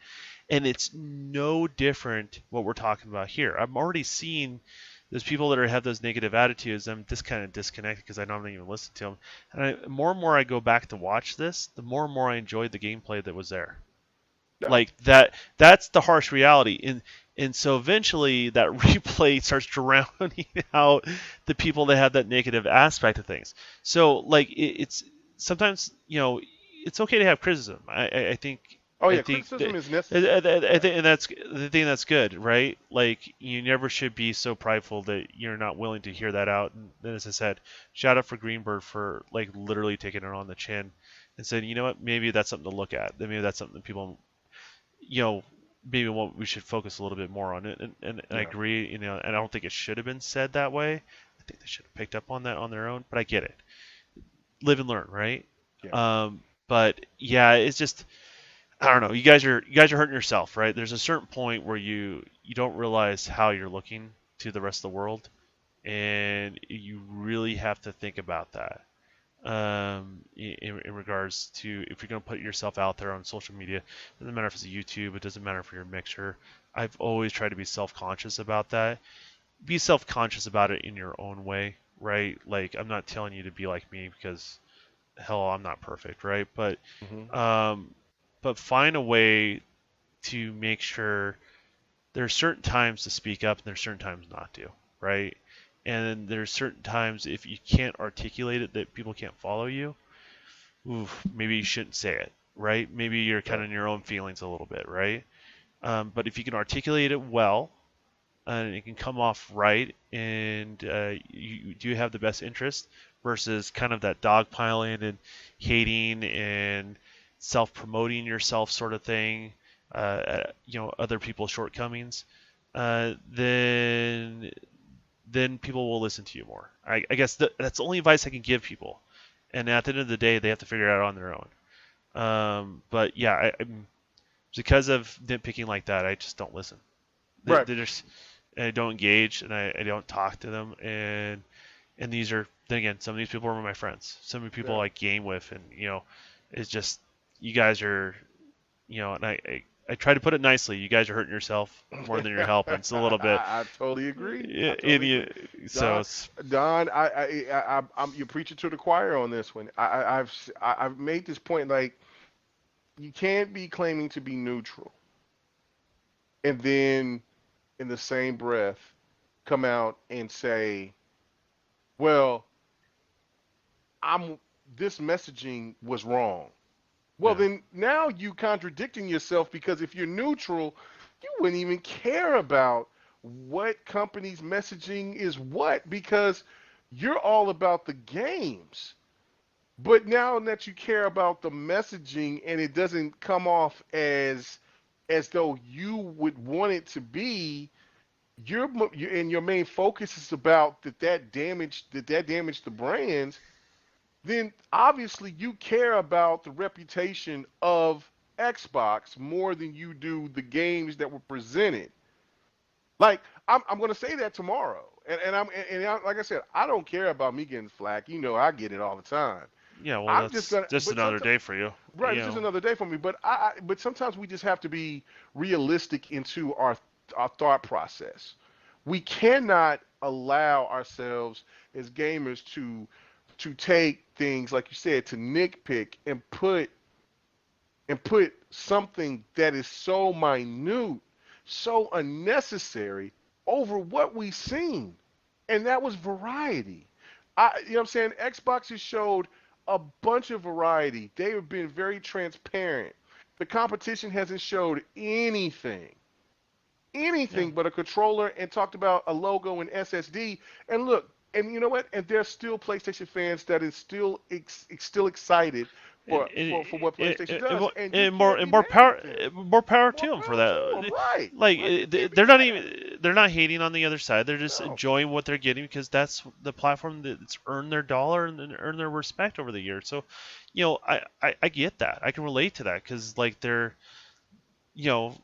And it's no different what we're talking about here. I'm already seeing those people that have those negative attitudes. I'm just kind of disconnected because I don't even listen to them. More and more I go back to watch this, the more and more I enjoyed the gameplay that was there. Yeah. Like that's the harsh reality. And so eventually that replay starts drowning out the people that have that negative aspect of things. So like it's sometimes it's okay to have criticism. I think Oh I yeah, think that, criticism is necessary. I Yeah. think, and that's the thing that's good, right? Like you never should be so prideful that you're not willing to hear that out. And then, as I said, shout out for Greenberg for like literally taking it on the chin and saying, you know what, maybe that's something to look at. Maybe that's something that people, you know, maybe what we should focus a little bit more on it. And I Yeah. agree, and I don't think it should have been said that way. I think they should have picked up on that on their own, but I get it. Live and learn, right? Yeah. But yeah, it's just I don't know. You guys are hurting yourself, right? There's a certain point where you don't realize how you're looking to the rest of the world, and you really have to think about that. In regards to if you're going to put yourself out there on social media, it doesn't matter if it's a YouTube, it doesn't matter if you're a mixer. I've always tried to be self-conscious about that. Be self-conscious about it in your own way, right? Like I'm not telling you to be like me because hell, I'm not perfect, right? Hmm. Um, but find a way to make sure there are certain times to speak up and there's certain times not to, right? And then there's certain times if you can't articulate it that people can't follow you, oof, maybe you shouldn't say it, right? Maybe you're kind Right. of in your own feelings a little bit, right? But if you can articulate it well and it can come off right and you do have the best interest versus kind of that dogpiling and hating and self-promoting yourself sort of thing, other people's shortcomings, then people will listen to you more. I guess that's the only advice I can give people. And at the end of the day, they have to figure it out on their own. But yeah, because of nitpicking like that, I just don't listen. They, Right. they just I don't engage and I don't talk to them. And these are then again, some of these people are my friends. Some of the people Yeah. I game with, and it's just you guys are, and I try to put it nicely. You guys are hurting yourself more than you're helping. It's a little bit, I totally agree. I and totally agree. so Don, it's Don, I'm you're preaching to the choir on this one. I've made this point like you can't be claiming to be neutral and then in the same breath come out and say, well, I'm this messaging was wrong. Well, yeah, then now you contradicting yourself because if you're neutral, you wouldn't even care about what company's messaging is what because you're all about the games. But now that you care about the messaging and it doesn't come off as though you would want it to be, and your main focus is about that damaged the brands, then obviously you care about the reputation of Xbox more than you do the games that were presented. Like I'm gonna say that tomorrow, like I said, I don't care about me getting flack. I get it all the time. yeah. Well, I'm just that's gonna, just but another sometimes day for you, right, it's just another day for me. But but sometimes we just have to be realistic into our thought process. We cannot allow ourselves as gamers to take things like you said to nitpick and put something that is so minute, so unnecessary over what we've seen. And that was variety. You know what I'm saying? Xbox has showed a bunch of variety. They have been very transparent. The competition hasn't showed yeah. anything but a controller and talked about a logo and SSD. And look, and you know what? And there's still PlayStation fans that is still excited and, for what PlayStation does, more and you and more can't and be mad at them. more power to More them for power to them, that. right? Like Right? You can't be they're not mad at them. even they're not hating on the other side. They're just No, enjoying what they're getting because that's the platform that's earned their dollar and earned their respect over the years. So, I get that. I can relate to that because like they're you know,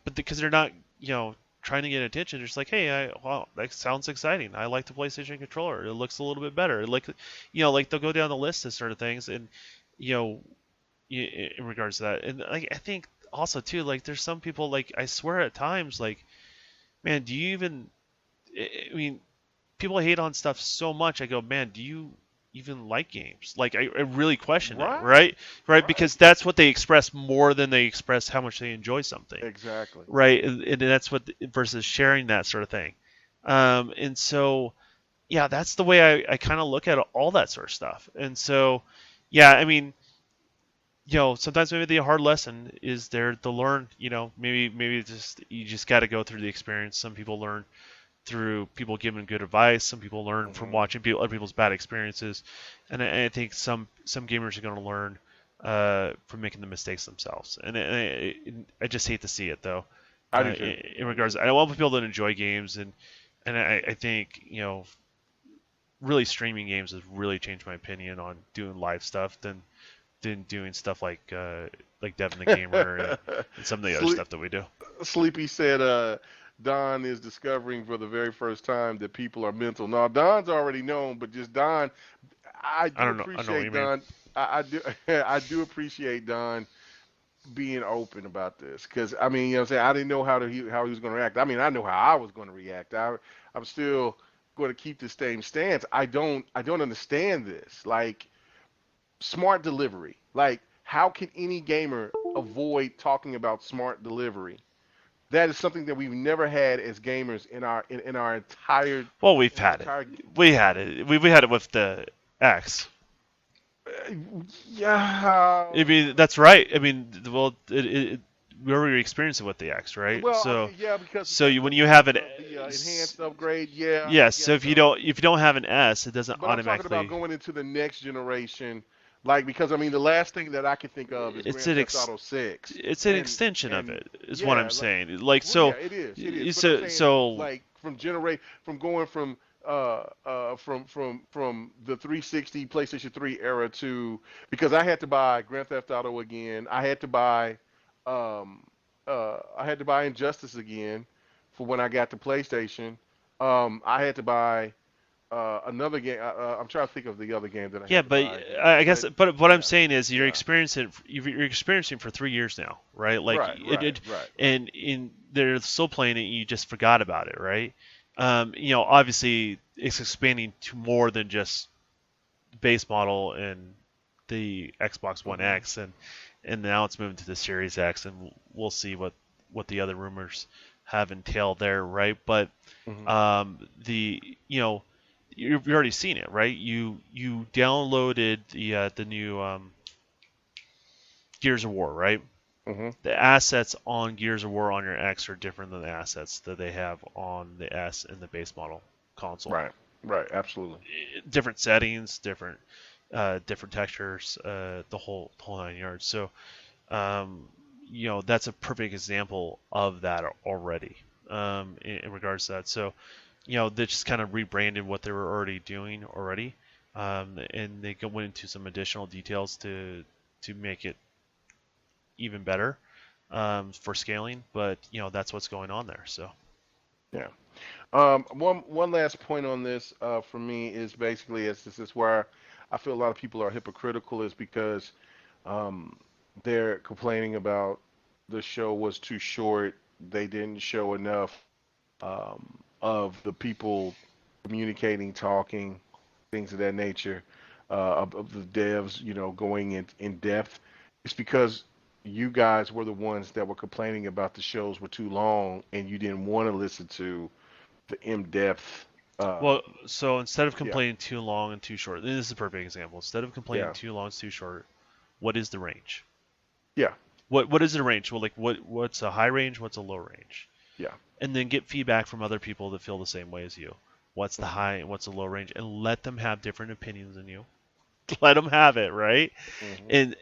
but because they're not trying to get attention. They're just like, hey, wow, that sounds exciting. I like the PlayStation controller. It looks a little bit better. Like, like they'll go down the list of sort of things, and you know, in regards to that, and like I think also too, like there's some people like I swear at times, like, man, do you even? I mean, people hate on stuff so much. I go, man, do you even like games? Like, I really question it, right, right? Right, right, because that's what they express more than they express how much they enjoy something, exactly. right? And that's what versus sharing that sort of thing. And so, yeah, that's the way I kind of look at all that sort of stuff. And so, yeah, I mean, sometimes maybe the hard lesson is there to learn. Maybe just you just got to go through the experience. Some people learn through people giving good advice. Some people learn from Hmm. watching other people's bad experiences, and I think some gamers are going to learn from making the mistakes themselves. And I just hate to see it though. I do too. In I do regards, too. I want people to enjoy games, and I think really streaming games has really changed my opinion on doing live stuff than doing stuff like Devin the Gamer and some of the other Sleep, stuff that we do. Sleepy said, Don is discovering for the very first time that people are mental. No, Don's already known, but just Don, I I do don't know. I don't know what you appreciate mean. Don. I do, I do appreciate Don being open about this because I mean, you know, what I'm saying I didn't know how he was going to react. I mean, I know how I was going to react. I'm still going to keep the same stance. I don't understand this. Like smart delivery. Like how can any gamer avoid talking about smart delivery? That is something that we've never had as gamers in our entire Well, we've in our had it. entire. We had it. We had it with the X. Yeah. I mean, that's right. I mean, well, we already experienced it with the X, right? Well, I So, mean, yeah, because so because when of you have it, the enhanced upgrade. Yeah, I yes. So guess if you so. don't have an S, it doesn't But I'm talking about automatically. going into the next generation, like because I mean the last thing that I can think of is It's Grand an Theft Auto 6, it's an extension of and it, is what I'm yeah, saying. Like well, yeah, so, it is. But I'm so saying so like from going from the 360 PlayStation 3 era to because I had to buy Grand Theft Auto again. Um I had to buy Injustice again for when I got the PlayStation. I had to buy another game. I'm trying to think of the other game that I yeah, had to but buy again. I guess, But but what I'm yeah, saying is yeah, you're experiencing for 3 years now, right? Like right, right, right, right. and in they're still playing it, and you just forgot about it, right? Obviously it's expanding to more than just base model and the Xbox One Hmm. X, and now it's moving to the Series X, and we'll see what the other rumors have entailed there, right? But Hmm. the you've already seen it, right? You downloaded the new Gears of War, right? Hmm. The assets on Gears of War on your X are different than the assets that they have on the S in the base model console. Right, right. Absolutely. Different settings, different textures, the whole 9 yards. So that's a perfect example of that already in regards to that. So they just kind of rebranded what they were already doing already, and they went into some additional details to make it even better for scaling. But that's what's going on there. So Yeah. One last point on this for me is basically is this is where I feel a lot of people are hypocritical is because um, they're complaining about the show was too short. They didn't show enough of the people communicating, talking, things of that nature, of the devs, going in depth. It's because you guys were the ones that were complaining about the shows were too long and you didn't want to listen to the in-depth. well, so instead of Yeah, complaining too long and too short, this is a perfect example. Instead of complaining yeah, too long and too short, what is the range? yeah, What is the range? Well, like what's a high range? What's a low range? yeah. And then get feedback from other people that feel the same way as you. What's the Hmm. high and what's the low range? And let them have different opinions than you. Let them have it, right? Hmm. And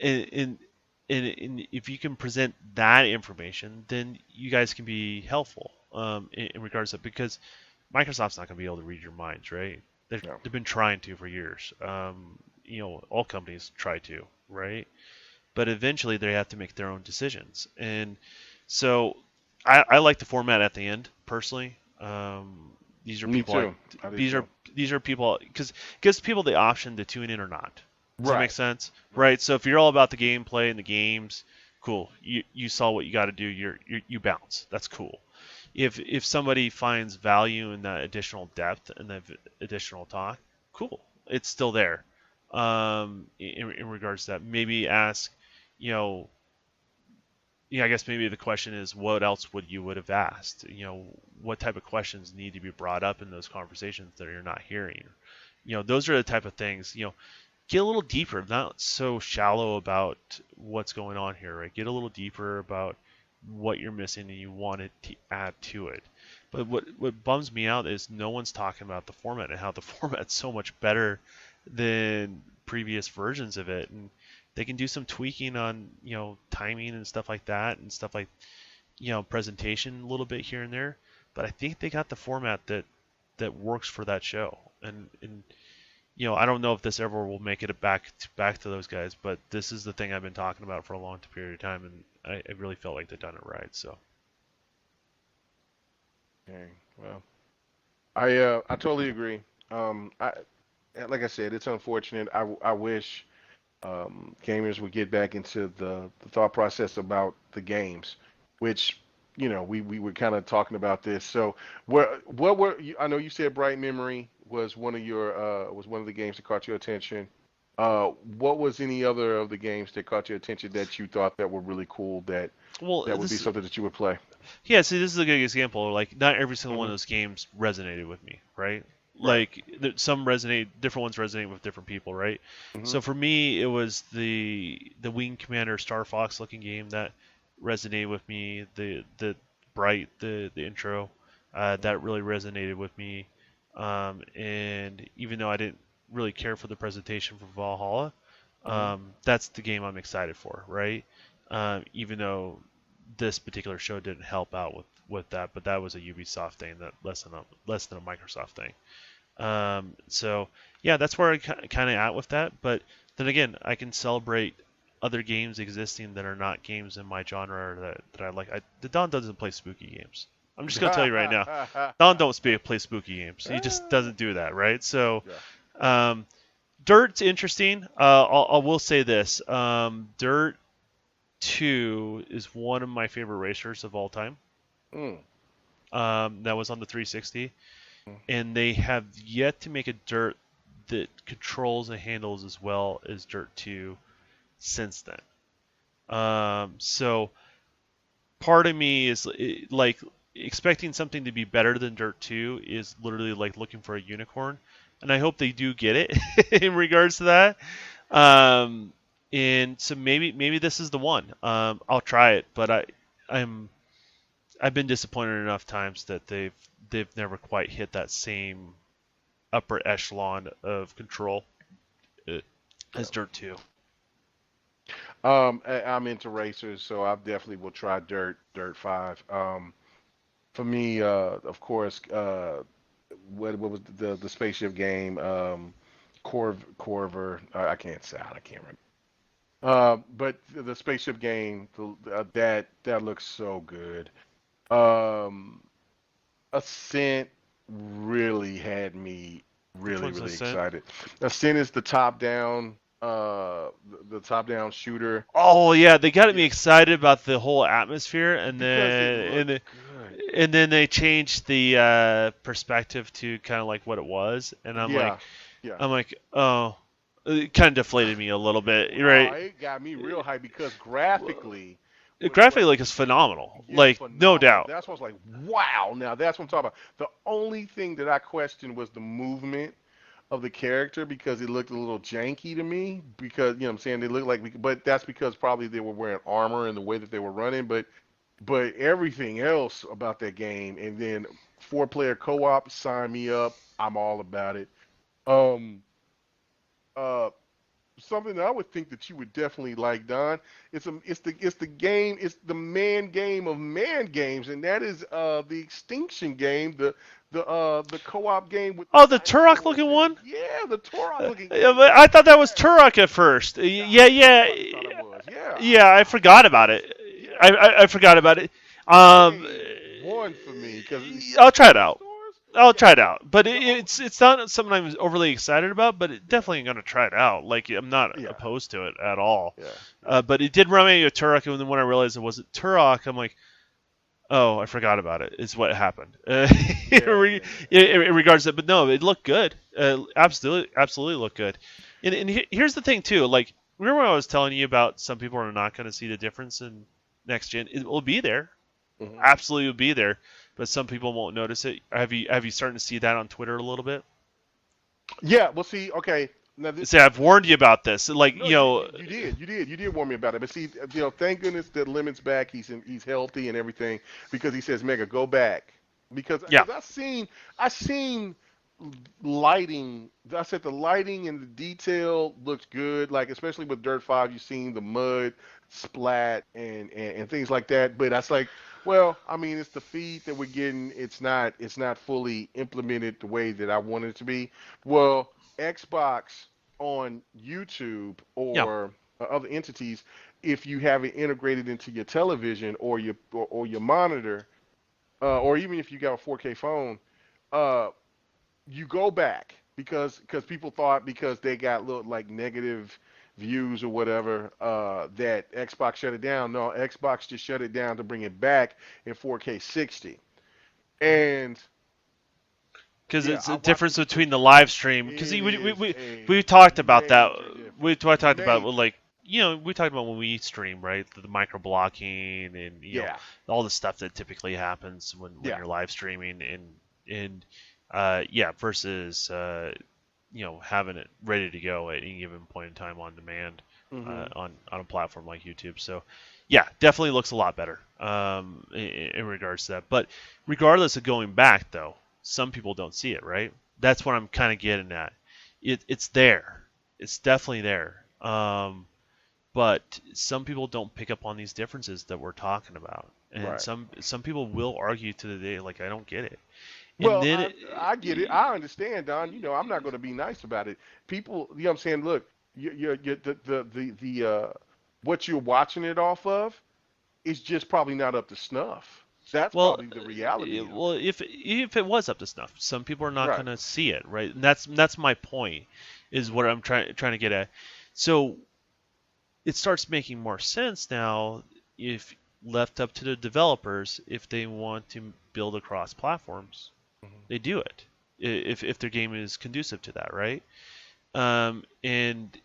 if you can present that information, then you guys can be helpful in regards to because Microsoft's not going to be able to read your minds, right? No. They've been trying to for years. All companies try to, right? But eventually they have to make their own decisions. And so I like the format at the end personally. These are Me people I too. I do these are too. these are people because it gives people the option to tune in or not. Does that make Right. sense? Right. Right. So if you're all about the gameplay and the games, cool. You saw what you got to do. You bounce. That's cool. If somebody finds value in that additional depth and the additional talk, cool. It's still there. In regards to that, maybe ask, you know, I guess maybe the question is, what else would have asked? What type of questions need to be brought up in those conversations that you're not hearing? Those are the type of things. Get a little deeper, not so shallow about what's going on here, right? Get a little deeper about what you're missing and you want to add to it. But what bums me out is no one's talking about the format and how the format's so much better than previous versions of it, and they can do some tweaking on timing and stuff like that, and stuff like presentation a little bit here and there. But I think they got the format that works for that show, and I don't know if this ever will make it back to those guys, but this is the thing I've been talking about for a long period of time, and I really felt like they've done it right. So Okay. Well, I totally agree. I like I said, it's unfortunate. I wish gamers would get back into the thought process about the games, which we were kind of talking about this. So what were you, I know you said Bright Memory was one of your was one of the games that caught your attention. What was any other of the games that caught your attention that you thought that were really cool well, that would be this something that you would play? yeah, see, this is a good example. Like, not every single one of Hmm. those games resonated with me, right? Right. Like, some resonate, different ones resonate with different people, right? Hmm. So for me, it was the Wing Commander Star Fox looking game that resonated with me. The Bright, the intro, that really resonated with me. And even though I didn't really care for the presentation for Valhalla, Hmm. that's the game I'm excited for, right? Even though this particular show didn't help out with that, but that was a Ubisoft thing, that less than a Microsoft thing. So yeah, that's where I kind of at with that. But then again, I can celebrate other games existing that are not games in my genre that I like. The Don doesn't play spooky games. I'm just gonna tell you right now, Don don't play spooky games. He just doesn't do that, right? So Yeah. um, Dirt's interesting. I will say this: Dirt 2 is one of my favorite racers of all time. Mm. That was on the 360, and they have yet to make a Dirt that controls and handles as well as Dirt 2 since then. So part of me is like expecting something to be better than Dirt 2 is literally like looking for a unicorn, and I hope they do get it in regards to that. Um, and so maybe this is the one. I'll try it, but I'm I've been disappointed enough times that they've never quite hit that same upper echelon of control uh, Yeah. as Dirt 2. I'm into racers, so I definitely will try Dirt 5. For me, of course, what was the spaceship game? Corver. I can't say it. I can't remember. But the spaceship game, that looks so good. Um, Ascent really had me Which really one's really Ascent? excited. Ascent is the top down, the top down shooter. Oh yeah, they got me Yeah, excited about the whole atmosphere, and because it then looked good. they changed the perspective to kind of like what it was, and Yeah, yeah. oh, it kind of deflated me a little bit, Oh, right? it got me real hyped because graphically was Graphically, like, like, it's phenomenal, yeah, like no phenomenal. doubt. That's what I was like, wow. Now that's what I'm talking about. The only thing that I questioned was the movement of the character because it looked a little janky to me because what I'm saying, they look like, but that's because probably they were wearing armor and the way that they were running, but everything else about that game, and then 4-player co-op, sign me up. I'm all about it. Um uh Something that I would think that you would definitely like, Don. It's the game, it's the man game of man games, and that is the Extinction game, the co-op game with the Oh, the Turok dinosaurs looking and one. yeah, the Turok looking, Yeah, but I thought that was yeah. Turok at first. I Yeah, yeah, definitely thought it was. Yeah. yeah. I forgot about it. Yeah. I forgot about it. Um, Game one for me because I'll try it out. dinosaurs. I'll Yeah. try it out. But The oh, it's not something I'm overly excited about. But it yeah. definitely gonna try it out. Like, I'm not Yeah. opposed to it at all. Yeah. Yeah. But it did remind me of Turok, and then when I realized it wasn't Turok, I'm like, oh, I forgot about it. Is what happened. Yeah. Yeah. In regards to that, but no, it looked good. Absolutely looked good. And here's the thing too. Like, remember when I was telling you about some people are not going to see the difference in next gen? It will be there. Hmm. Absolutely will be there. But some people won't notice it. Have you starting to see that on Twitter a little bit? Yeah. Well, see. Okay. Now, Say, I've warned you about this. Like, no, you did warn me about it. But see, thank goodness that Lemon's back. He's healthy and everything because he says, Mega, go back because yeah. I seen lighting. I said the lighting and the detail looks good. Like especially with Dirt 5, you've seen the mud splat and things like that. But that's like, well, I mean, it's the feed that we're getting. It's not fully implemented the way that I wanted it to be. Well. Xbox on YouTube Yeah, or other entities, if you have it integrated into your television or your monitor, or even if you got a 4K phone, uh, you go back because people thought because they got little like negative views or whatever that Xbox shut it down. No, Xbox just shut it down to bring it back in 4K 60. And because yeah, it's I a watched difference it between before. the live stream. Because It is we a talked about that. major We difference. talked about well, Major. like we talked about when we stream, right? The micro blocking and Yeah. all the stuff that typically happens when Yeah. you're live streaming and yeah versus having it ready to go at any given point in time on demand Hmm. on a platform like YouTube. So yeah, definitely looks a lot better in regards to that. But regardless of going back, though, some people don't see it, right? That's what I'm kind of getting at. It's there. It's definitely there. But some people don't pick up on these differences that we're talking about, and Right. some people will argue to the day like I don't get it, and Well, then I get it. I understand, Don. You know, I'm not going to be nice about it. People, you know what I'm saying? Look, you what you're watching it off of is just probably not up to snuff. That's well, probably the reality of well, it. if it was up to snuff, some people are not Right. going to see it, right? And that's my point, is what I'm trying to get at. So it starts making more sense now if left up to the developers if they want to build across platforms, Hmm. they do it. If their game is conducive to that, right? And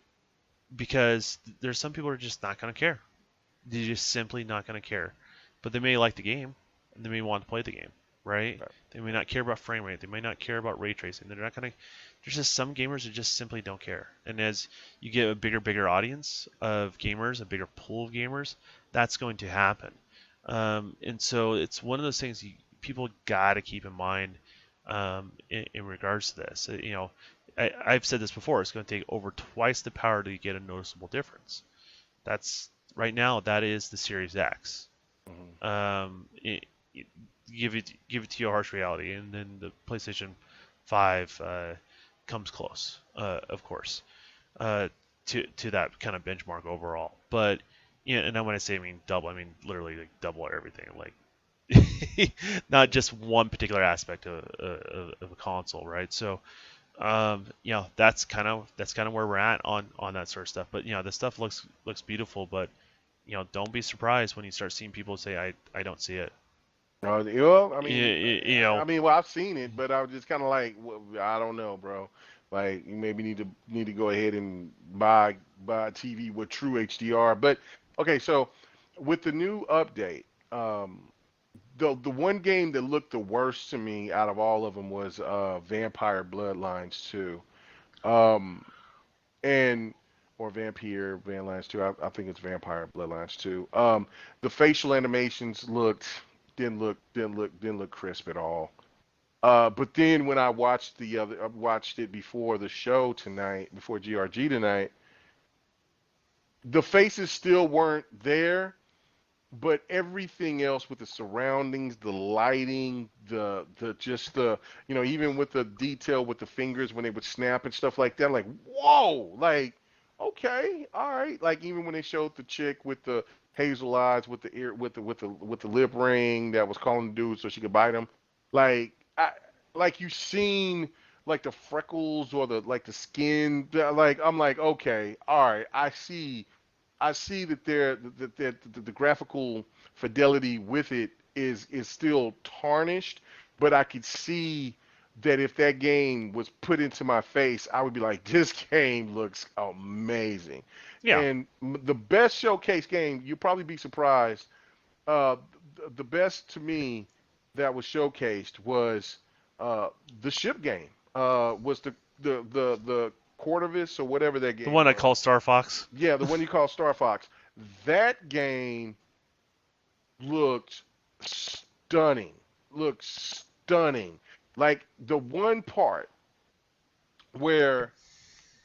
because there's some people who are just not going to care. They're just simply not going to care. But they may like the game, and they may want to play the game, right? Right. They may not care about frame rate. They may not care about ray tracing. They're not going to. There's just some gamers that just simply don't care. And as you get a bigger audience of gamers, a bigger pool of gamers, that's going to happen. And so it's one of those things people got to keep in mind in regards to this. I've said this before. It's going to take over twice the power to get a noticeable difference. That's right now. That is the Series X. Hmm. It, give it to you a harsh reality, and then the PlayStation 5 comes close, of course, uh, to that kind of benchmark overall. But and when I say I mean double, I mean literally like double everything, like not just one particular aspect of a console, right? So that's kind of where we're at on that sort of stuff. But the stuff looks beautiful, but don't be surprised when you start seeing people say I don't see it. Well, I You, mean, you know, well, I've seen it, but I was just kind of like, well, I don't know, bro. Like, you maybe need to go ahead and buy a TV with true HDR. But okay, so with the new update, the one game that looked the worst to me out of all of them was Vampire Bloodlines 2. Um, and or Vampire Bloodlines 2. I think it's Vampire Bloodlines 2. The facial animations didn't look crisp at all. But then when I watched it before the show tonight, before GRG tonight, the faces still weren't there, but everything else with the surroundings, the lighting, the just the even with the detail with the fingers when they would snap and stuff like that, I'm like whoa, like okay, all right, like even when they showed the chick with the hazel eyes with the ear with the lip ring that was calling the dude so she could bite him, like like you seen like the freckles or the skin, like I'm like okay, all right, I see that the graphical fidelity with it is still tarnished, but I could see that if that game was put into my face, I would be like, this game looks amazing. yeah. And the best showcase game, you'll probably be surprised. Uh, the best to me that was showcased was uh, the ship game. Was the Cordovis or whatever that The game one I was. call Star Fox. Yeah, the one you call Star Fox. That game looked stunning. Looked stunning. Like the one part where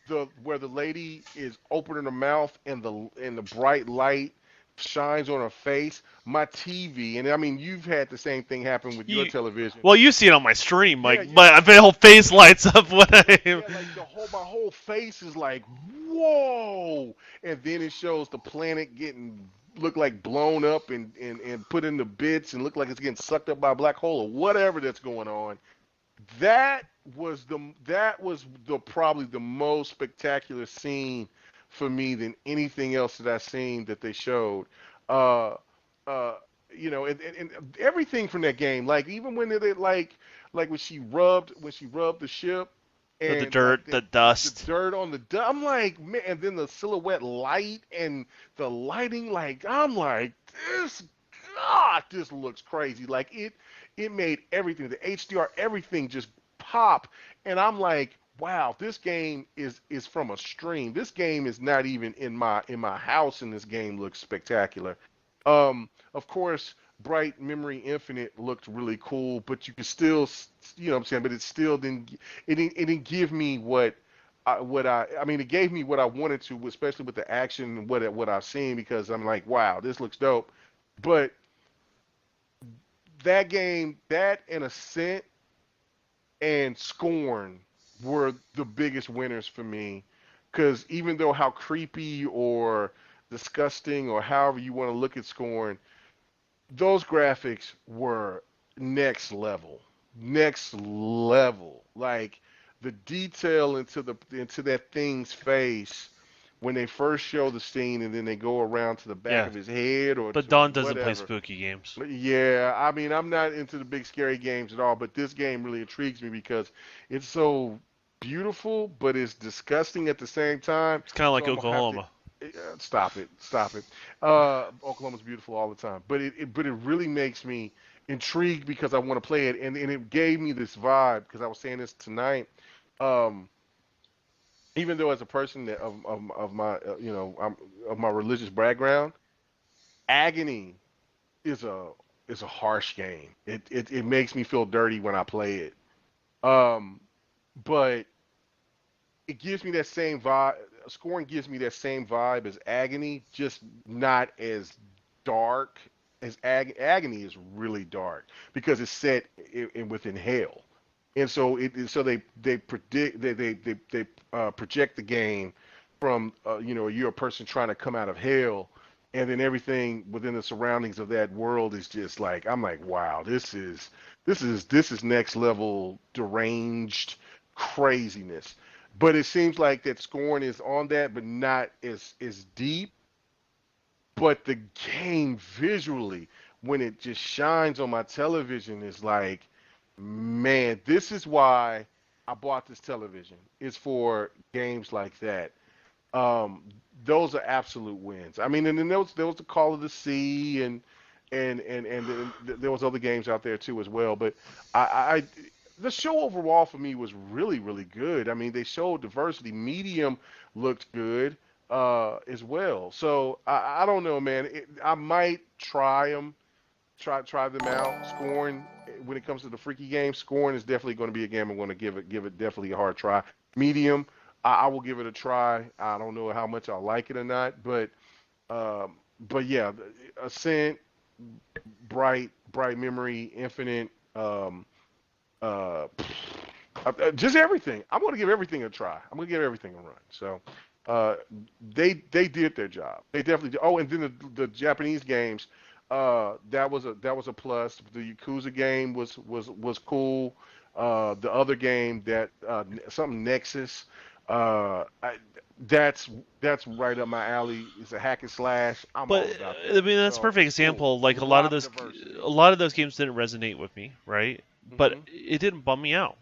the lady is opening her mouth and the bright light shines on her face, my TV, and I mean, you've had the same thing happen with your You, television. well, you see it on my stream, Yeah, like yeah, my whole face lights up when I. yeah, like the whole my whole face is like whoa, and then it shows the planet getting look like blown up and put into bits and look like it's getting sucked up by a black hole or whatever that's going on. That that was the probably the most spectacular scene for me than anything else that I've seen that they showed. Uh, uh, and everything from that game, like even when they like when she rubbed the ship The and like dirt, the the dust. dirt on the I'm like man, and then the silhouette light and the lighting, like I'm like this, God, this looks crazy. Like it made everything, the HDR, everything just pop. And I'm like, wow, this game is from a stream. This game is not even in my house, and this game looks spectacular. Of course, Bright Memory Infinite looked really cool, but you could still, you know what I'm saying, but it still didn't give me what I mean, it gave me what I wanted to, especially with the action and what I've seen, because I'm like, wow, this looks dope. But that game, that and Ascent and Scorn were the biggest winners for me. Because even though how creepy or disgusting or however you want to look at Scorn, those graphics were next level. Next level. Like the detail into that thing's face when they first show the scene and then they go around to the back Yeah, of his head or but to Dawn doesn't play whatever. spooky games. Yeah, I mean, I'm not into the big scary games at all, but this game really intrigues me because it's so beautiful, but it's disgusting at the same time. It's kind of So like I'm gonna have to Oklahoma. stop it, stop it. Oklahoma's beautiful all the time, but it really makes me intrigued because I want to play it, and it gave me this vibe because I was saying this tonight. Um, Even though as a person of my of my religious background, Agony is a harsh game. It makes me feel dirty when I play it. Um, but it gives me that same vibe. Scoring gives me that same vibe as Agony, just not as dark as Agony is really dark because it's set within hell, and so so they predict they project the game from you're a person trying to come out of hell, and then everything within the surroundings of that world is just like I'm like wow, this is next level deranged craziness. But it seems like that Scorn is on that, but not as deep. But the game visually, when it just shines on my television, is like, man, this is why I bought this television. It's for games like that. Um, those are absolute wins. I mean, and then there was the Call of the Sea and then there was other games out there too as well. But I the show overall for me was really good. I mean, they showed diversity. Medium looked good as well. So I don't know, man. I might try them out. Scoring when it comes to the freaky game, scoring is definitely going to be a game I'm going to give it definitely a hard try. Medium, I will give it a try. I don't know how much I like it or not, but yeah, Ascent, Bright Memory, Infinite, uh, just everything. I'm going to give everything a try. I'm going to give everything a run. So uh, they did their job. They definitely did. Oh, and then the Japanese games. That was a plus. The Yakuza game was cool. The other game that something Nexus. I, that's right up my alley. It's a hack and slash. I'm But all about I that. mean, that's a So perfect it's cool. example. Like A lot of a diversity. lot of those games didn't resonate with me, right? But Hmm. it didn't bum me out,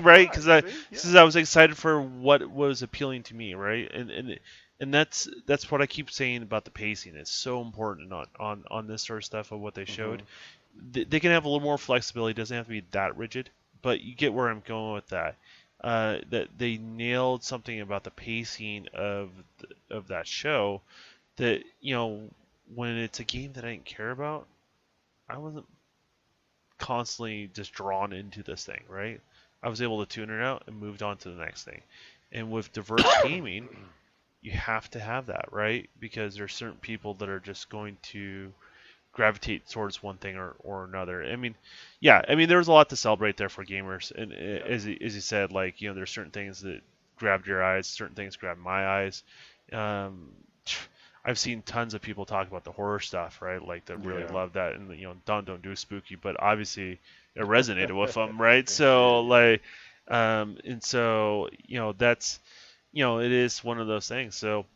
right? Right. Because I See? Yeah. since I was excited for what was appealing to me, right? And that's what I keep saying about the pacing. It's so important on this sort of stuff of what they showed. Hmm. They can have a little more flexibility. It doesn't have to be that rigid, but you get where I'm going with that. That they nailed something about the pacing of that show that when it's a game that I didn't care about, I wasn't constantly just drawn into this thing, right? I was able to tune it out and moved on to the next thing. And with diverse gaming, you have to have that, right? Because there's certain people that are just going to gravitate towards one thing or another. I mean, yeah, I mean there was a lot to celebrate there for gamers, and Yeah. as you said, like there's certain things that grabbed your eyes, certain things grabbed my eyes. Um, I've seen tons of people talk about the horror stuff, right? Like that really Yeah. love that, and don't do spooky, but obviously it resonated with them, right? It did. So Yeah. like, and so that's it is one of those things. So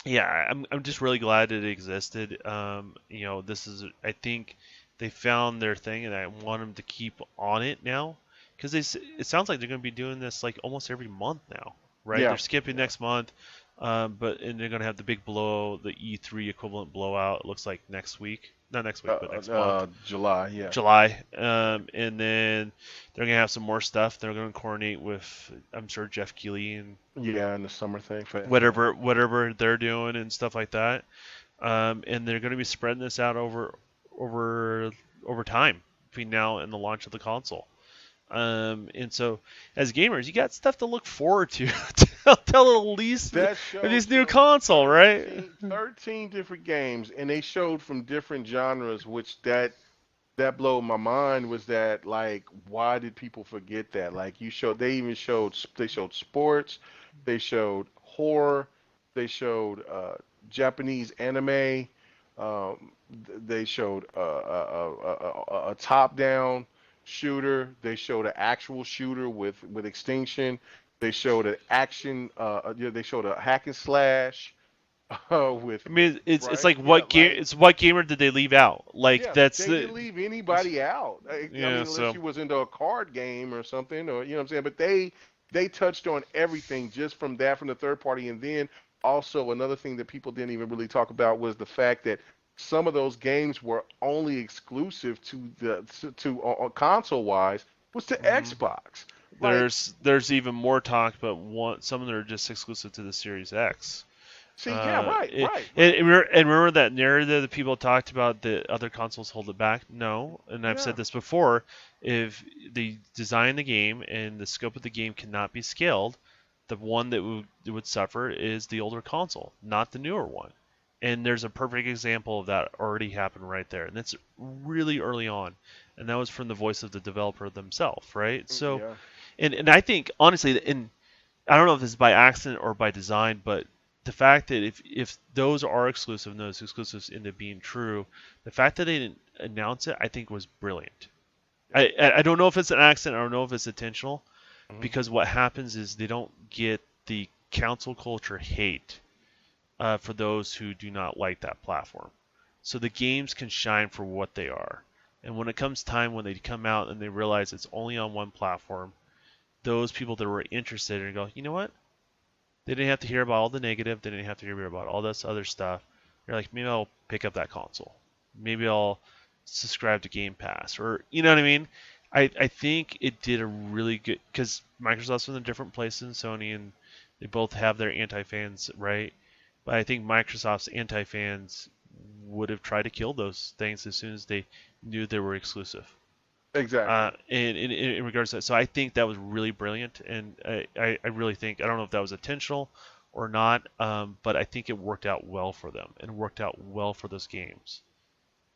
yeah, I'm just really glad it existed. This is I think they found their thing, and I want them to keep on it now, because it sounds like they're going to be doing this like almost every month now, right? They're Yeah. skipping Yeah. next month, and they're going to have the big blow, the E3 equivalent blowout. It looks like next week, not next week, but next month. July. Yeah. July, and then they're gonna have some more stuff. They're gonna coordinate with, I'm sure, Jeff Keighley and Yeah. And the summer thing for yeah. whatever they're doing and stuff like that. And they're gonna be spreading this out over over time between now and the launch of the console. And so, as gamers, you got stuff to look forward to till at least That show this new showed console, right? 13 different games, and they showed from different genres, which that blew my mind. Was that like, why did people forget that? Like, they even showed sports, they showed horror, they showed Japanese anime, they showed a top-down shooter, they showed an actual shooter with extinction, they showed an action, yeah, they showed a hack and slash with I mean, it's right, like yeah, what game? like It's what gamer did they leave out? Like yeah, that's they the didn't leave anybody out. I yeah. mean, unless So you was into a card game or something, or you know what I'm saying. But they touched on everything just from that, from the third party, and then also another thing that people didn't even really talk about was the fact that some of those games were only exclusive to console wise was to mhm. Xbox. Like, There's even more talk, but some of them are just exclusive to the Series X. see, yeah, right, It, right, and, right, and remember that narrative that people talked about that other consoles hold it back? No, and I've yeah, said this before. If they design the game and the scope of the game cannot be scaled, the one that would suffer is the older console, not the newer one. And there's a perfect example of that already happened right there, and that's really early on, and that was from the voice of the developer themselves, right? So, yeah, and I think honestly, and I don't know if this is by accident or by design, but the fact that if those are exclusive and those exclusives end up being true, the fact that they didn't announce it, I think was brilliant. yeah. I don't know if it's an accident. I don't know if it's intentional, Hmm. because what happens is they don't get the council culture hate for those who do not like that platform. So the games can shine for what they are. And when it comes time when they come out and they realize it's only on one platform, those people that were interested and go, you know what? They didn't have to hear about all the negative. They didn't have to hear about all this other stuff. You're like, maybe I'll pick up that console. Maybe I'll subscribe to Game Pass, or you know what I mean. I think it did a really good, because Microsoft's in a different place than Sony, and they both have their anti-fans, right? But I think Microsoft's anti-fans would have tried to kill those things as soon as they knew they were exclusive. Exactly. In regards to that. So I think that was really brilliant, and I really think, I don't know if that was intentional or not, but I think it worked out well for them and worked out well for those games.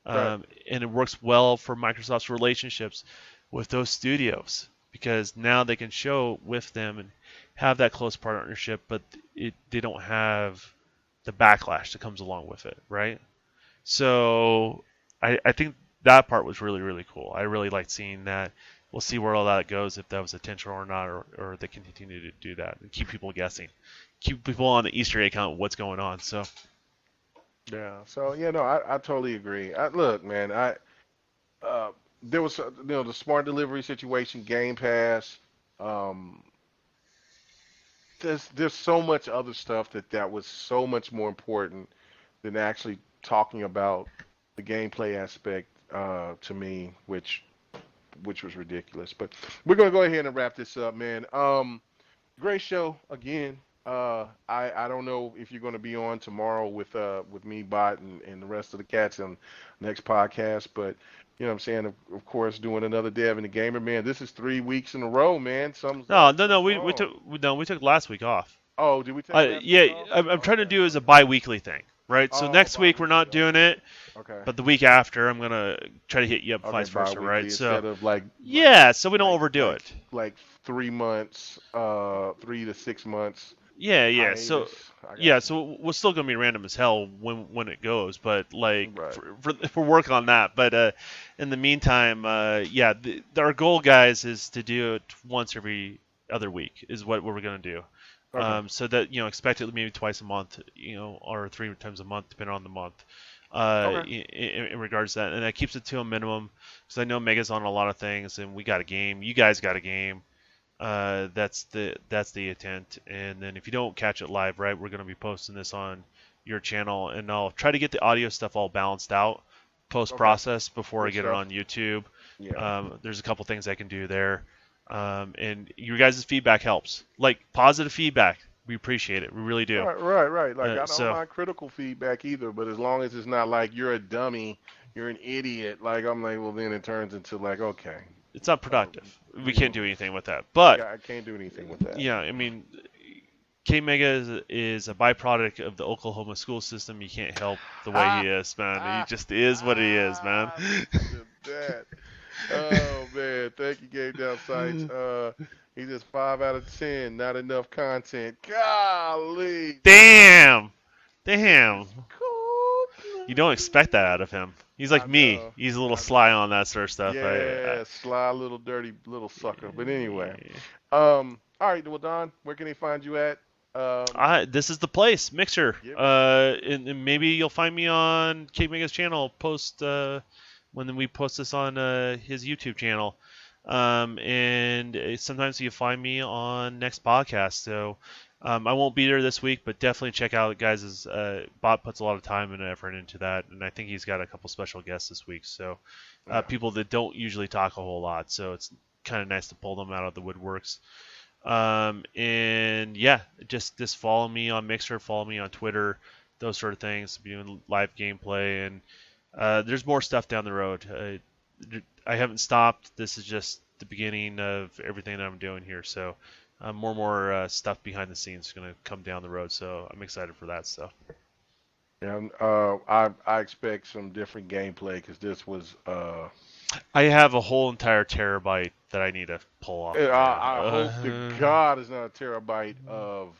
Right. And it works well for Microsoft's relationships with those studios, because now they can show with them and have that close partnership, but they don't have the backlash that comes along with it, right? So I think that part was really, really cool. I really liked seeing that. We'll see where all that goes, if that was intentional or not, or they continue to do that and keep people guessing, keep people on the Easter egg hunt. What's going on? So Yeah. So yeah, no, I totally agree. Look, man, uh, there was the smart delivery situation, Game Pass. Um, there's so much other stuff that was so much more important than actually talking about the gameplay aspect to me, which was ridiculous. But we're gonna go ahead and wrap this up, man. Great show again. I don't know if you're going to be on tomorrow with me, Bot, and the rest of the cats on next podcast, but you know what I'm saying. Of course, doing another Dev and the Gamer, man. This is 3 weeks in a row, man. no, no, no. Something's We wrong. took no, we took last week off. Oh, did we take last Yeah, week off? I'm trying to Okay, do as a okay. bi-weekly thing, right? So Oh, next week we're bi-weekly. not doing Okay, it, okay, but the week after I'm gonna try to hit you up okay. vice versa, right? Bi-weekly So instead of like yeah, so we don't like overdo like it. like 3 months, 3 to 6 months Yeah. So hiatus. I got yeah, you. so we're still gonna be random as hell when it goes, but like Right. for work on that. But in the meantime, yeah, our goal, guys, is to do it once every other week is what we're gonna do. Okay. So that expect it maybe twice a month, or 3 times a month, depending on the month. Okay. In regards to that, and that keeps it to a minimum because I know Mega's on a lot of things, and we got a game. You guys got a game. That's the intent. And then if you don't catch it live, right, we're gonna be posting this on your channel, and I'll try to get the audio stuff all balanced out post Okay. process before I Good get it stuff. on YouTube. Yeah. There's a couple things I can do there, and your guys' feedback helps. Like positive feedback, we appreciate it. We really do. Right, right, right. Like I don't So mind critical feedback either, but as long as it's not like you're a dummy, you're an idiot. Like I'm like, well, then it turns into like, okay, it's not uh, productive. We can't do remove. anything with that. But I can't do anything with that. yeah, I mean, K Mega is a byproduct of the Oklahoma school system. You can't help the way he Ha! is, man. He Ah! just is what he is, man. Ah! Listen to that. Oh man, thank you, Game Down Sites. He just 5 out of 10. Not enough content. Golly, Damn, this damn. is cold You don't expect that out blooded. of him. He's I like me. know, He's a little I sly know. on that sort of stuff. Yeah, sly little dirty little sucker. But anyway, I all right. Well, Don, where can they find you at? this is the place, Mixer. Give. And maybe you'll find me on K Mega's channel post when we post this on his YouTube channel. And sometimes you find me on next podcast. So I won't be there this week, but definitely check out guys. Bot puts a lot of time and effort into that, and I think he's got a couple special guests this week. So Yeah. people that don't usually talk a whole lot, so it's kind of nice to pull them out of the woodworks. And yeah, just follow me on Mixer, follow me on Twitter, those sort of things. Doing live gameplay, and there's more stuff down the road. I haven't stopped. This is just the beginning of everything that I'm doing here. So more and more stuff behind the scenes is going to come down the road. So I'm excited for that stuff. And I expect some different gameplay because this was I have a whole entire terabyte that I need to pull off, man. I hope to God it's not a terabyte of this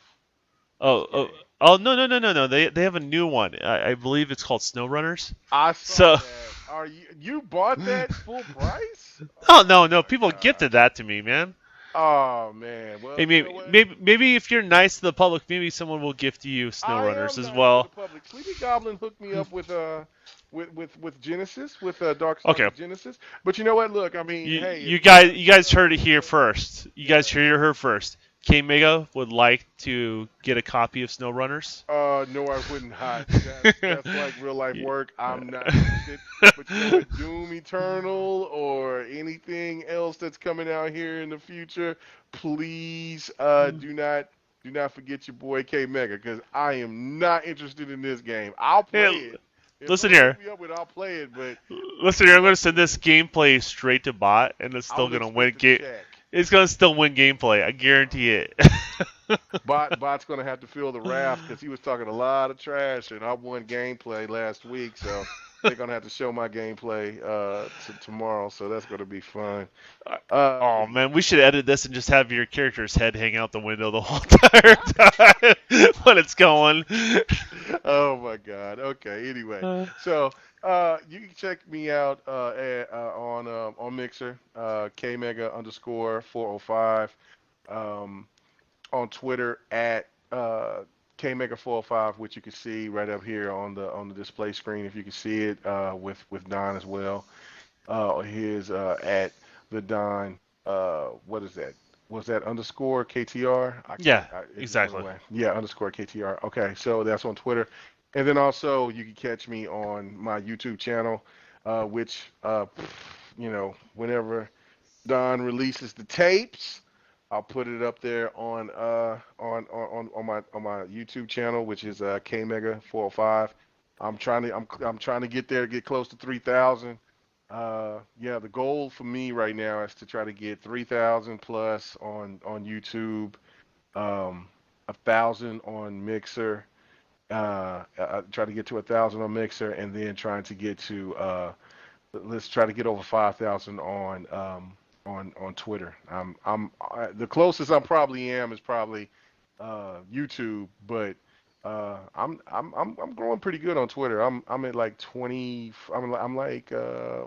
Oh, oh, game. oh, no. They have a new one. I believe it's called SnowRunners. I saw So, that. Are you bought that full price? oh Oh no, my people God. gifted that to me, man. Oh man. Hey, Well, you know maybe, what? maybe, maybe if you're nice to the public, maybe someone will gift you I SnowRunners am as nice to the well. public. Sleepy Goblin hooked me up with Genesis, with Okay, Darkstalkers Genesis. But you know what? Look, I mean, you hey, if you you guys want you to guys sell heard me it here some, first. You guys yeah. heard it here first. K Mega would like to get a copy of SnowRunners. No, I would not. That's like real life work. I'm not interested. But you know what? Doom Eternal or anything else that's coming out here in the future, please do not forget your boy K Mega because I am not interested in this game. I'll play Hey, it. If listen someone hooks here. me up with it, I'll play it. But Listen here. I'm gonna once send this gameplay straight to bot, and it's I still will gonna win. expect a check. It's gonna still win gameplay. I guarantee it. Bot's gonna have to feel the wrath because he was talking a lot of trash, and I won gameplay last week, so they're gonna have to show my gameplay tomorrow. So that's gonna be fun. Oh Yeah. man, we should edit this and just have your character's head hang out the window the whole entire time when it's going. Oh my God. Okay. Anyway, Uh, so you can check me out on Mixer, kmega underscore 405. Um, on Twitter at kmega405, which you can see right up here on the display screen if you can see it with Don as well. His at the Don. What is that? Was that underscore KTR? I can't. yeah, It just went exactly. away. Yeah, underscore KTR. Okay, so that's on Twitter, and then also you can catch me on my YouTube channel, which whenever Don releases the tapes, I'll put it up there on my YouTube channel, which is K Mega 405. I'm trying to get there, get close to 3,000. Yeah, the goal for me right now is to try to get 3,000 plus on YouTube. Um, 1,000 on Mixer. I try to get to 1,000 on Mixer, and then trying to get to let's try to get over 5,000 on Twitter. The closest I probably am is probably YouTube, but I'm growing pretty good on Twitter. I'm at like 20. I'm like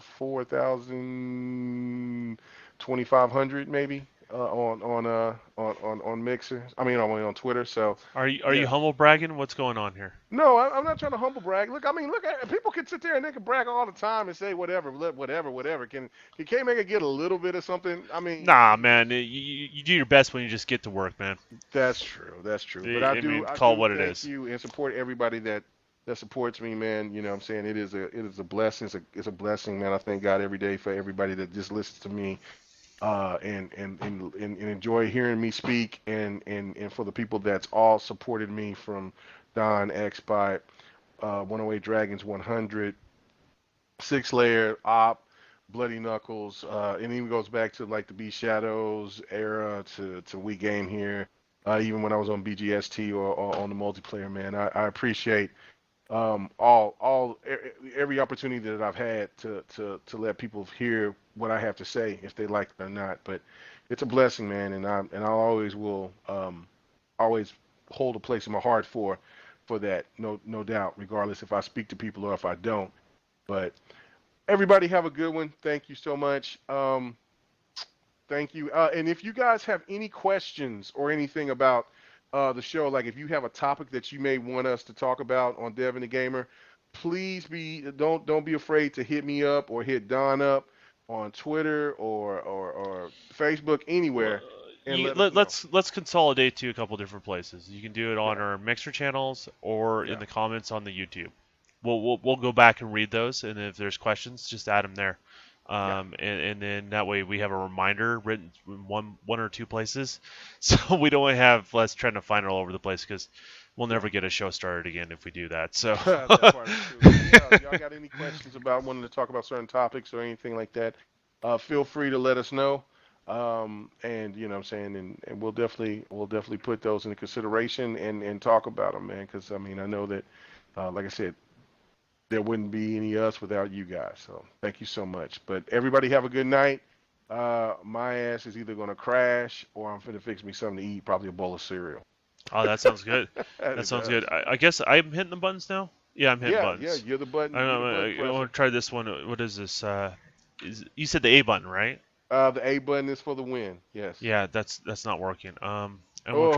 4,000, 2,500 maybe on Mixer. I mean on Twitter. So Are you yeah. humble bragging? What's going on here? No, I'm not trying to humble brag. Look, I mean, look at people can sit there and they can brag all the time and say whatever, whatever. Can K-Maker get a little bit of something? I mean, Nah, man. You do your best when you just get to work, man. that's true. That's true. But I mean, I call it do what it thank is. you and support everybody that supports me, man. You know what I'm saying? It is a blessing. It's a blessing, man. I thank God every day for everybody that just listens to me and enjoy hearing me speak and for the people that's all supported me from Don X by 108 Dragons 100, Six Layer, Op, Bloody Knuckles, and even goes back to like the B Shadows era to We Game here. Even when I was on BGST or on the multiplayer, man, I appreciate every opportunity that I've had to let people hear what I have to say, if they like it or not. But it's a blessing, man, and I always will always hold a place in my heart for that, no doubt, regardless if I speak to people or if I don't. But everybody have a good one. Thank you so much. Thank you. And if you guys have any questions or anything about the show, like if you have a topic that you may want us to talk about on Devin the Gamer, please don't be afraid to hit me up or hit Don up on Twitter or Facebook Well, anywhere and you, let us know. let's consolidate to a couple different places. You can do it on Yeah, our Mixer channels or in yeah, the comments on the YouTube. We'll go back and read those, and if there's questions, just add them there. yeah. And then that way we have a reminder written in one or two places, so we don't have less trying to find it all over the place because we'll Yeah. never get a show started again if we do that. So That part is true. So yeah, if y'all got any questions about wanting to talk about certain topics or anything like that, feel free to let us know. And you know what I'm saying, and we'll definitely put those into consideration and talk about them, man. Because I mean, I know that, like I said, there wouldn't be any us without you guys. So thank you so much. But everybody have a good night. My ass is either gonna crash or I'm finna fix me something to eat, probably a bowl of cereal. oh, that sounds good. That It sounds good. does. I guess I'm hitting the buttons now. Yeah, I'm hitting Yeah, yeah, buttons. you're the button I presser. want to try this one. What is this? You said the A button, right? The A button is for the win. Yes. Yeah, that's not working. I'm gonna Oh,